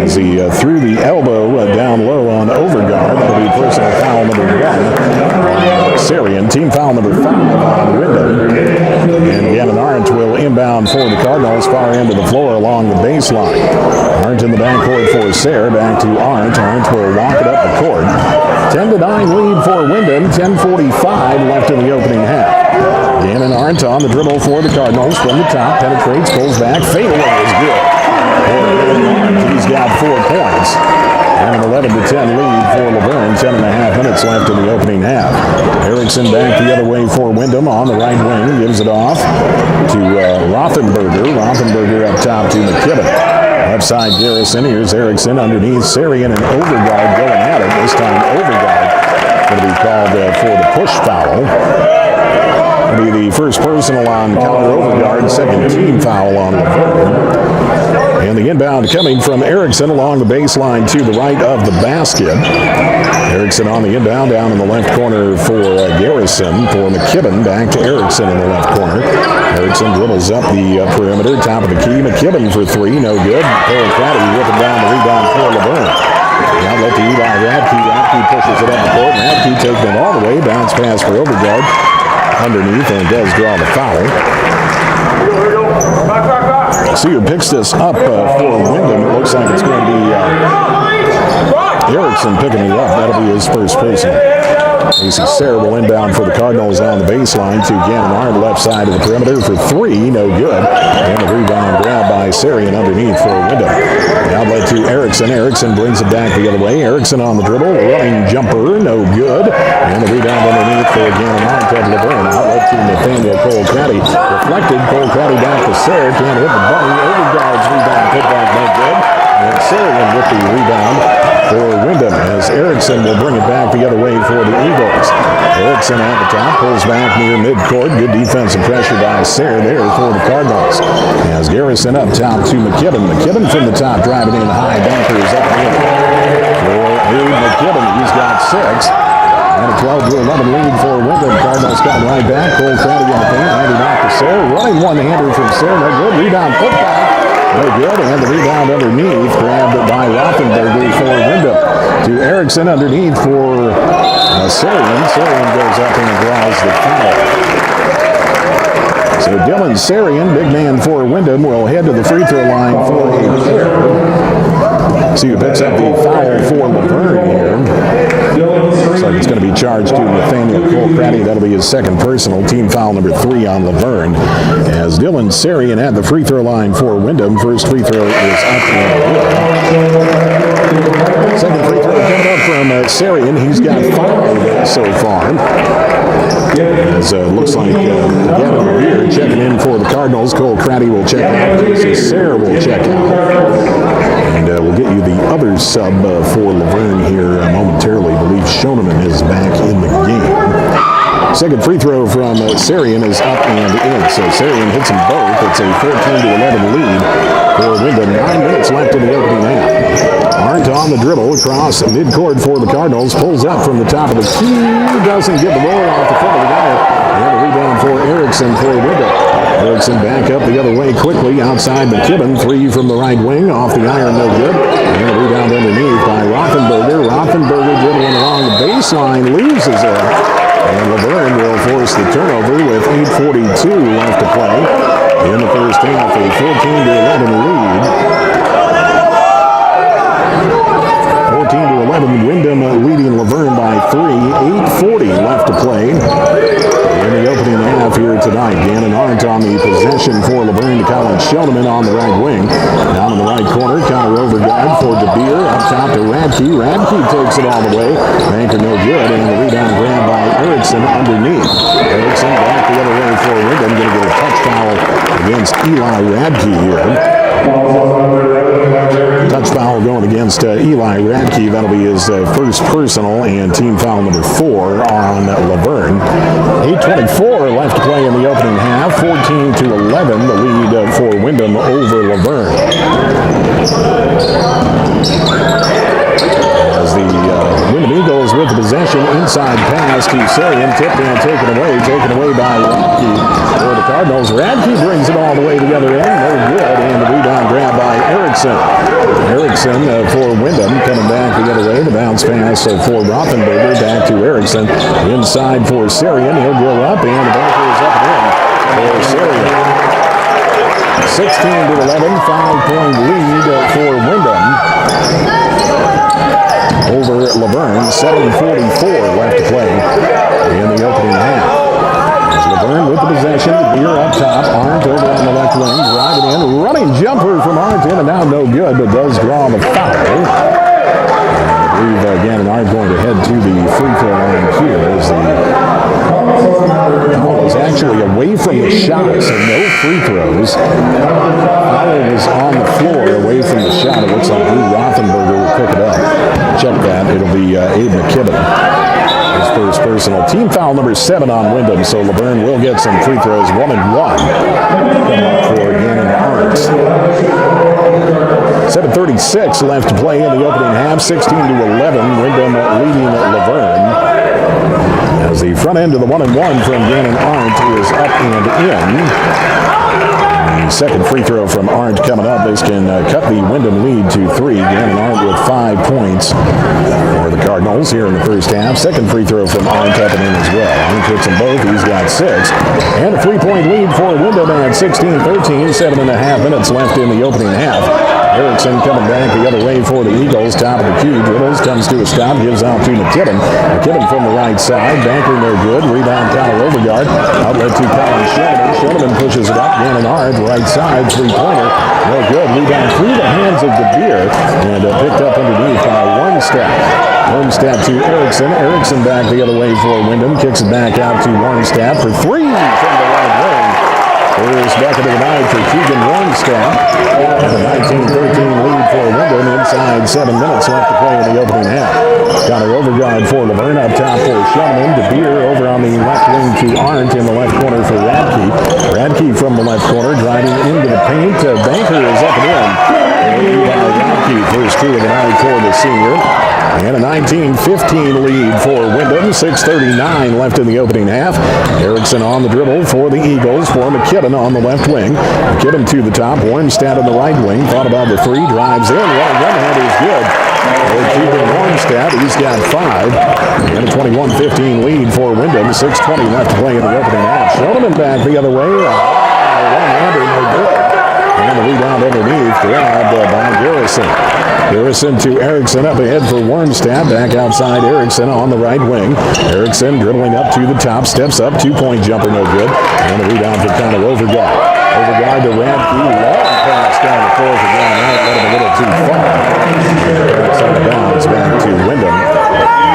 as he threw the elbow down low on Overgaard. That'll be personal foul number 1. Sarian, team foul number 5 on Windom. And Gannon Arndt will inbound for the Cardinals, far end of the floor along the baseline. Arndt in the backcourt for Sayre, back to Arndt. Arndt will walk it up the court. 10-9 lead for Windom. 10:45 left in the opening half. Gannon Arndt on the dribble for the Cardinals from the top. Penetrates, pulls back. Fadeaway is good. He's got 4 points. And an 11-10 lead for Luverne. 10.5 minutes left in the opening half. Erickson back the other way for Windom on the right wing. Gives it off to Rothenberger. Rothenberger up top to McKibben. Left side Garrison. Here's Erickson underneath. Sarian and Overgaard going at it. This time Overgaard going to be called for the push foul. It'll be the first personal on Connor Overgaard. Second team foul on Luverne. And the inbound coming from Erickson along the baseline to the right of the basket. Erickson on the inbound down in the left corner for Garrison. For McKibben, back to Erickson in the left corner. Erickson dribbles up the perimeter, top of the key. McKibben for 3, no good. Cole Crowdy whipping down the rebound for Luverne. Now let the Eli Radke. Radke pushes it up the court. Radke taking it all the way. Bounce pass for Overgaard underneath, and does draw the foul. See who picks this up for Windom. It looks like it's going to be Erickson picking it up. That'll be his first person. Casey Sayre will inbound for the Cardinals on the baseline to Gannon Arndt, left side of the perimeter for 3, no good. And the rebound grab by Sarian underneath for Windom. Now led to Erickson. Erickson brings it back the other way. Erickson on the dribble, running jumper, no good. And the rebound underneath for Gannon Arndt of Luverne. Outlet to Nathaniel Cole Crowdy. Deflected, Cole Crowdy back to Sayre. Can't hit the bunny. Overgaard's rebound, put back, no good. And Sarian with the rebound for Windom as Erickson will bring it back the other way for the Eagles. Erickson at the top, pulls back near midcourt. Good defensive pressure by Sayre there for the Cardinals. As Garrison up top to McKibben. McKibben from the top driving in high. Bunkers up in. For Abe McKibben, he's got 6. And a 12-11 lead for Windom. Cardinals coming right back. Cole Crowdy in the paint. Handing off to Sayre. Running one-hander from Sayre. No good. Rebound put back. No good, and the rebound underneath, grabbed by Rothenberger for Windom. To Erickson underneath for Sarian. Sarian goes up and draws the foul. So Dylan Sarian, big man for Windom, will head to the free throw line for a pair. See who picks up the foul for Luverne here. Looks like it's going to be charged to Nathaniel Cole Crowdy. That'll be his second personal. Team foul number 3 on Luverne. As Dylan Sarian at the free throw line for Windom. First free throw is up and good. Second free throw coming up from Sarian. He's got 5 so far. As looks like Gavin Beer checking in for the Cardinals. Cole Crowdy will check out. Casey Sayre will check out. And we'll get you the other sub for Luverne here momentarily. I believe Shoneman is back in the game. Second free throw from Sarian is up and in. So Sarian hits them both. It's a 14-11 lead for Windom. 9 minutes left in the opening half. Arndt on the dribble across midcourt for the Cardinals. Pulls up from the top of the key. Doesn't get the roll off the front of the guy. And a rebound for Erickson for Windom. Erickson back up the other way quickly outside McKibben. 3 from the right wing. Off the iron, no good. And a rebound underneath by Rothenberger. Rothenberger dribbling along the baseline. Loses it. And Luverne will force the turnover with 8:42 left to play. In the first half, a 14-11 lead. 14-11, Windom leading Luverne by 3. 8:40 left to play. In the opening half here tonight, Gannon Arndt on the possession for Luverne to Colin Sheldman on the right wing. Down in the right corner, Connor Overgaard for DeBeer. Up top to Radke. Radke takes it all the way. Banker no good, and the rebound grab by Erickson underneath. Erickson back the other way for Windom. Going to get a touch foul against Eli Radke here. Touch foul going against Eli Radke. That'll be his first personal and team foul number 4 on Luverne. 8:24 left to play in the opening half. 14-11 the lead for Windom over Luverne. As the Windom Eagles with the possession, inside pass to Sarian, tipped and taken away by Radke for the Cardinals. Radke brings it all the way to the other end, no good, and the rebound grab by Erickson. Erickson for Windom coming back the other way. The bounce pass for Rothenberger back to Erickson. Inside for Sarian, he'll go up, and the banker is up and in for Sarian. 16-11, 5-point lead for Windom. over Luverne. 7:44 left to play in the opening half. As Luverne with the possession, Beer up top, Arndt over on the left wing, driving in, running jumper from Arndt in and out, no good, but does draw the foul. And I believe again, and Arndt going to head to the free throw line here as the foul is actually away from the shot, so no free throws. Foul is on the floor away from the shot. It looks like Drew Rothenberger will pick it up. Check that. It'll be Abe McKibben. His first personal. Team foul number 7 on Windom, so Luverne will get some free throws. 1 and 1. Come up for Gannon Arndt. 7:36 left to play in the opening half. 16-11. Windom leading Luverne. As the front end of the 1 and 1 from Gannon Arndt is up and in. The second free throw from Arndt coming up. This can cut the Windom lead to 3. Gannon Arndt with 5 points for the Cardinals here in the first half. Second free throw from Arndt up and in as well. Arndt hits them both. He's got 6. And a 3-point lead for Windom at 16-13. 7.5 minutes left in the opening half. Erickson coming back the other way for the Eagles. Top of the key. Dribbles, comes to a stop, gives out to McKibben. McKibben from the right side. Banker no good. Rebound Connor Overgard. Outlet to Colin Shoneman. Shoneman pushes it up. Gannon Arndt, right side. Three-pointer. No good. Rebound through the hands of DeBeer. And picked up underneath by Warmstad. Warmstad to Erickson. Erickson back the other way for Windom. Kicks it back out to Warmstad for 3 from the right wing. First bucket of the night for Keegan Warmstad. And a 19-13 lead for Windom inside 7 minutes left to play in the opening half. Connor Overgard for Luverne up top for Shoneman. DeBeer over on the left wing to Arndt in the left corner for Radke. Radke from the left corner driving into the paint. Banker is up and in. Radke, first 2 of the night for the senior. And a 19-15 lead for Windom. 6:39 left in the opening half. Erickson on the dribble for the Eagles for McKibben on the left wing. McKibben to the top. Warmstad on the right wing. Thought about the 3. Drives in. One-hand is good. Keeping Warmstad. He's got 5. And a 21-15 lead for Windom. 6:20 left to play in the opening half. Shoneman back the other way. One-hander, no good. And the rebound underneath, grabbed by Garrison. Garrison to Erickson up ahead for Warmstad. Back outside Erickson on the right wing. Erickson dribbling up to the top, steps up, 2-point jumper, no good. And the rebound for Connor Overgard. Overgard to Radke, long pass down the floor for John Knight, let him a little too far. Pass out of bounds back to Windom.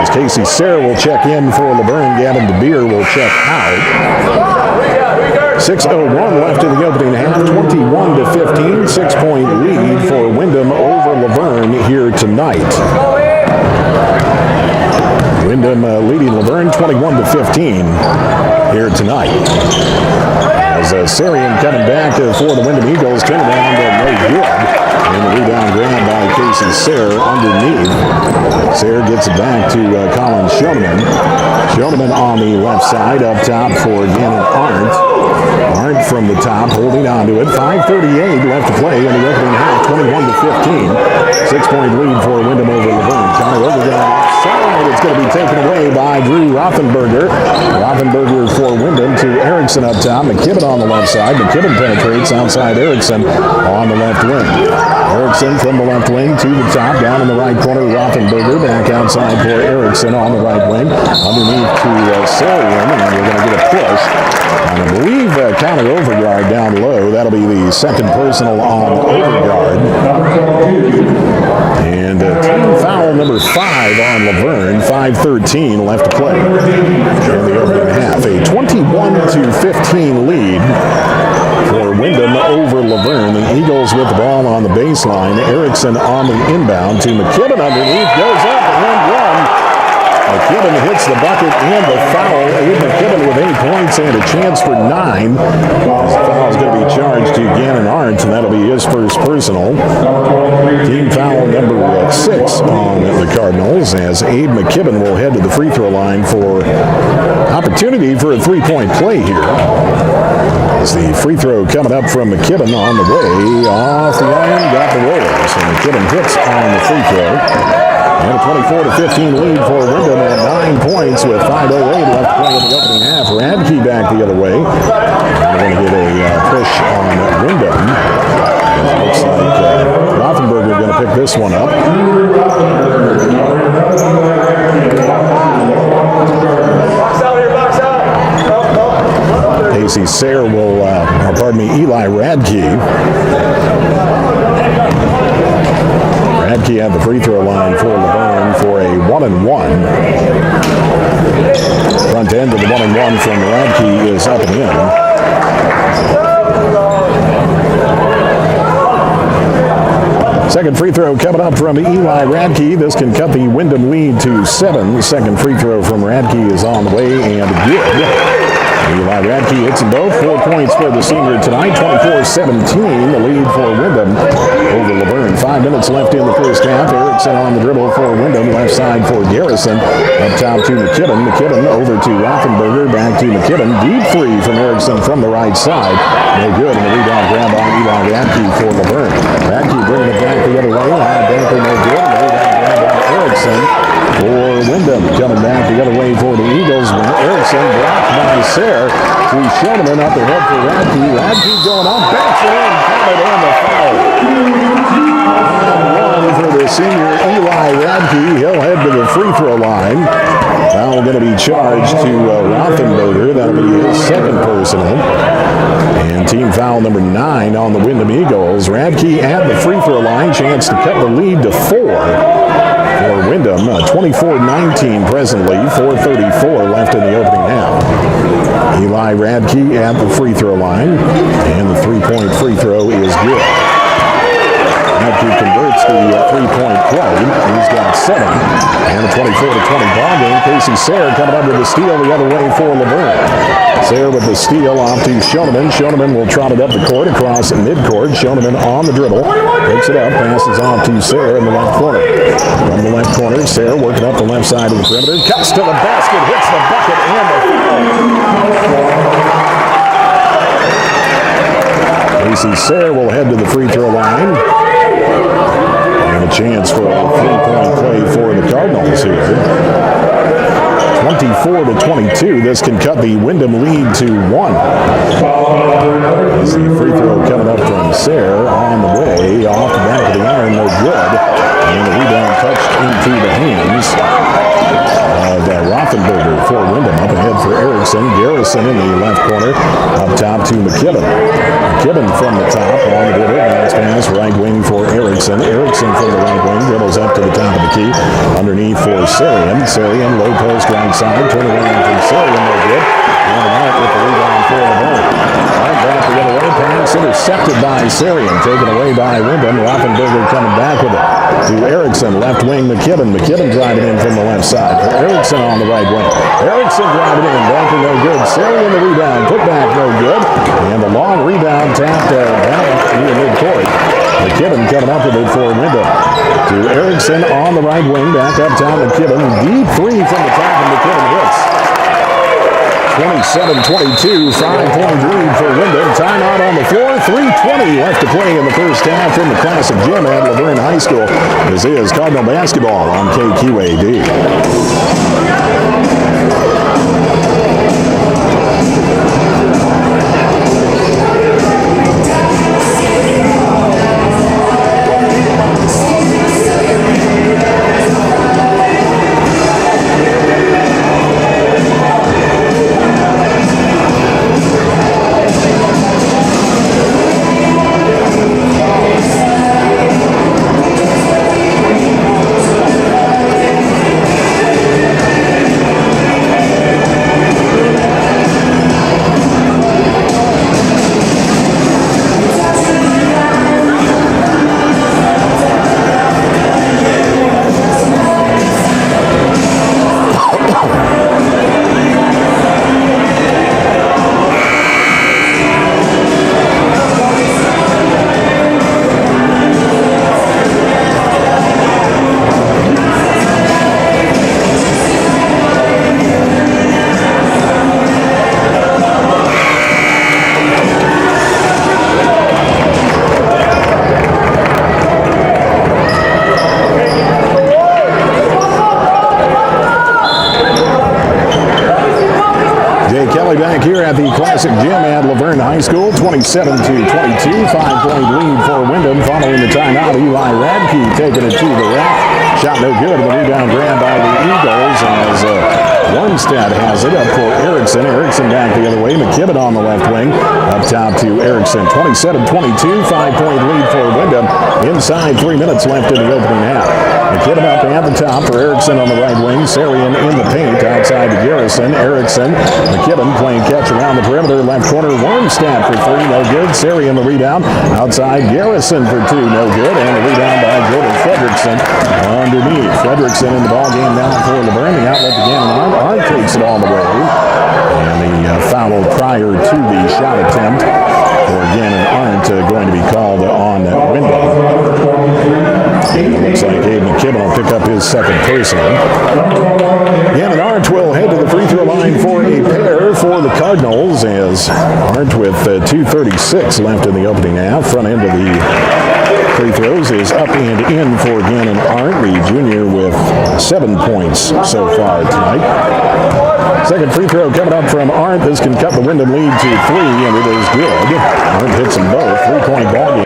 As Casey Sayre will check in for Luverne, Gavin DeBeer will check out. 6:01 left in the opening half, 21-15, 6-point lead for Windom over Luverne here tonight. Windom leading Luverne 21-15 here tonight. As Sarian coming back for the Windom Eagles, turnaround no good. And the rebound grab by Casey Sayre underneath. Sayre gets it back to Colin Shoneman. Shoneman on the left side, up top for Gannon Arndt. Arndt from the top, holding on to it. 5:38 left to play in the opening half, 21-15. 6-point lead for Windom over Luverne. Connor Overgard outside. It's going to be taken away by Drew Rothenberger. Rothenberger for Windom to Erickson up top. McKibben on the left side. McKibben penetrates outside Erickson on the left wing. Erickson from the left wing to the top, down in the right corner. Rothenberger back outside for Erickson on the right wing. Underneath to Sarian, and we're going to get a push. And I believe Connor Overgard down low. That'll be the second personal on Overgard. And team foul number 5 on Luverne. 5:13 left to play in the opening half. A 21-15 lead for Windom over Luverne. The Eagles with the ball on the baseline. Erickson on the inbound to McKibben underneath. Goes up and one. McKibben hits the bucket and the foul. Abe McKibben with 8 points and a chance for 9. The foul is going to be charged to Gannon Arndt, and that'll be his first personal. Team foul number 6 on the Cardinals, as Abe McKibben will head to the free throw line for opportunity for a 3-point play here. As the free throw coming up from McKibben on the way, off the iron, got the roller. So McKibben hits on the free throw. And a 24-15 lead for Windom at 9 points with 5:08 left to play in the opening half. Radke back the other way. And we're going to get a push on Windom. It looks like Rothenberger going to pick this one up. Casey Sayre will, Eli Radke. Radke at the free throw line for Luverne for a 1-and-1. Front end of the 1-and-1 from Radke is up and in. Second free throw coming up from Eli Radke. This can cut the Windom lead to 7. The second free throw from Radke is on the way and good. Eli Radke hits them both. 4 points for the senior tonight. 24-17, the lead for Windom over Luverne. 5 minutes left in the first half. Erickson on the dribble for Windom. Left side for Garrison. Up top to McKibben. McKibben over to Rothenberger. Back to McKibben. Deep three from Erickson from the right side. No good. And the rebound grab on Eli Radke for Luverne. Radke bringing it back the other way. Banker no good. And the rebound grab on Erickson for Windom. Coming back the other way for the Eagles. Erickson blocked by Sayre to Schoeneman up ahead for Radke. Radke going up. Backs it in. Counted and the foul. And 1 for the senior Eli Radke. He'll head to the free throw line. Foul going to be charged to Rothenberger. That'll be his second personal. And team foul number 9 on the Windom Eagles. Radke at the free throw line. Chance to cut the lead to 4 for Windom. 24-19 presently. 4:34 left in the opening half. Eli Radke at the free throw line. And the 3-point free throw is good. Radke converts the 3-point play. He's got 7. And a 24-20 ball game. Casey Sayre coming up with the steal the other way for Luverne. Sayre with the steal off to Schoeneman. Schoeneman will trot it up the court across midcourt. Schoeneman on the dribble. Picks it up. Passes off to Sayre in the left corner. From the left corner, Sayre working up the left side of the perimeter. Cuts to the basket. Hits the bucket and the foul. Casey Sayre will head to the free throw line. And a chance for a 3-point play for the Cardinals here. 24-22. This can cut the Windom lead to 1. As the free throw coming up from Sayre on the way. Off the back of the iron, no good. And the rebound touched into the hands of Rothenberger for Windom. Up ahead for Erickson. Garrison in the left corner. Up top to McKibben. McKibben from the top on the dribble. Nice pass right wing for Erickson. Erickson from the right wing. Dribbles up to the top of the key. Underneath for Sarian. Sarian low post right side. Turn around from Sarian. No good. On the right with the rebound for Luverne. Right back the other way. Pass intercepted by Sarian. Taken away by Windom. Rothenberger coming back with it to Erickson. Left wing McKibben. McKibben driving in from the left side. Erickson on the right wing. Erickson driving in. Banker no good. Sarian the rebound. Put back no good. And the long rebound tapped down near midcourt. McKibben coming up with it for Windom. To Erickson on the right wing. Back up top McKibben. Deep three from the top and McKibben hits. 27-22, 5-point lead for Windom. Timeout on the floor. 3:20 left to play in the first half from the Classic Gym at Luverne High School. This is Cardinal Basketball on KQAD. Back here at the Classic Gym at Luverne High School, 27-22, 5-point lead for Windom. Following the timeout, Eli Radke taking it to the rack. Shot no good. The rebound grab by the Eagles as Warmstead has it up for Erickson. Erickson back the other way. McKibben on the left wing. Up top to Erickson. 27-22. 5-point lead for Windom. Inside 3 minutes left in the opening half. McKibben up at the top for Erickson on the right wing. Sarian in the paint outside to Garrison. Erickson. McKibben playing catch around the perimeter. Left corner. Warmstead for 3. No good. Sarian the rebound. Outside Garrison for 2. No good. And the rebound by Jordan Fredrickson underneath. Fredrickson in the ballgame now for Luverne. The outlet to Gannon. Arndt takes it all the way. And the foul prior to the shot attempt for Gannon Arndt going to be called on Windom. It looks like Abe McKibben will pick up his second personal. Gannon Arndt will head to the free throw line for a pair for the Cardinals as Arndt with 2:36 left in the opening half. Front end of the free throws is up and in for Gannon Arndt, the junior with 7 points so far tonight. Second free throw coming up from Arndt. This can cut the Windom lead to 3, and it is good. Arndt hits them both. 3-point ball game.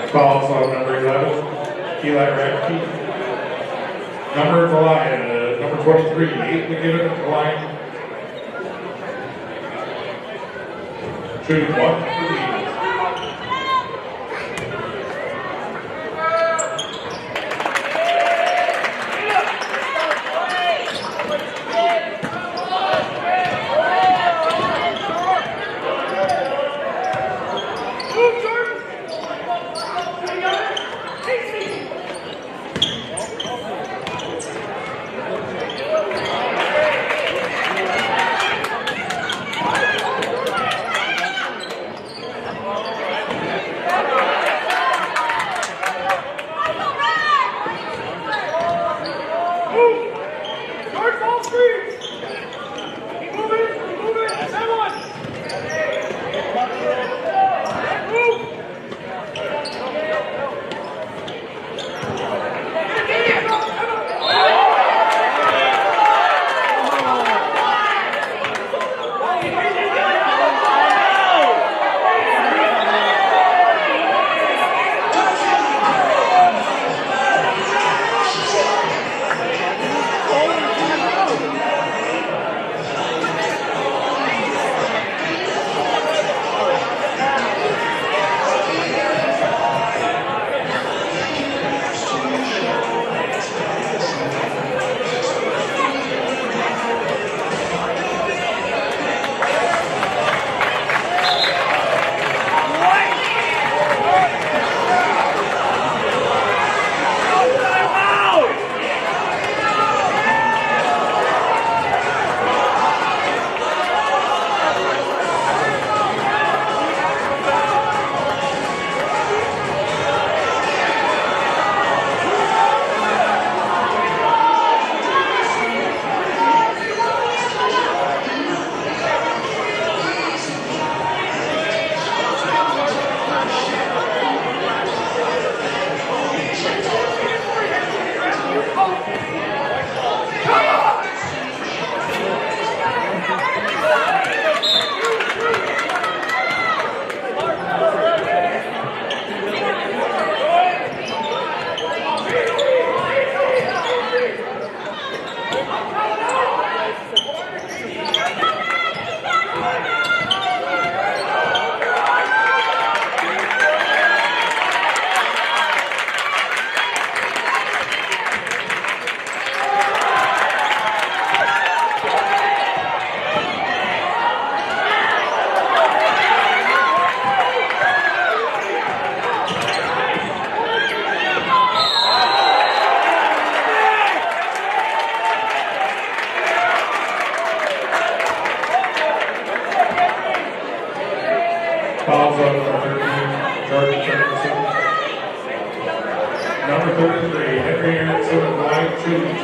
Fouls on number 11, Eli Radke. Number of the line, number 23, 8 McKibben at the line. Shooting 1 for the Eagles.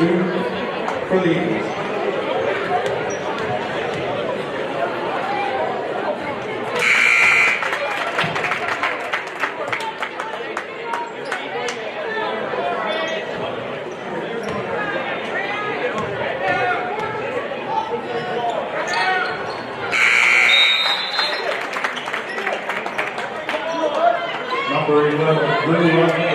for the Eagles. Number 11, Luverne.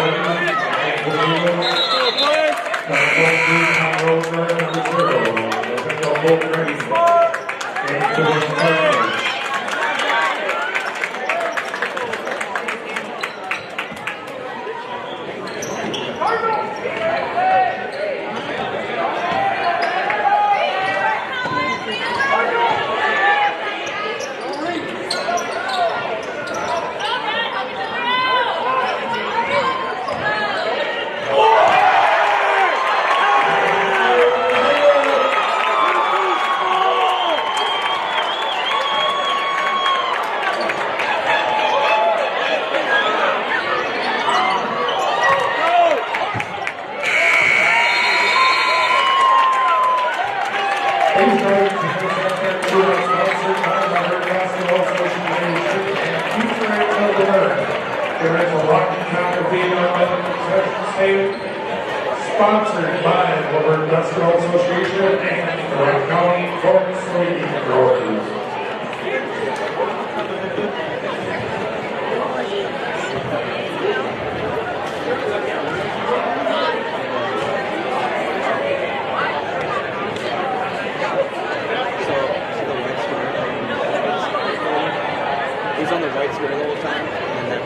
Sponsored by the Luverne Industrial Association and the County Corpus League Growers. He's on the right square the whole time, and then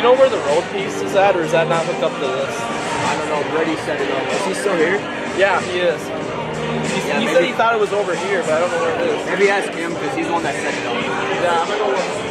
you know where the road piece is at, or is that not hooked up to this? I don't know. Brady set it up. Is he still here? Yeah, he is. He said he thought it was over here, but I don't know where it is. Maybe ask him because he's the one that set it up. Yeah, I'm gonna go look.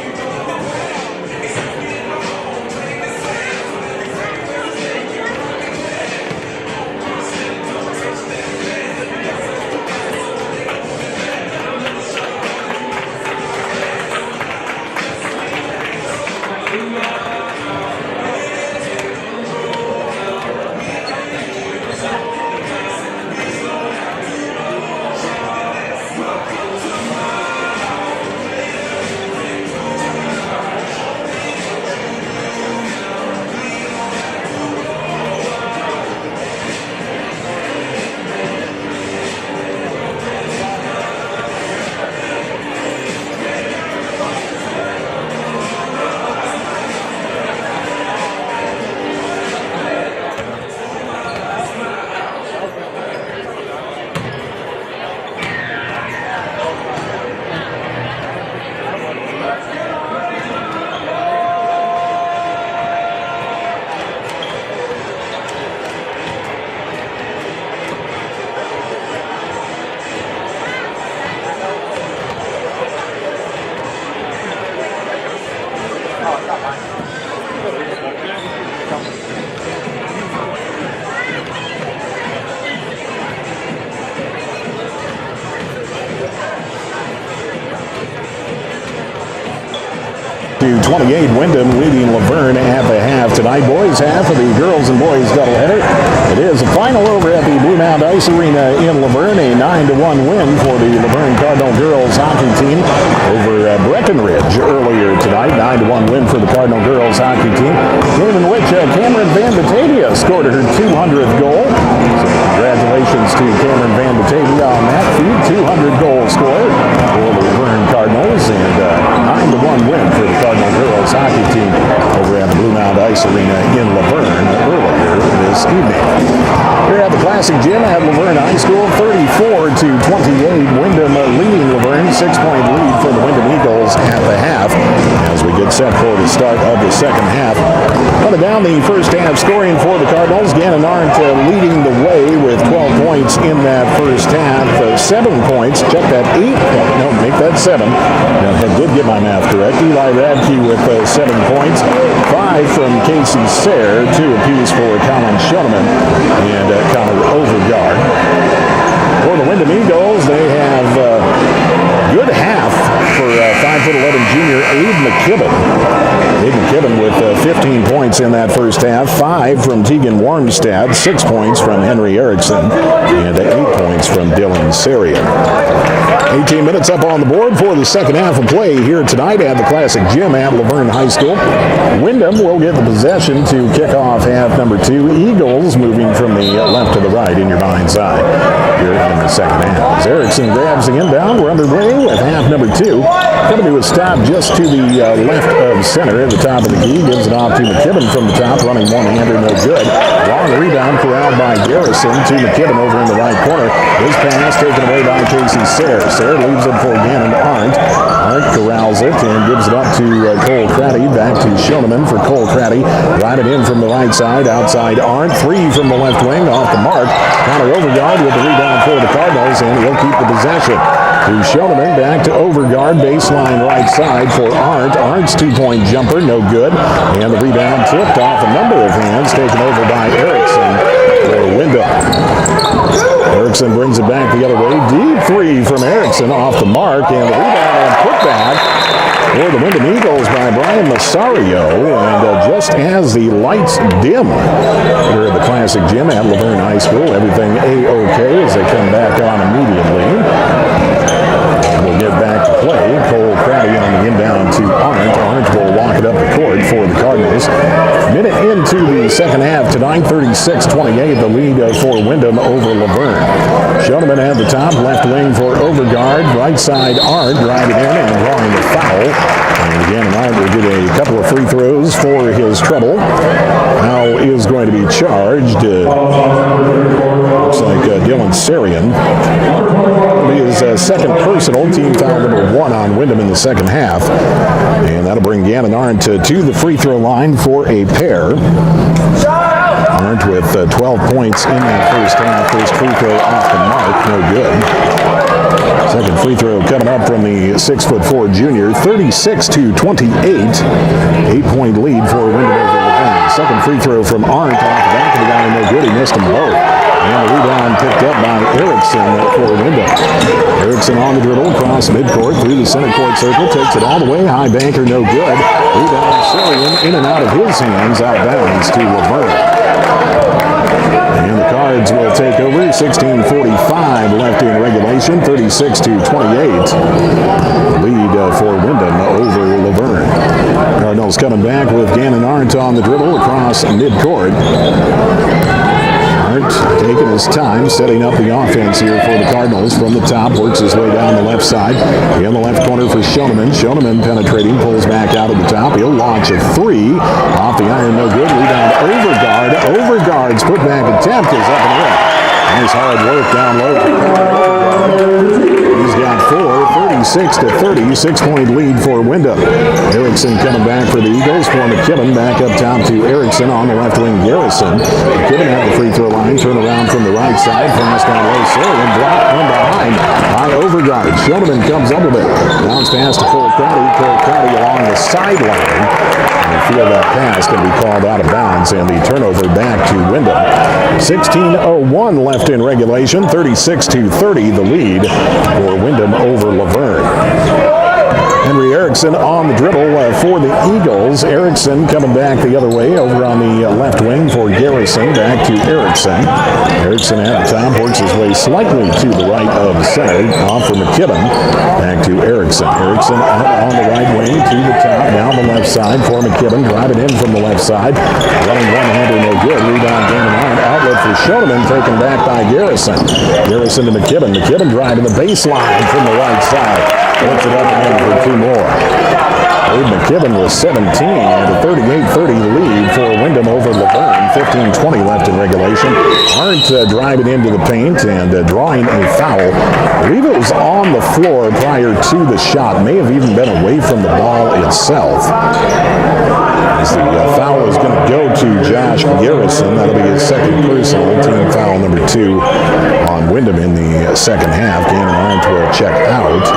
To 28, Windom leading Luverne at the half tonight. Boys half of the girls and boys doubleheader. It is a final over at the Blue Mound Ice Arena in Luverne. A 9-1 win for the Luverne Cardinal girls hockey team over Breckenridge earlier tonight. 9-1 win for the Cardinal girls hockey team. Game in which Cameron Van Batavia scored her 200th goal. So congratulations to Cameron Van Batavia on that feat. 200 goal scorer for the Luverne Cardinals, and 9-1 win for the Cardinal girls hockey team over at the Blue Mound Ice Arena in Luverne earlier this evening. Here at the Classic Gym at Luverne High School, 34-28. Windom leading Luverne, 6-point lead for the Windom Eagles at the half as we get set for the start of the second half. Coming down the first half scoring for the Cardinals, Gannon Arndt leading the way with 12 points in that first half. 7 points, check that 8 point, no, make that 7. I did get my math correct. Eli Radke with 7 points, 5 from Casey Sayre, 2 apiece for Colin Schoeneman and Connor Overgaard. For the Windom Eagles, they have good half for 5'11" junior Abe McKibben. Abe McKibben with 15 points in that first half, 5 from Tegan Wormstad, 6 points from Henry Erickson, and 8 points from Dylan Sarian. 18 minutes up on the board for the second half of play here tonight at the Classic Gym at Luverne High School. Windom will get the possession to kick off half number 2. Eagles moving from the left to the right in your mind's eye here in the second half. As Erickson grabs the inbound, we're underway with half number 2. Coming to a stop just to the left of center at the top of the key. Gives it off to McKibben from the top, running one-hander, no good. Long rebound corralled by Garrison to McKibben over in the right corner. His pass taken away by Casey Sayre. Sayre leaves it for Gannon Arndt. Arndt corrals it and gives it up to Cole Craddy. Back to Schoeneman for Cole Craddy. Drive it in from the right side. Outside Arndt. 3 from the left wing. Off the mark. Connor Overgaard with the rebound for the Cardinals, and he'll keep the possession. To Schoeneman. Back to Overgaard. Baseline right side for Arndt. Arndt's 2-point jumper. No good. And the rebound tipped off a number of hands. Taken over by Erickson for Windom. Erickson brings it back the other way. Deep 3 from Erickson off the mark, and the rebound and putback for the Windom Eagles by Brian Masario. And just as the lights dim here at the Classic Gym at Luverne High School, everything A-OK as they come back on immediately. And we'll get back to play. Cole Craddy on the inbound to Arndt. Arndt will walk it up the court for the Cardinals. Minute into the second half tonight, 36-28, the lead for Windom over Luverne. Schoeneman at the top, left wing for Overgaard. Right side, Arndt driving in and drawing the foul. And again, Arndt will get a couple of free throws for his trouble. Foul is going to be charged. Looks like Dylan Sarian. His second personal, team foul number 1 on Windom in the second half. And that'll bring Gannon Arndt to the free throw line for a pair. Arndt with 12 points in that first half. First free throw off the mark, no good. Second free throw coming up from the 6'4" junior, 36-28. 8-point lead for Windom over Luverne. Second free throw from Arndt off the back of the guy, no good. He missed them both. And the rebound picked up by Erickson for Windom. Erickson on the dribble across midcourt through the center court circle, takes it all the way. High banker, no good. Rebound Sarian in and out of his hands, out of bounds to Luverne. And the Cards will take over. 16:45 left in regulation. 36-28. Lead for Windom over Luverne. Cardinals coming back with Gannon Arndt on the dribble across midcourt. Arndt taking his time, setting up the offense here for the Cardinals from the top. Works his way down the left side. In the left corner for Schoenemann. Schoenemann penetrating, pulls back out of the top. He'll launch a three. Off the iron, no good. Rebound Overgaard. Overgaard's put back attempt is up and in. Nice hard work down low. He's got 4, 36-30, 6-point lead for Windom. Erickson coming back for the Eagles for McKibben. Back up top to Erickson on the left wing. Garrison. McKibben at the free throw line. Turn around from the right side. Pass down low. Sarian blocked from behind by Overgaard. Schoenemann comes up with it. Bounce pass to Cole Crowdy. Cole Crowdy along the sideline. And I feel that pass going to be called out of bounds, and the turnover back to Windom. 16:01 left in regulation. 36-30 the lead for Windom over Luverne. Henry Erickson on the dribble for the Eagles. Erickson coming back the other way over on the left wing for Garrison. Back to Erickson. Erickson at the top works his way slightly to the right of the center. Off for McKibben. Back to Erickson. Erickson out on the right wing to the top. Down the left side for McKibben. Drive it in from the left side. Running one-hander, no good. Rebound Gannon Arndt. Outlet for Schoenemann. Taken back by Garrison. Garrison to McKibben. McKibben driving the baseline from the right side. Puts it up and in for 2 more. Wade McKibben with 17 and a 38-30 lead for Windom over Luverne. 15:20 left in regulation. Arndt driving into the paint and drawing a foul. I believe it was on the floor prior to the shot. May have even been away from the ball itself. As the foul is going to go to Josh Garrison. That'll be his second personal, team foul number 2 on Windom in the second half. Gannon Arndt will check out.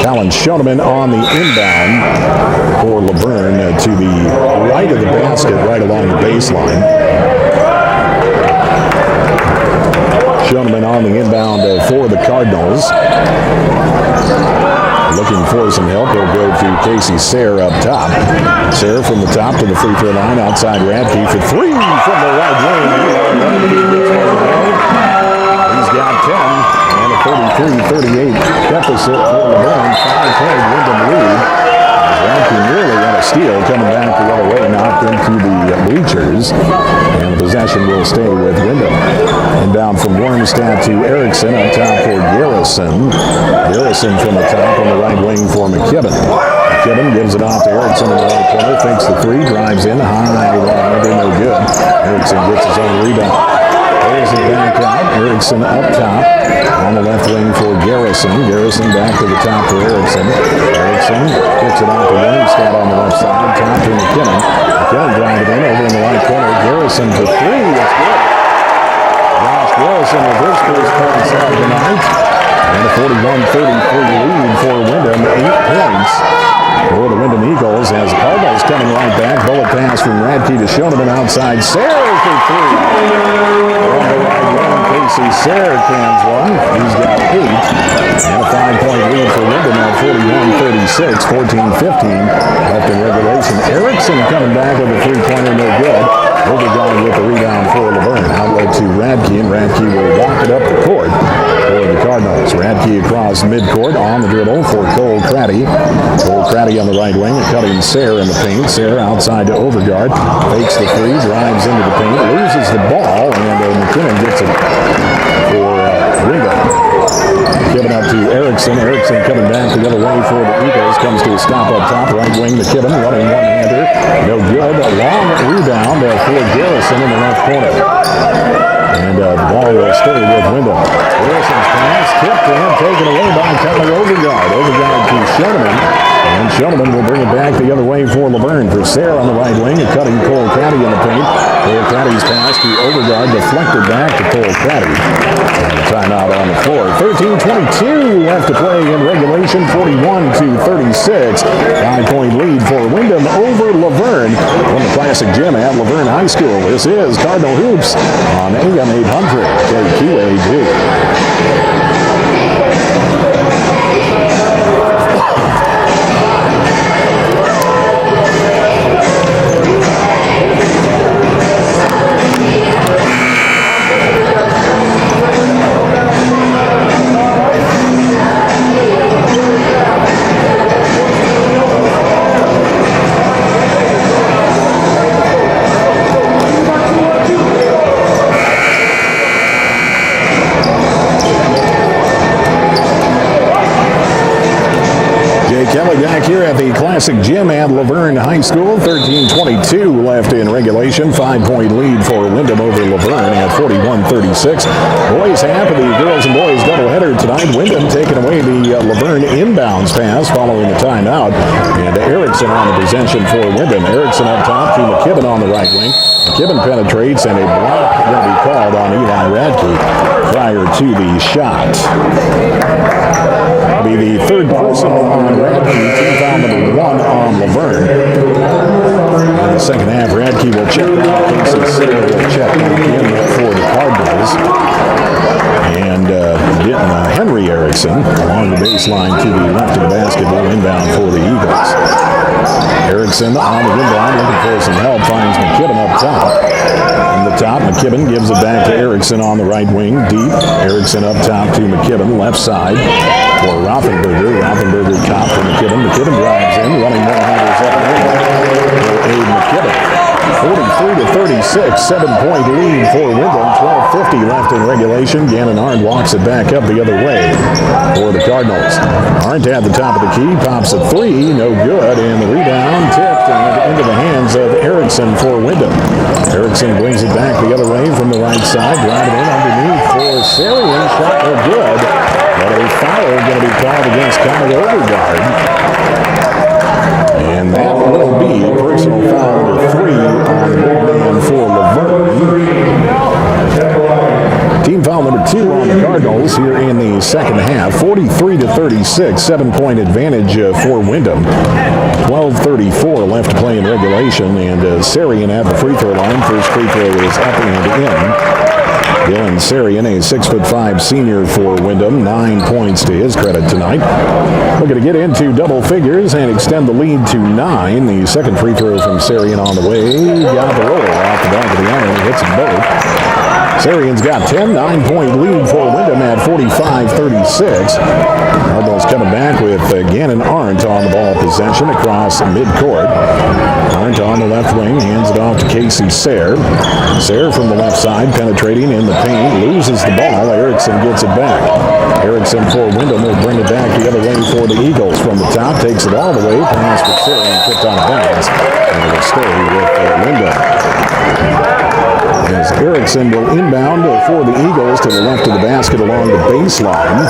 Colin Schoenemann on the inbound for Luverne to the right of the basket, right along the baseline. Schoenemann on the inbound for the Cardinals. Looking for some help. He'll go to Casey Sayre up top. Sayre from the top to the free throw line. Outside Radke for 3 from the right wing. He's got 10 and a 33-38 deficit for Luverne. 5-point Windom lead. Radke nearly got a steal coming back the other way, knocked into the bleachers. And the possession will stay with Windom. And down from Wormstad to Erickson, up top for Garrison. Garrison from the top on the right wing for McKibben. McKibben gives it off to Erickson in the right corner, fakes the 3, drives in, high, no good. Erickson gets his own rebound. Pulls it back out. Erickson up top on the left wing for Garrison. Garrison back to the top for Erickson. Erickson kicks it off to Wormstad on the left side. Top to McKibben. McKibben drives it in over in the right corner. Garrison for 3. That's good. Josh Garrison with his first points of the night. And a 41-33 lead for Windom. 8 points for the Windom Eagles as the Cardinals coming right back. Bullet pass from Radke to Schoenemann outside. Sayre for 3. On the right wing, Casey Sayre cans one. He's got 8. And a 5-point lead for Windom at 41-36. 14-15 left in regulation. Erickson coming back with a 3-pointer, no good. Overgaard with the rebound for Luverne. Outlet to Radke, and Radke will walk it up the court for the Cardinals. Radke across midcourt on the dribble for Cole Crowdy. Cole Crowdy on the right wing, cutting Sayre in the paint. Sayre outside to Overgaard. Fakes the 3, drives into the paint, loses the ball, and McKinnon gets it for Windom. McKibben up to Erickson. Erickson coming back the other way for the Eagles. Comes to a stop up top. Right wing, McKibben running one-hander. No good. A long rebound for Garrison in the left corner. And the ball will stay with Windom. Garrison's pass tipped and taken away by Connor Overgaard. Overgaard to Schoeneman. And Schoeneman will bring it back the other way for Luverne. For Sayre on the right wing, and cutting Cole Caddy in the paint. Cole Caddy's pass to Overgaard, deflected back to Cole Caddy. And timeout on the floor. 13:22 left to play in regulation, 41-36. 5-point lead for Windom over Luverne from the Classic Gym at Luverne High School. This is Cardinal Hoops on AM 800 KQAD. Kelly back here at the Classic Gym at Luverne High School. 13:22 left in regulation. 5-point lead for Windom over Luverne at 41-36. Boys half of the girls and boys doubleheader tonight. Windom taking away the Luverne inbounds pass following the timeout. And Erickson on the possession for Windom. Erickson up top to McKibben on the right wing. McKibben penetrates and a block going to be called on Eli Radke prior to the shot. Be the third personal on Radke, team foul number 1 on Luverne. In the second half, Radke will check out. Casey Sayre will check back in for the Cardinals. And Henry Erickson along the baseline to the left of the basketball inbound for the Eagles. Erickson on the inbound, looking for some help, finds McKibben up top. From the top, McKibben gives it back to Erickson on the right wing, deep. Erickson up top to McKibben, left side for Rothenberger. Rothenberger top for McKibben. McKibben drives in, running one-handers up and in for Abe McKibben. 43-36, 7-point lead for Windom. 12:50 left in regulation. Gannon Arndt walks it back up the other way for the Cardinals. Arndt at the top of the key, pops a three, no good, and the rebound tipped and into the hands of Erickson for Windom. Erickson brings it back the other way from the right side, driving in underneath for Sayre. Shot no good, but a foul going to be called against Connor Overgaard. And that will be personal foul number 3 on the big man for Luverne. Team foul number 2 on the Cardinals here in the second half. 43-36, 7-point advantage for Windom. 12:34 left to play in regulation, and Sarian at the free throw line. First free throw is up and in. Dylan Sarian, a 6'5" senior for Windom, 9 points to his credit tonight. Looking to get into double figures and extend the lead to 9. The second free throw from Sarian on the way. Got the roll off the back of the iron. Hits them both. Sarian's got 10, 9-point lead for Windom at 45-36. Cardinals coming back with Gannon Arndt on the ball possession across midcourt. Arndt on the left wing, hands it off to Casey Sayre. Sayre from the left side, penetrating in the paint, loses the ball. Erickson gets it back. Erickson for Windom will bring it back the other way for the Eagles. From the top, takes it all the way, pass for Sayre and tipped out of bounds. And it will stay with Windom. As Erickson will inbound for the Eagles to the left of the basket along the baseline.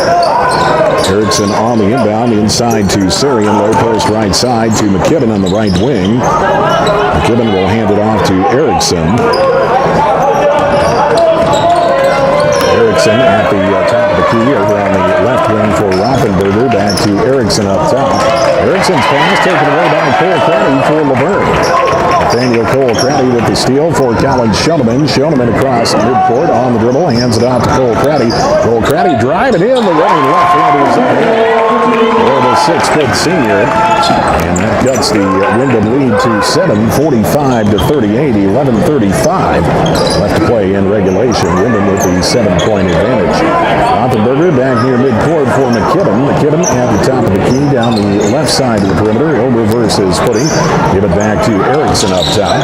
Erickson on the inbound inside to Sarian, low post right side to McKibben on the right wing. McKibben will hand it off to Erickson. Erickson at the top of the key over on the left wing for Rothenberger. Back to Erickson up top. Erickson's pass taken away by Cole Craddy for Luverne. Nathaniel Cole Craddy with the steal for Colin Schoeneman. Schoeneman across midcourt on the dribble, hands it out to Cole Craddy. Cole Craddy driving in, the running left-hander is up for the 6-foot senior. And that cuts the Windom lead to 7, 45-38, 11:35 left to play in regulation. Windom with the 7-point advantage. Rothenberger back near midcourt for McKibben. McKibben at the top of the key down the left side of the perimeter. He'll reverse his footing. Give it back to Erickson up top.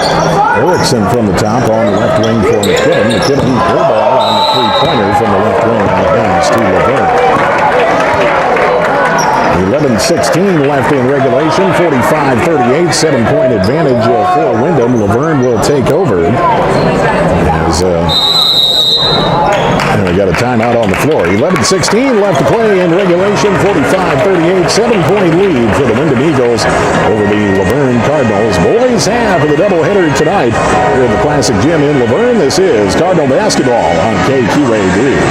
Erickson from the top on the left wing for McKibben. McKibben, throw ball on the three-pointer from the left wing on the bounce to Luverne. 11:16 left in regulation. 45-38, 7-point advantage for Windom. Luverne will take over as and we got a timeout on the floor. 11:16 left to play in regulation. 45-38, 7-point lead for the Windom Eagles over the Luverne Cardinals. Boys half of the doubleheader tonight here at the Classic Gym in Luverne. This is Cardinal basketball on KQAD.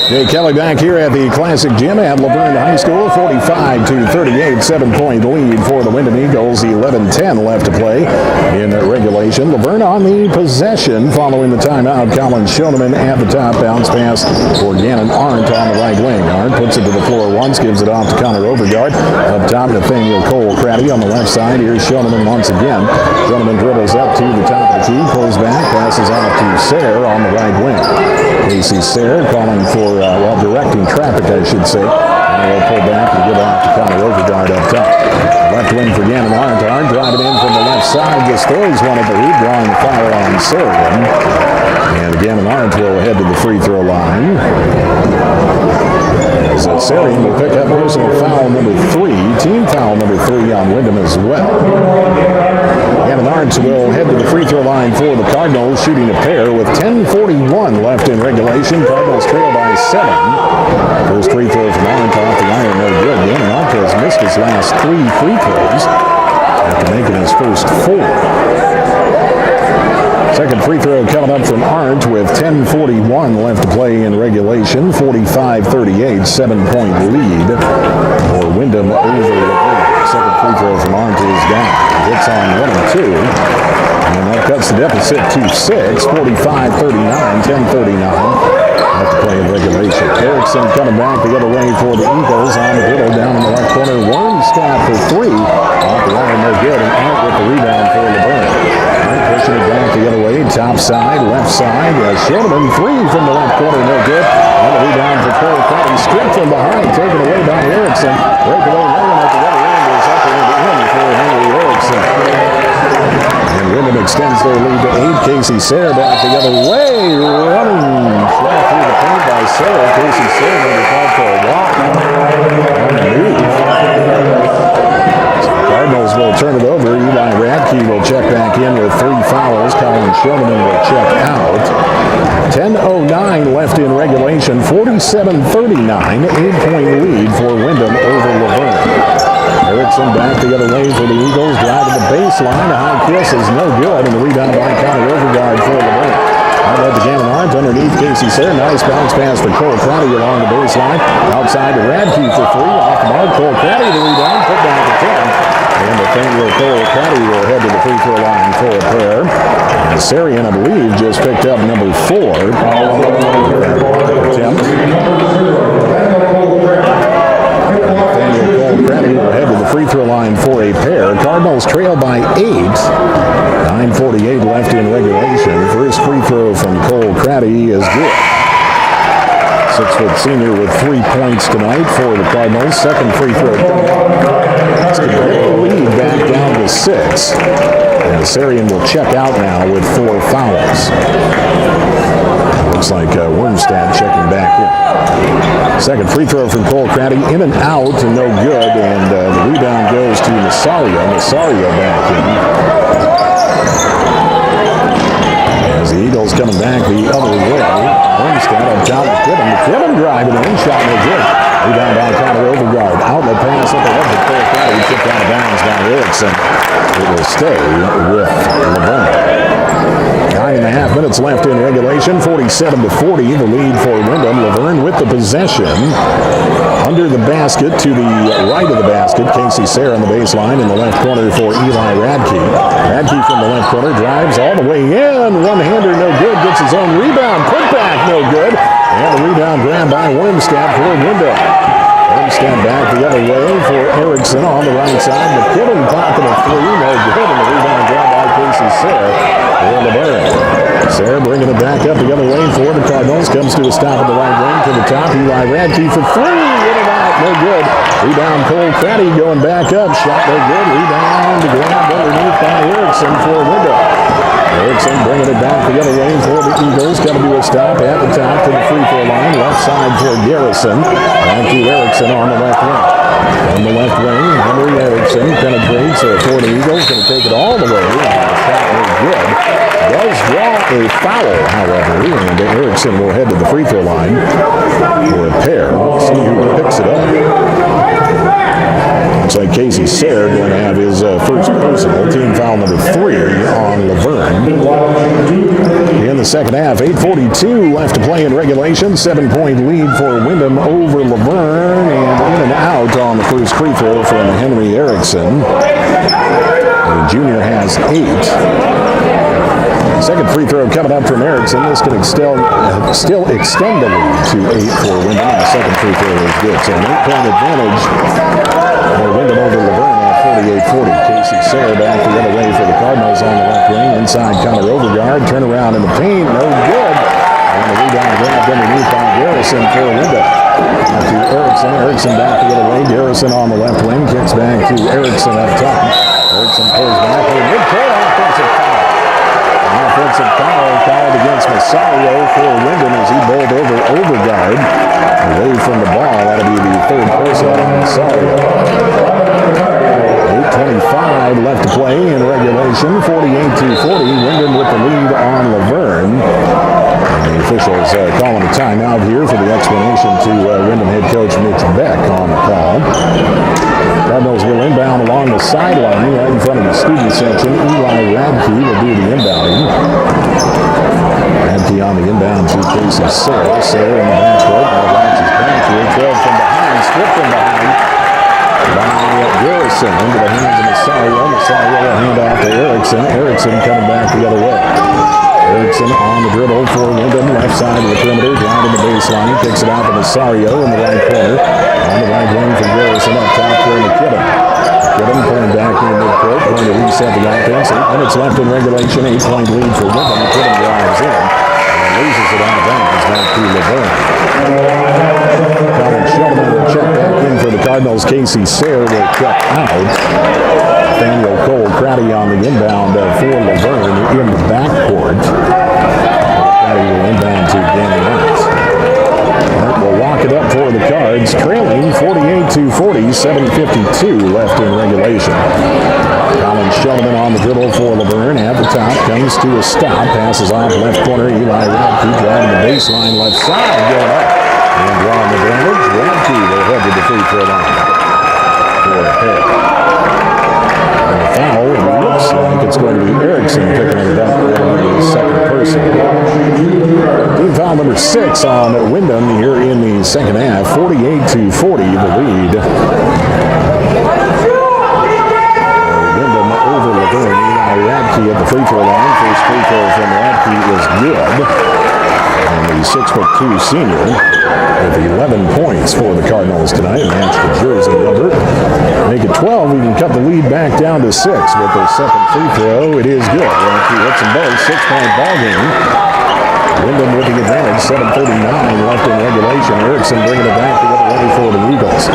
Jay Kelly back here at the Classic Gym at Luverne High School. 45-38, 7-point lead for the Windom Eagles. 11:10 left to play in regulation. Luverne on the possession following the timeout. Colin Schoenemann at the top. Bounce pass for Gannon Arndt on the right wing. Arndt puts it to the floor once, gives it off to Connor Overgaard. Up top, Nathaniel Cole-Craddy on the left side. Here's Schoenemann once again. Schoenemann dribbles up to the top of the key, pulls back, passes off to Sayre on the right wing. Casey Sayre calling for, directing traffic, I should say. And we'll pull back and give off to Connor Overgaard up top. Left wing for Gannon Arndt. Arndt driving in from the left side. Just throws one at the lead, drawing the foul on Sarian. And Gannon Arndt will head to the free throw line. As Sarian will pick up personal foul number 3. Team foul number 3 on Windom as well. Gannon Arndt will head to the free throw line for the Cardinals, shooting a pair with 10:41 left in regulation. Cardinals trail by 7. First free throw from Arndt off the iron, no good. Gannon Arndt has missed his last 3 free throws after making his first 4. Second free throw coming up from Arndt with 10:41 left to play in regulation. 45-38, 7-point lead for Windom over Luverne. Second free throw from Arndt is down. Hits on 1 and 2. And that cuts the deficit to 6. 45-39, 10:39 left to play in regulation. Erickson coming back the other way for the Eagles on the dribble down in the left corner. Wormstadt for 3. Off the line, no good. And Arndt with the rebound for Luverne. Arndt pushing it back the other way. Top side, left side. Schoenemann 3 from the left corner, no good. And the rebound for Cole Cotty. Stripped from behind, taken away by Erickson. Breakaway running at the other end is up and in for Henry Erickson. And Windom extends their lead to 8. Casey Sayre back the other way. Running flat through the paint by Sayre. Casey Sayre going to call for a walk. On the move. Cardinals will turn it over. Eli Radke will check back in with 3 fouls. Colin Schoenemann will check out. 10:09 left in regulation. 47-39, 8-point lead for Windom over Luverne. Erickson back the other way for the Eagles. Driving the baseline. A high kiss is no good. And the rebound by Connor Overgaard for Luverne. Led to Gannon Arndt underneath Casey Sayre. Nice bounce pass for Cole Craddy along the baseline. Outside to Radke for 3. Off the mark. Cole Craddy the rebound. Put down to 10. And Nathaniel Cole-Craddy will head to the free throw line for a pair. And Sarian, I believe, just picked up number 4. Attempt. Nathaniel Cole-Craddy will head to the free throw line for a pair. Cardinals trail by 8. 9:48 left in regulation. First free throw from Cole-Craddy is good. 6-foot senior with 3 points tonight for the Cardinals. Second free throw coming up. It's going to get the lead back down to 6. And Sarian will check out now with 4 fouls. Looks like Wormstad checking back in. Second free throw from Cole Craddy, in and out, and no good. And the rebound goes to Nasario. Nasario back in. As the Eagles coming back the other way. Wormstad up top. McKibben driving in. Shot no good. Rebound by Connor Overgard. Outlet pass up ahead to Cole Craddy. Tipped out of bounds by Erickson. It will stay with Luverne. 9.5 minutes left in regulation. 47-40. The lead for Windom. Luverne with the possession. Under the basket to the right of the basket. Casey Sayre on the baseline in the left corner for Eli Radke. Radke from the left corner drives all the way in. One-hander no good. Gets his own rebound. Put back no good. And a rebound grab by Wormstad for Windom. Wormstad back the other way for Erickson on the right side. McKibben pocket of three. No good. And the rebound grab by Casey Sayre for Luverne. Sayre bringing it back up the other way for the Cardinals. Comes to a stop at the right wing to the top. Eli Radke for three. In and out. No good. Rebound Cole Craddy going back up. Shot no good. Rebound grabbed underneath by Erickson for Windom. Erickson bringing it back the other way for the Eagles. Coming to a stop at the top to the free throw line. Left side for Garrison. Back to Erickson on the left wing. On the left wing, Henry Erickson penetrates for the Eagles. Going to take it all the way. Shot no good. Does draw a foul, however, and Erickson will head to the free throw line for a pair. Let's see who picks it up. Looks like Casey Sayre going to have his first personal, team foul number 3 on Luverne. In the second half, 8:42 left to play in regulation. 7-point lead for Windom over Luverne, and in and out on the first free throw from Henry Erickson. The junior has 8. Second free throw coming up from Erickson. This can still extend the lead to 8 for Windom. The second free throw is good. So an 8-point advantage for Windom over Luverne at 48-40. Casey Sayre back the other way for the Cardinals on the left wing. Inside Connor Overgard. Turnaround in the paint. No good. And the rebound grabbed underneath by Garrison for Windom. Back to Erickson. Erickson back the other way. Garrison on the left wing. Kicks back to Erickson up top. Erickson pulls back for mid-court offensive foul. Offensive foul called against Nasario for Windom as he bowled over Overgard. Away from the ball. That'll be the third person on Nasario. 8:25 left to play in regulation. 48-40. Windom with the lead on Luverne. And the officials calling a timeout here for the explanation to Windom head coach Mitch Beck on the call. Cardinals will inbound along the sideline right in front of the student section. Eli Radke will do the inbounding. Radke on the inbound to Casey Sayre. Sayre in the backcourt. Now launches back here. 12 from behind. Stripped from behind by Garrison. Into the hands of Nasario. Nasario will hand off to Erickson. Erickson coming back the other way. Erickson on the dribble for Windom. Left side of the perimeter. Driving the baseline. Kicks it out to Nasario in the right corner. On the right wing for Garrison. Up top for McKibben. McKibben pulling back in midcourt. Going to reset the offense. 8 minutes left in regulation. 8-point lead for Windom. McKibben drives in. And loses it out of bounds back to Luverne. Colin Sheldon will check back in for the Cardinals. Casey Sayre will check out. Nathaniel Cole Craddy on the inbound for Luverne in the backcourt. Craddy will inbound to Danny Knight. Knight will walk it up for the Cards, trailing 48-40, 7:52 left in regulation. Colin Sheldon on the dribble for Luverne at the top, comes to a stop, passes off left corner. Eli Radke driving the baseline left side, going up and drawing the damage. Radke will head to the free throw line for a pair. And the foul, it looks like it's going to be Erickson picking it up for the second person. Team foul number 6 on Windom here in the second half. 48-40, the lead. Windom over Luverne. Eli Radke at the free throw line. First free throw from Radke is good. And the 6'2" senior with 11 points for the Cardinals tonight. Match the jersey number. Make it 12. We can cut the lead back down to 6 with the second free throw. It is good. Radke hits them both. 6-point ball game. Windom with the advantage. 7:39 left in regulation. Erickson bringing it back the other way for the Eagles.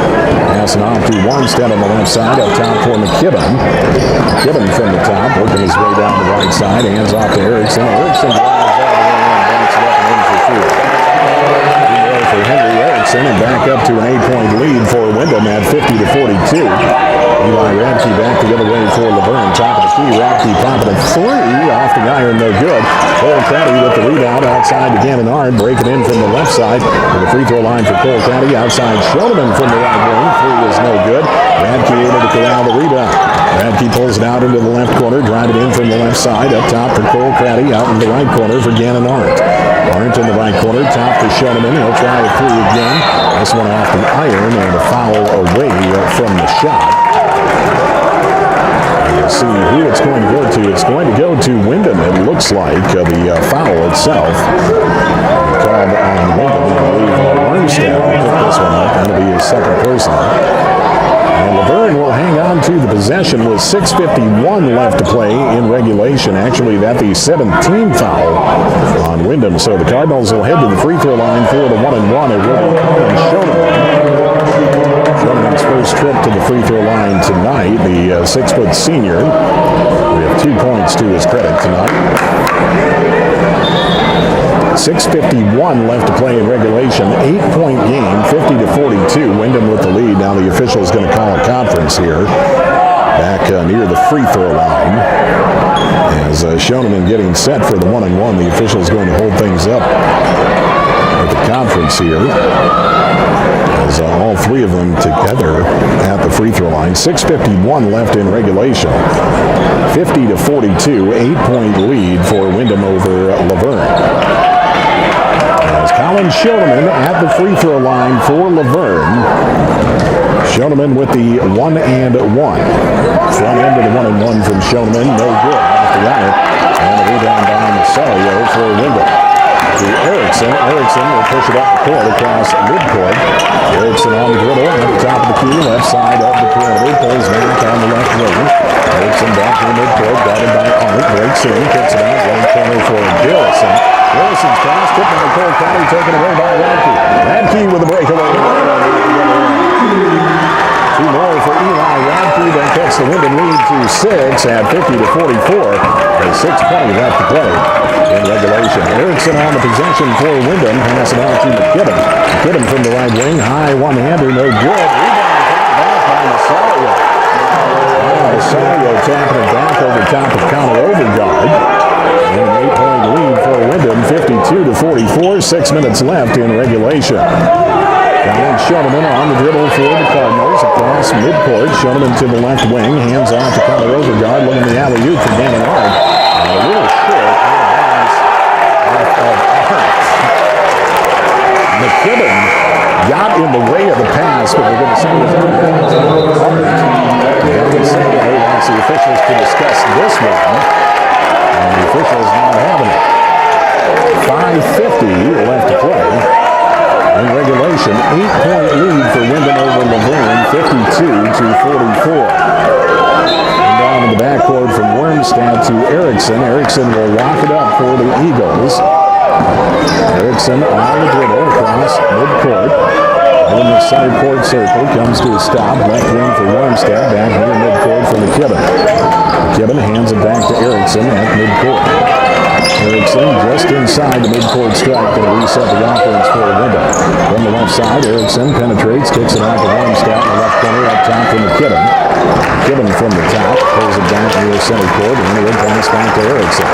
Passing off to Wormstad on the left side. Up top for McKibben. McKibben from the top, working his way down the right side. Hands off to Erickson. Erickson drives all the way in. Backs it up and in for 3. for Henry Erickson, and back up to an 8-point lead for Windom at 50-42. Eli Radke back the other way for Luverne. Top of the key, Radke popping a three off the iron, no good. Cole Caddy with the rebound outside to Gannonard, breaking in from the left side. To the free throw line for Cole Caddy, outside Schoneman from the right wing. Three is no good. Radke able to corral the rebound. Radke pulls it out into the left corner, driving in from the left side. Up top for Cole Caddy, out in the right corner for Gannon Arndt. Arndt in the right corner, top for Schoneman. He'll try a three again. This one off the iron and a foul away from the shot. We'll see who it's going to go to. It's going to go to Windom, it looks like. The foul itself called on Windom. I believe Armstead will pick this one up. That'll be his second person. And Luverne will hang on to the possession with 6:51 left to play in regulation. Actually, that's the 17th foul on Windom. So the Cardinals will head to the free throw line for the 1-and-1. It will be Colin Schoneman's first trip to the free throw line tonight. The 6-foot senior. We have 2 points to his credit tonight. 6:51 left to play in regulation. 8-point game, 50-42. Windom with the lead. Now the official is going to call a conference here. Back near the free throw line. As Schoneman getting set for the 1-and-1, the official is going to hold things up at the conference here. As all three of them together at the free throw line. 6:51 left in regulation. 50-42, 8-point lead for Windom over Luverne. Colin Schoneman at the free throw line for Luverne. Schoneman with the 1-and-1. Front end of the 1-and-1 from Schoneman, no good off the iron. And a rebound by Masario for Windom. To Erickson. Erickson will push it up the court across midcourt. Erickson on the dribble at the top of the key, left side of the perimeter. Pulls back on the left wing. Erickson back to the midcourt, guarded by Arndt. Breaks in, kicks it out, one corner for Garrison. Garrison's pass, tipped by Cole Caddy, taken away by Radke. Radke with a breakaway. 2 more for Eli Radke. That cuts the Windom lead to 6 at 50-44. There's 6:20 left to play in regulation. Erickson on the possession for Windom. Pass it out to McKibben. McKibben from the right wing. High one-hander, no good. Rebound back by Masario. Masario tapping it back over top of Connor Overgaard. And an 8-point lead for Windom, 52-44. 6 minutes left in regulation. Colin Schoneman on the dribble for the Cardinals across midcourt. Schoneman to the left wing, hands off to Connor Overgaard, looking the alley-oop for Gannon Arndt. A little short on the pass McKibben got in the way of the pass, but we're going to see what's going to wants the officials to discuss this one, and the officials not having it. 5:50 left to play in regulation. 8-point lead for Windom over Luverne, 52-44. And down in the backcourt from Wormstad to Erickson. Erickson will lock it up for the Eagles. Erickson on the dribble across midcourt. In the center court circle, comes to a stop. Left wing for Wormstad, back near midcourt for McKibben. McKibben hands it back to Erickson at midcourt. Erickson just inside the midcourt strike, going to reset the offense for Windom. From the left side, Erickson penetrates, kicks it out to Wormstad in the left corner, up top for McKibben. McKibben from the top, pulls it back near center court, and the pass back to Erickson.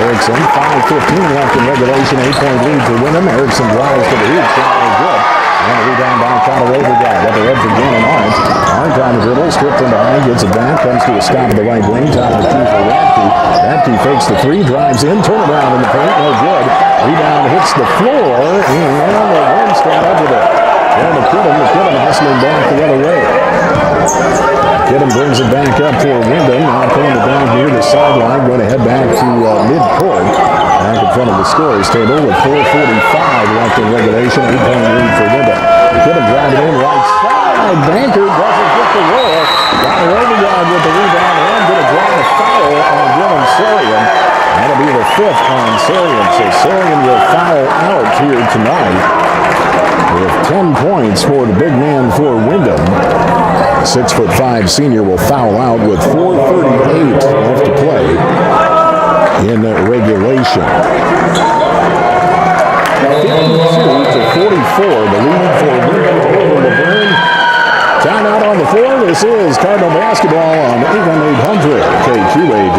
Erickson, 5:15 left in regulation, 8-point lead for Windom. Erickson drives to the hoop, shot no good. And a rebound by Connor Overgaard. Up the red for Gannon Arndt. Arndt on the dribble, stripped from behind, gets it back, comes to a stop at the right wing, top of the key for Radke. Radke fakes the three, drives in, turnaround in the paint, no good. Rebound hits the floor, and the Wormstad up with it. And McKibben hustling back the other way. McKibben brings it back up for Windom. Now pulling it down here the sideline, going to head back to midcourt. Back in front of the scorers table with 4:45 left in regulation. 8-point lead for Windom. McKibben driving in right side. Banker doesn't get the roll. Connor Overgaard with the rebound and going to draw a foul on Dylan Sarian. That'll be the 5th on Sarian. So Sarian will foul out here tonight with 10 points for the big man for Windom. 6'5" senior will foul out with 4:38 left to play in regulation. The lead for Windom over Luverne. Timeout on the floor. This is Cardinal basketball on AM 800 KQAD.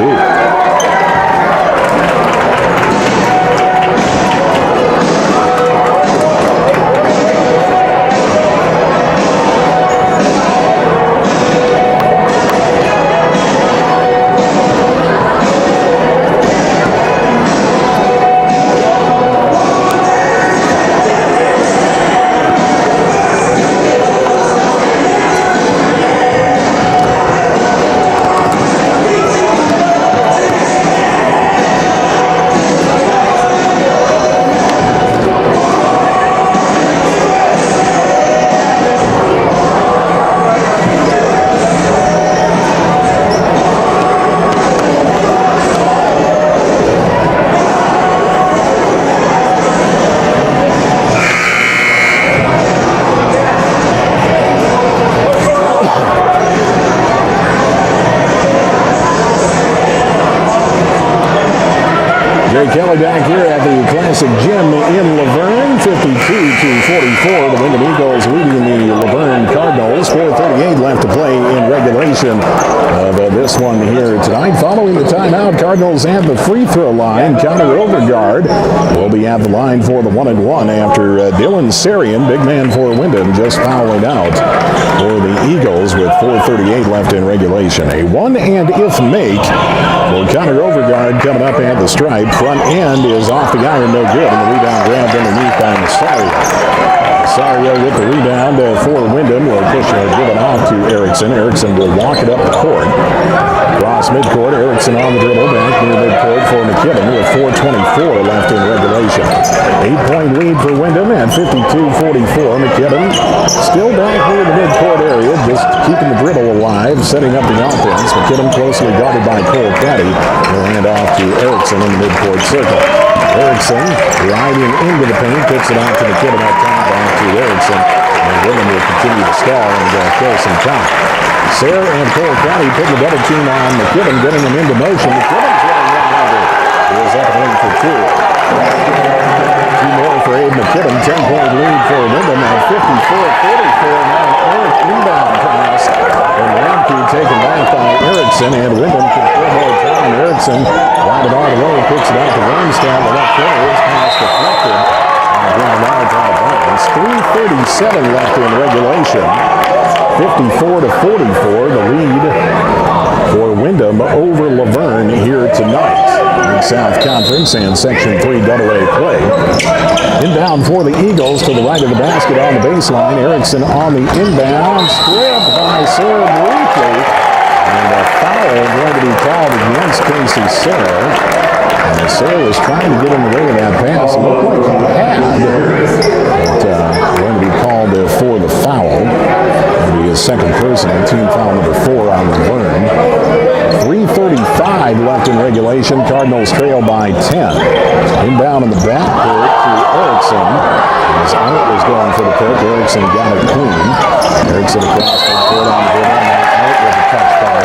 Kelly back here at the Classic Gym in Luverne, 52-44. The Windom Eagles leading the Luverne Cardinals. 4:38 left to play in regulation of this one here tonight. Following the timeout, Cardinals at the free throw line. Connor Overgaard will be at the line for the 1-and-1 after Dylan Sarian, big man for Windom, just fouling out for the Eagles with 4:38 left in regulation. A one-and-if make for Connor Overgaard coming up at the stripe. Front end is off the iron, no good, and the rebound grabbed underneath by Masario. Masario with the rebound for Windom. Will push it, give it off to Erickson. Erickson will walk it up the court. Cross midcourt, Erickson on the dribble, back near midcourt for McKibben with 4:24 left in regulation. 8-point lead for Windom at 52-44. McKibben still back near the midcourt area, just keeping the dribble alive, setting up the offense. McKibben closely guarded by Cole Caddy. He'll hand off to Erickson in the midcourt circle. Erickson riding into the paint, puts it out to McKibben up top, back to Erickson. And Windom will continue to stall and kill some time. Sayre and Cole County putting the double team on McKibben, getting him into motion. McKibben's running one over. He is up and in for two. Two more for Abe McKibben. 10-point lead for Windom at 54-44. Now an Eric inbound pass. And Lamke taken back by Erickson. And Windom can throw more time. Erickson got it all the way. Picks it out to Ramstad. The left corner. His pass deflected. Ground out by Barnes. 3:37 left in regulation. 54-44, the lead for Windom over Luverne here tonight in South Conference and Section 3 AA play. Inbound for the Eagles to the right of the basket on the baseline. Erickson on the inbound, stripped by Sayre briefly, and a foul going to be called against Casey Sayre. And Sayre was trying to get in the way of that pass. It looked like he had, but going to be called for the foul. It'll be his second personal, team foul number 4 on Luverne. 3:35 left in regulation. Cardinals trail by 10. Inbound in the backcourt to Erickson. As Out was going for the pick, Erickson got it clean. Erickson across the court on the dribble. Out with a touch foul.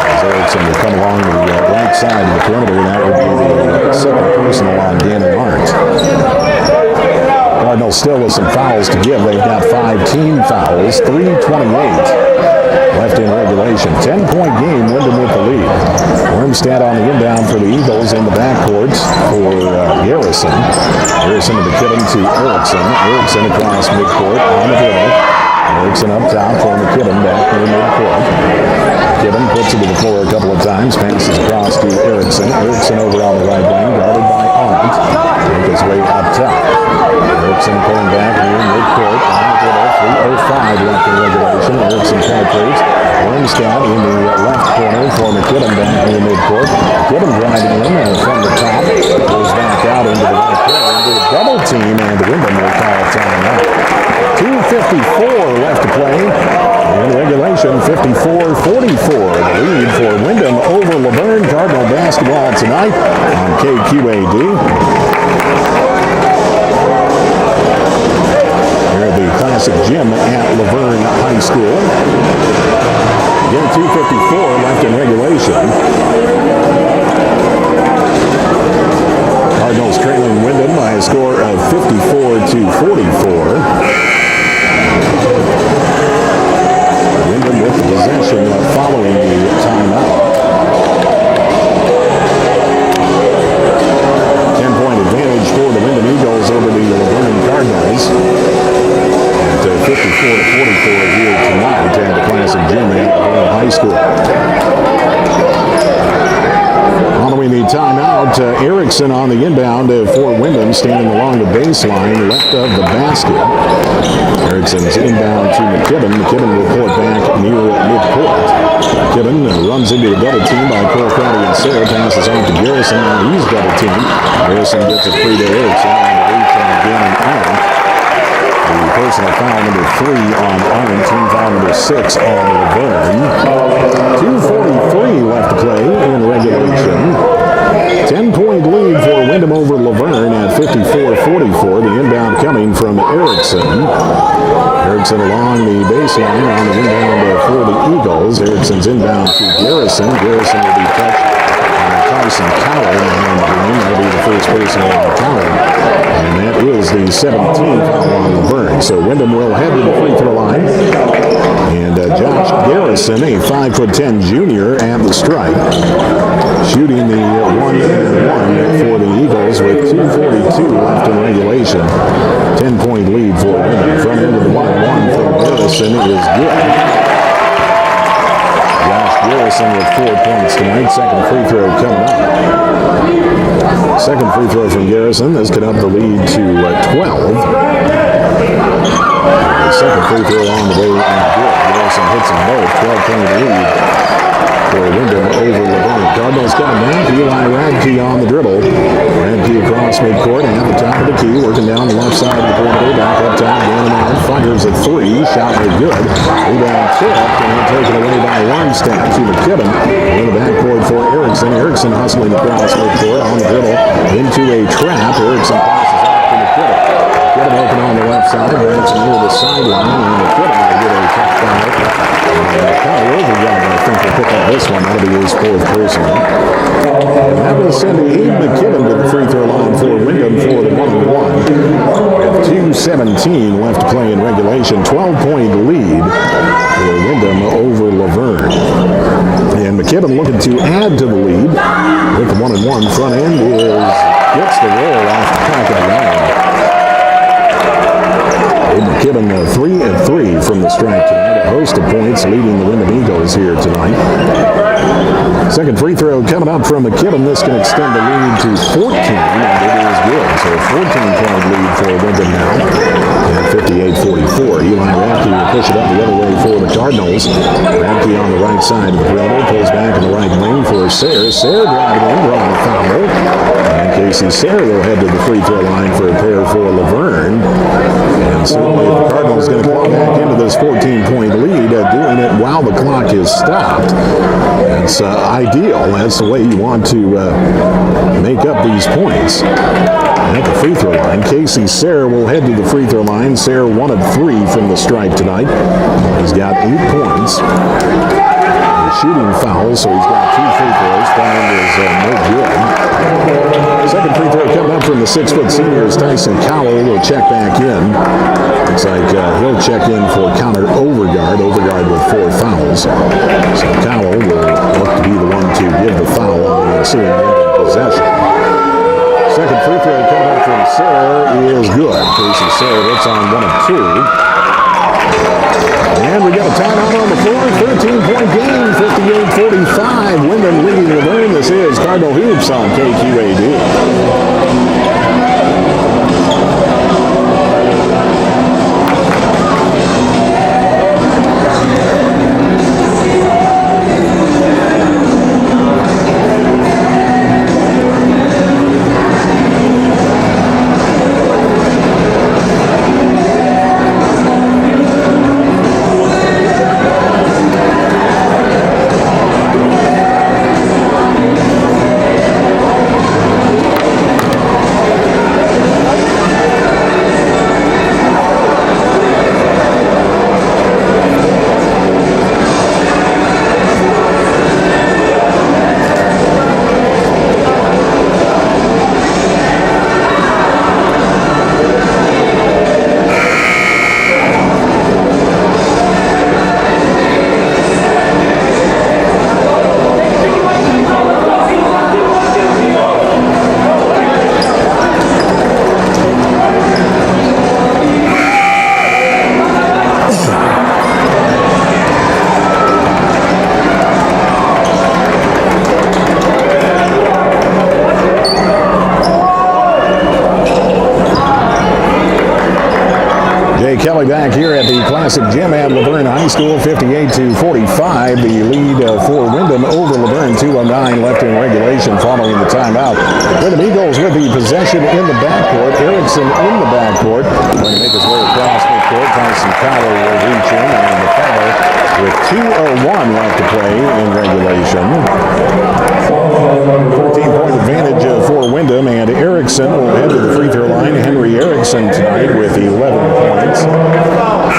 As Erickson will come along the right side of the perimeter. That would be the second personal on Gannon Hart. Cardinals still with some fouls to give. They've got 5 team fouls. 3:28 left in regulation. 10-point game, Windom with the lead. Wormstad on the inbound for the Eagles in the backcourt for Garrison. Garrison to McKibben to Erickson. Erickson across midcourt on the dribble. Erickson up top for McKibben back near midcourt. McKibben puts it to the floor a couple of times. Passes across to Erickson. Erickson over on the right wing, guarded by Arndt. Make his way up top. Erickson pulling back near midcourt on the dribble. 3:05 left in regulation. Erickson penetrates. Wormstad in the left corner for McKibben back near midcourt. McKibben driving in from the top. Goes back out into the right corner. Into a double team, and Windom will call timeout. 2:54 left to play. In regulation, 54-44. The lead for Windom over Luverne. Cardinal basketball tonight on KQAD. Here at the Classic Gym at Luverne High School. Again, 2:54 left in regulation. Cardinals trailing Windom by a score of possession following the timeout. 10-point advantage for the Windom Eagles over the Luverne Cardinals. At 54-44 here tonight at the Classic Gym at Luverne High School. Following the timeout, Erickson on the inbound for Windom, standing along the baseline, left of the basket. Erickson's inbound to McKibben. McKibben will pull it back near midcourt. McKibben runs into a double team by Cole Crowdy and Sayre. Passes on to Garrison. Now he's double teamed. Garrison gets it free to Erickson on the reach and again and Arndt. The personal foul number 3 on Arndt. Team foul number 6 on Luverne. 2:43 left to play in regulation. 10-point lead for Windom over Luverne at 54-44. The inbound coming from Erickson. Erickson along the baseline on the inbound for the Eagles. Erickson's inbound to Garrison. Garrison will be touched by Tyson Cowell behind the game. That'll be the first person on Cowell. And that is the 17th foul on Luverne. So Windom will head to the free throw line. And Josh Garrison, a 5'10" junior at the stripe, shooting the 1-and-1 for the Eagles with 2:42 left in regulation. 10-point lead for Windom. Front end of the 1-and-1 for Garrison is good. Josh Garrison with 4 points tonight. Second free throw coming up. Second free throw from Garrison. This could up the lead to 12. The second free throw on the way and good. Garrison hits them both. 12-point lead for Windom over Luverne. Cardinals coming back. Eli Radke on the dribble. Radke across midcourt and at the top of the key, working down the left side of the perimeter. Back up top, Gannon fires a 3. Shot no good. Rebound tipped and taken away by Lundstedt to McKibben. In the backcourt for Erickson. Erickson hustling across midcourt on the dribble into a trap. Erickson passes off to McKibben. McKibben open on the left side. Erickson near the sideline and McKibben will get a tough foul. Kyle Overgard, I think, will pick up this one. That'll be his 4th personal. And that will send Abe McKibben to the free throw line for Windom for the 1-and-1. With 2:17 left to play in regulation. 12-point lead for Windom over Luverne. And McKibben looking to add to the lead with the 1-and-1. Front end gets the roll off the back of the line. McKibben 3-of-3 from the stripe tonight. A host of points leading the Windom Eagles here tonight. Second free throw coming up from McKibben. This can extend the lead to 14, and it is good. So a 14-point lead for Windom now at 58-44. Eli Radke will push it up the other way for the Cardinals. Radke on the right side of the perimeter, pulls back in the right lane for Sayre. Sayre driving in, drawing a foul. And Casey Sayre will head to the free throw line for a pair for Luverne. And certainly if the Cardinals going to claw back into this 14-point lead, doing it while the clock is stopped, it's ideal. That's the way you want to make up these points. And at the free throw line, Casey Sayre will head to the free throw line. Sayre 1-of-3 from the stripe tonight. He's got 8 points. Shooting foul, so he's got 2 free throws. Foul is no good. Second free throw coming up from the 6-foot senior is Tyson Cowell. Will check back in. Looks like he'll check in for Connor Overgard. Overgard with 4 fouls. So Cowell will look to be the one to give the foul on the ensuing possession. Second free throw coming up from Sayre is good. Casey Sayre hits on 1-of-2. And we got a timeout on the floor. 13-point game, 58-45. Windom leading Luverne. This is Cardinal Hoops on KQAD. Kelly back here at the Classic Gym at Luverne High School, 58-45. The lead for Windom over Luverne, 2:09 left in regulation following the timeout. Windom Eagles with the possession in the backcourt. Erickson in the backcourt. Going to make his way across midcourt. Tyson Cowell will reach in and the foul with 2:01 left to play in regulation. 14-point advantage for Windom, and Erickson will head to the free throw line. Henry Erickson tonight with 11 points.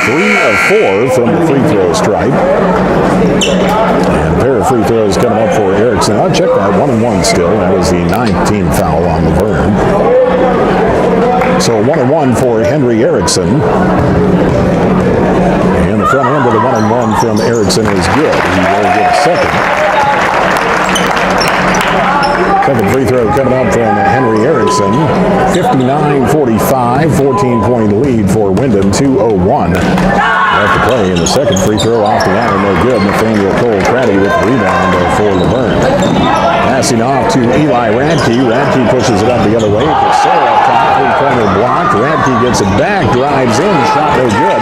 3 of 4 from the free throw stripe. And a pair of free throws coming up for Erickson. I'll check that, 1-1 still. That was the 9th team foul on Luverne. So 1-1 for Henry Erickson. And the front end of the 1-1 from Erickson is good. He will get a second. Second free throw coming up from Henry Erickson. 59-45, 14-point lead for Windom, 2:01 left to play. And the second free throw off the line, no good. Nathaniel Cole-Craddy with the rebound for Luverne. Passing off to Eli Radke. Radke pushes it up the other way. Casera top three-pointer blocked. Radke gets it back, drives in, shot no good.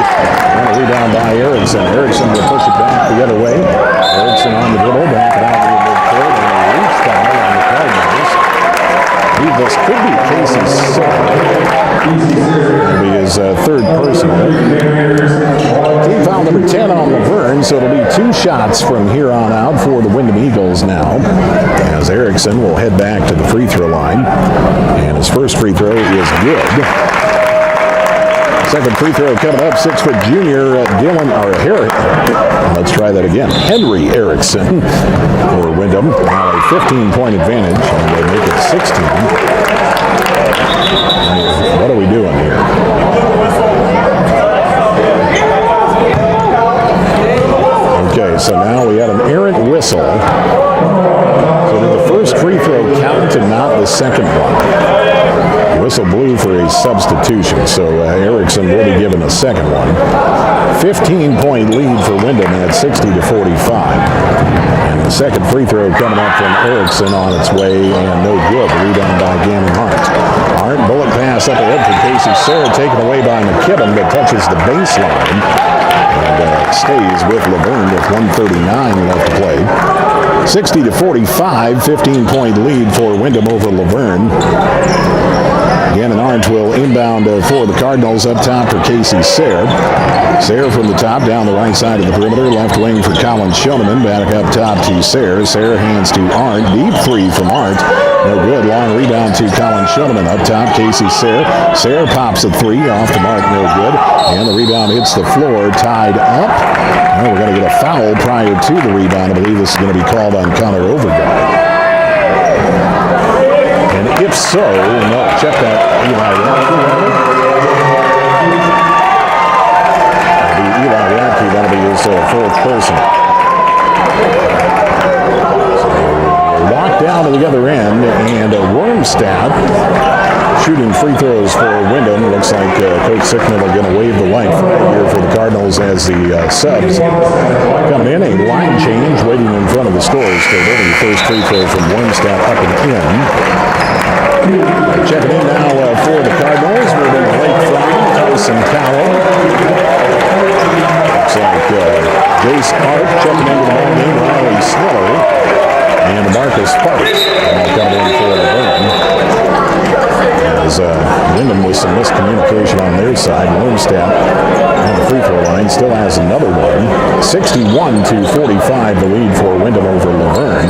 And a rebound by Erickson. Erickson will push it back the other way. Erickson on the dribble, back it out to the midcourt, and a reach foul on the Cardinals. This could be Casey's second. It'll be his third personal. Team foul number 10 on Luverne, so it'll be 2 shots from here on out for the Windom Eagles now, as Erickson will head back to the free throw line. And his first free throw is good. Second free throw coming up, 6-foot junior let's try that again. Henry Erickson for Windom. Now a 15-point advantage, and they make it 16. What are we doing here? Okay, so now we had an errant whistle. So did the first free throw count and not the second one? Whistle blew for a substitution, so Erickson will be given a second one. 15-point lead for Windom at 60-45. And the second free throw coming up from Erickson on its way, and no good. Rebound by Gannon Hart. Hart, bullet pass up ahead for Casey Sarah, taken away by McKibben, but touches the baseline. And stays with Luverne with 1:39 left to play. 60-45, 15-point lead for Windom over Luverne. Gannon Arndt will inbound for the Cardinals up top for Casey Sayre. Sayre from the top, down the right side of the perimeter, left wing for Colin Schoeneman, back up top to Sayre. Sayre hands to Arndt, deep three from Arndt. No good, long rebound to Colin Schoeneman up top, Casey Sayre. Sayre pops a three off the mark, no good. And the rebound hits the floor, tied up. And we're going to get a foul prior to the rebound. I believe this is going to be called on Connor Overgard. And if so, no, check that, Eli Radke. Eli Radke, that'll be his fourth person. So locked down to the other end, and Wormstadt shooting free throws for Windom. Looks like Coach Sicknill are going to wave the white flag here for the Cardinals as the subs coming in. A line change waiting in front of the scores. So the first free throw from Wormstadt up and in. Checking in now for the Cardinals. We're going to Blake Fry, Tyson Cowell. Looks like Jace Hart checking into the ball game. Riley Sniller and Marcus Parks coming in for the win. As Windom with some miscommunication on their side. Wormstadt on the free throw line still has another one. 61-45 the lead for Windom over Luverne.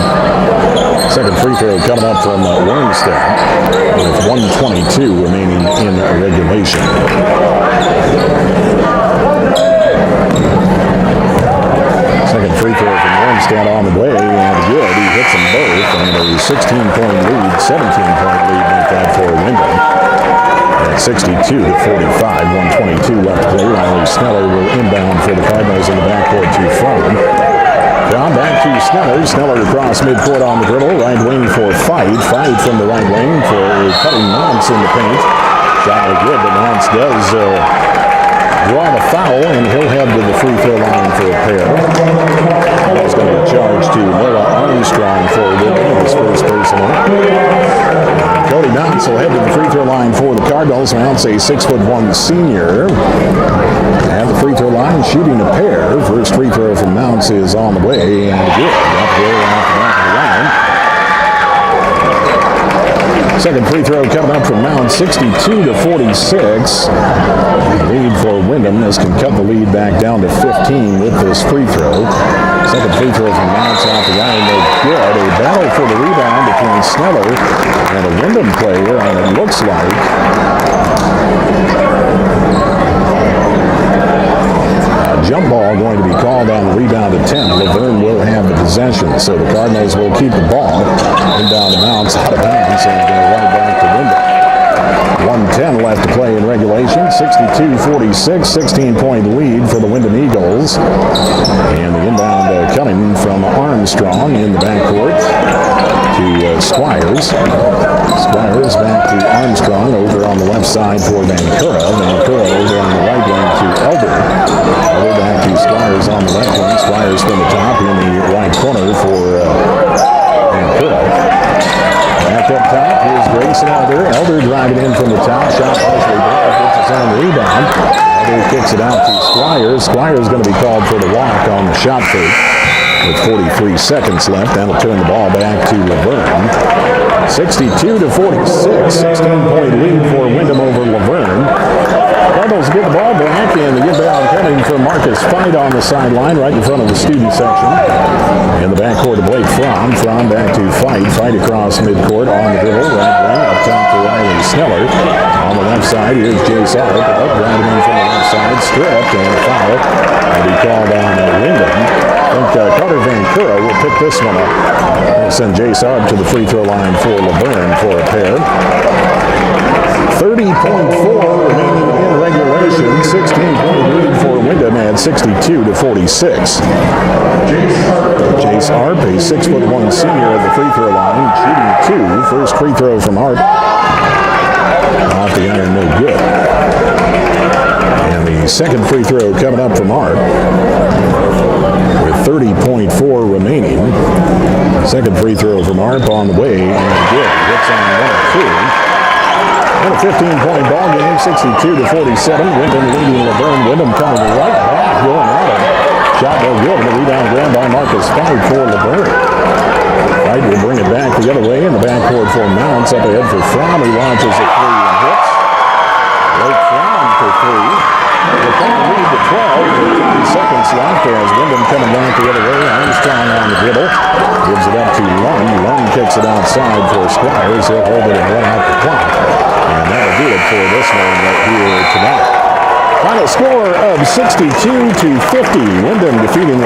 Second free throw coming up from Wormstadt with 1:22 remaining in regulation. Second free throw from Wormstadt on the way, and good. He hits them both, and a 16-point lead, 17-point lead in fact for Windom. At 62-45, 1:22 left to play. Riley Sneller will inbound for the Cardinals in the backcourt to Fromm. Fromm back to Sneller. Sneller across midcourt on the dribble. Right wing for Fight. Fight from the right wing for a cutting Nance in the paint. Shot was good, but Nance does draw the foul, and he'll head to the free throw line for a pair. That's going to be charged to Noah Armstrong for Windom, his first personal. Cody Nance Mounts will head to the free throw line for the Cardinals. Mounts, a 6'1" senior. At the free throw line, shooting a pair. First free throw from Mounts is on the way, and good. Up there off the back of the line. Second free throw coming up from Mounts, 62-46. Lead for Windom. This can cut the lead back down to 15 with this free throw. Second free throw from Mounts off the line, no good. A battle for the rebound between Sneller and a Windom player, and it looks like jump ball going to be called on the rebound attempt. Luverne will have the possession, so the Cardinals will keep the ball. Inbound to Mounts, out of bounds, and right back to Windom. 1:10 left to play in regulation. 62-46, 16-point lead for the Windom Eagles. And the inbound coming from Armstrong in the backcourt to Squires. Squires back to Armstrong over on the left side for Vancouver. Vancouver over on the right wing to Elder. Elder back to Squires on the left wing. Squires from the top in the right corner for Vancouver. Back up top, here's Grayson Elder. Elder driving in from the top. Shot partially blocked. Gets his own rebound. Elder kicks it out to Squires. Squires going to be called for the walk on the shot fake. With 43 seconds left, that'll turn the ball back to Luverne. 62-46, 16-point lead for Windom over Luverne. Cardinals get the ball back, and the inbound coming from Marcus Fight on the sideline, right in front of the student section. In the backcourt to Blake Fromm. Fromm back to Fight. Fight across midcourt on the dribble. Right wing up top to Riley Sneller. On the left side, here's Jace Arp. Driving in from the left side, stripped, and a foul. And he called on Windom. I think Carter Vancouver will pick this one up. They'll send Jace Arp to the free throw line for Luverne for a pair. 30.4 remaining in regulation. 16-point lead for Windom at 62-46. Jace Arp, a 6'1" senior at the free throw line, shooting two. First free throw from Arp. Off the iron, no good. And the second free throw coming up from Arp. With 30.4 remaining. Second free throw from Arp on the way, and good. Hits on 1 of 2. And a 15-point ball game, 62-47. Windom leading Luverne. Windom coming right back, going at it. Shot no good, and the rebound grabbed by Marcus Fight for Luverne. Fight will bring it back the other way in the backcourt for Mounts. Up ahead for Fromm. He launches a three and hits. Blake Fromm for three. They're trying to lead to 12. 50 seconds left as Windom coming back the other way. Armstrong on the dribble. Gives it up to Lund. Lund kicks it outside for Squires. He'll hold it and run out the clock. And that'll do it for this one right here tonight. Final score of 62-50. Windom defeating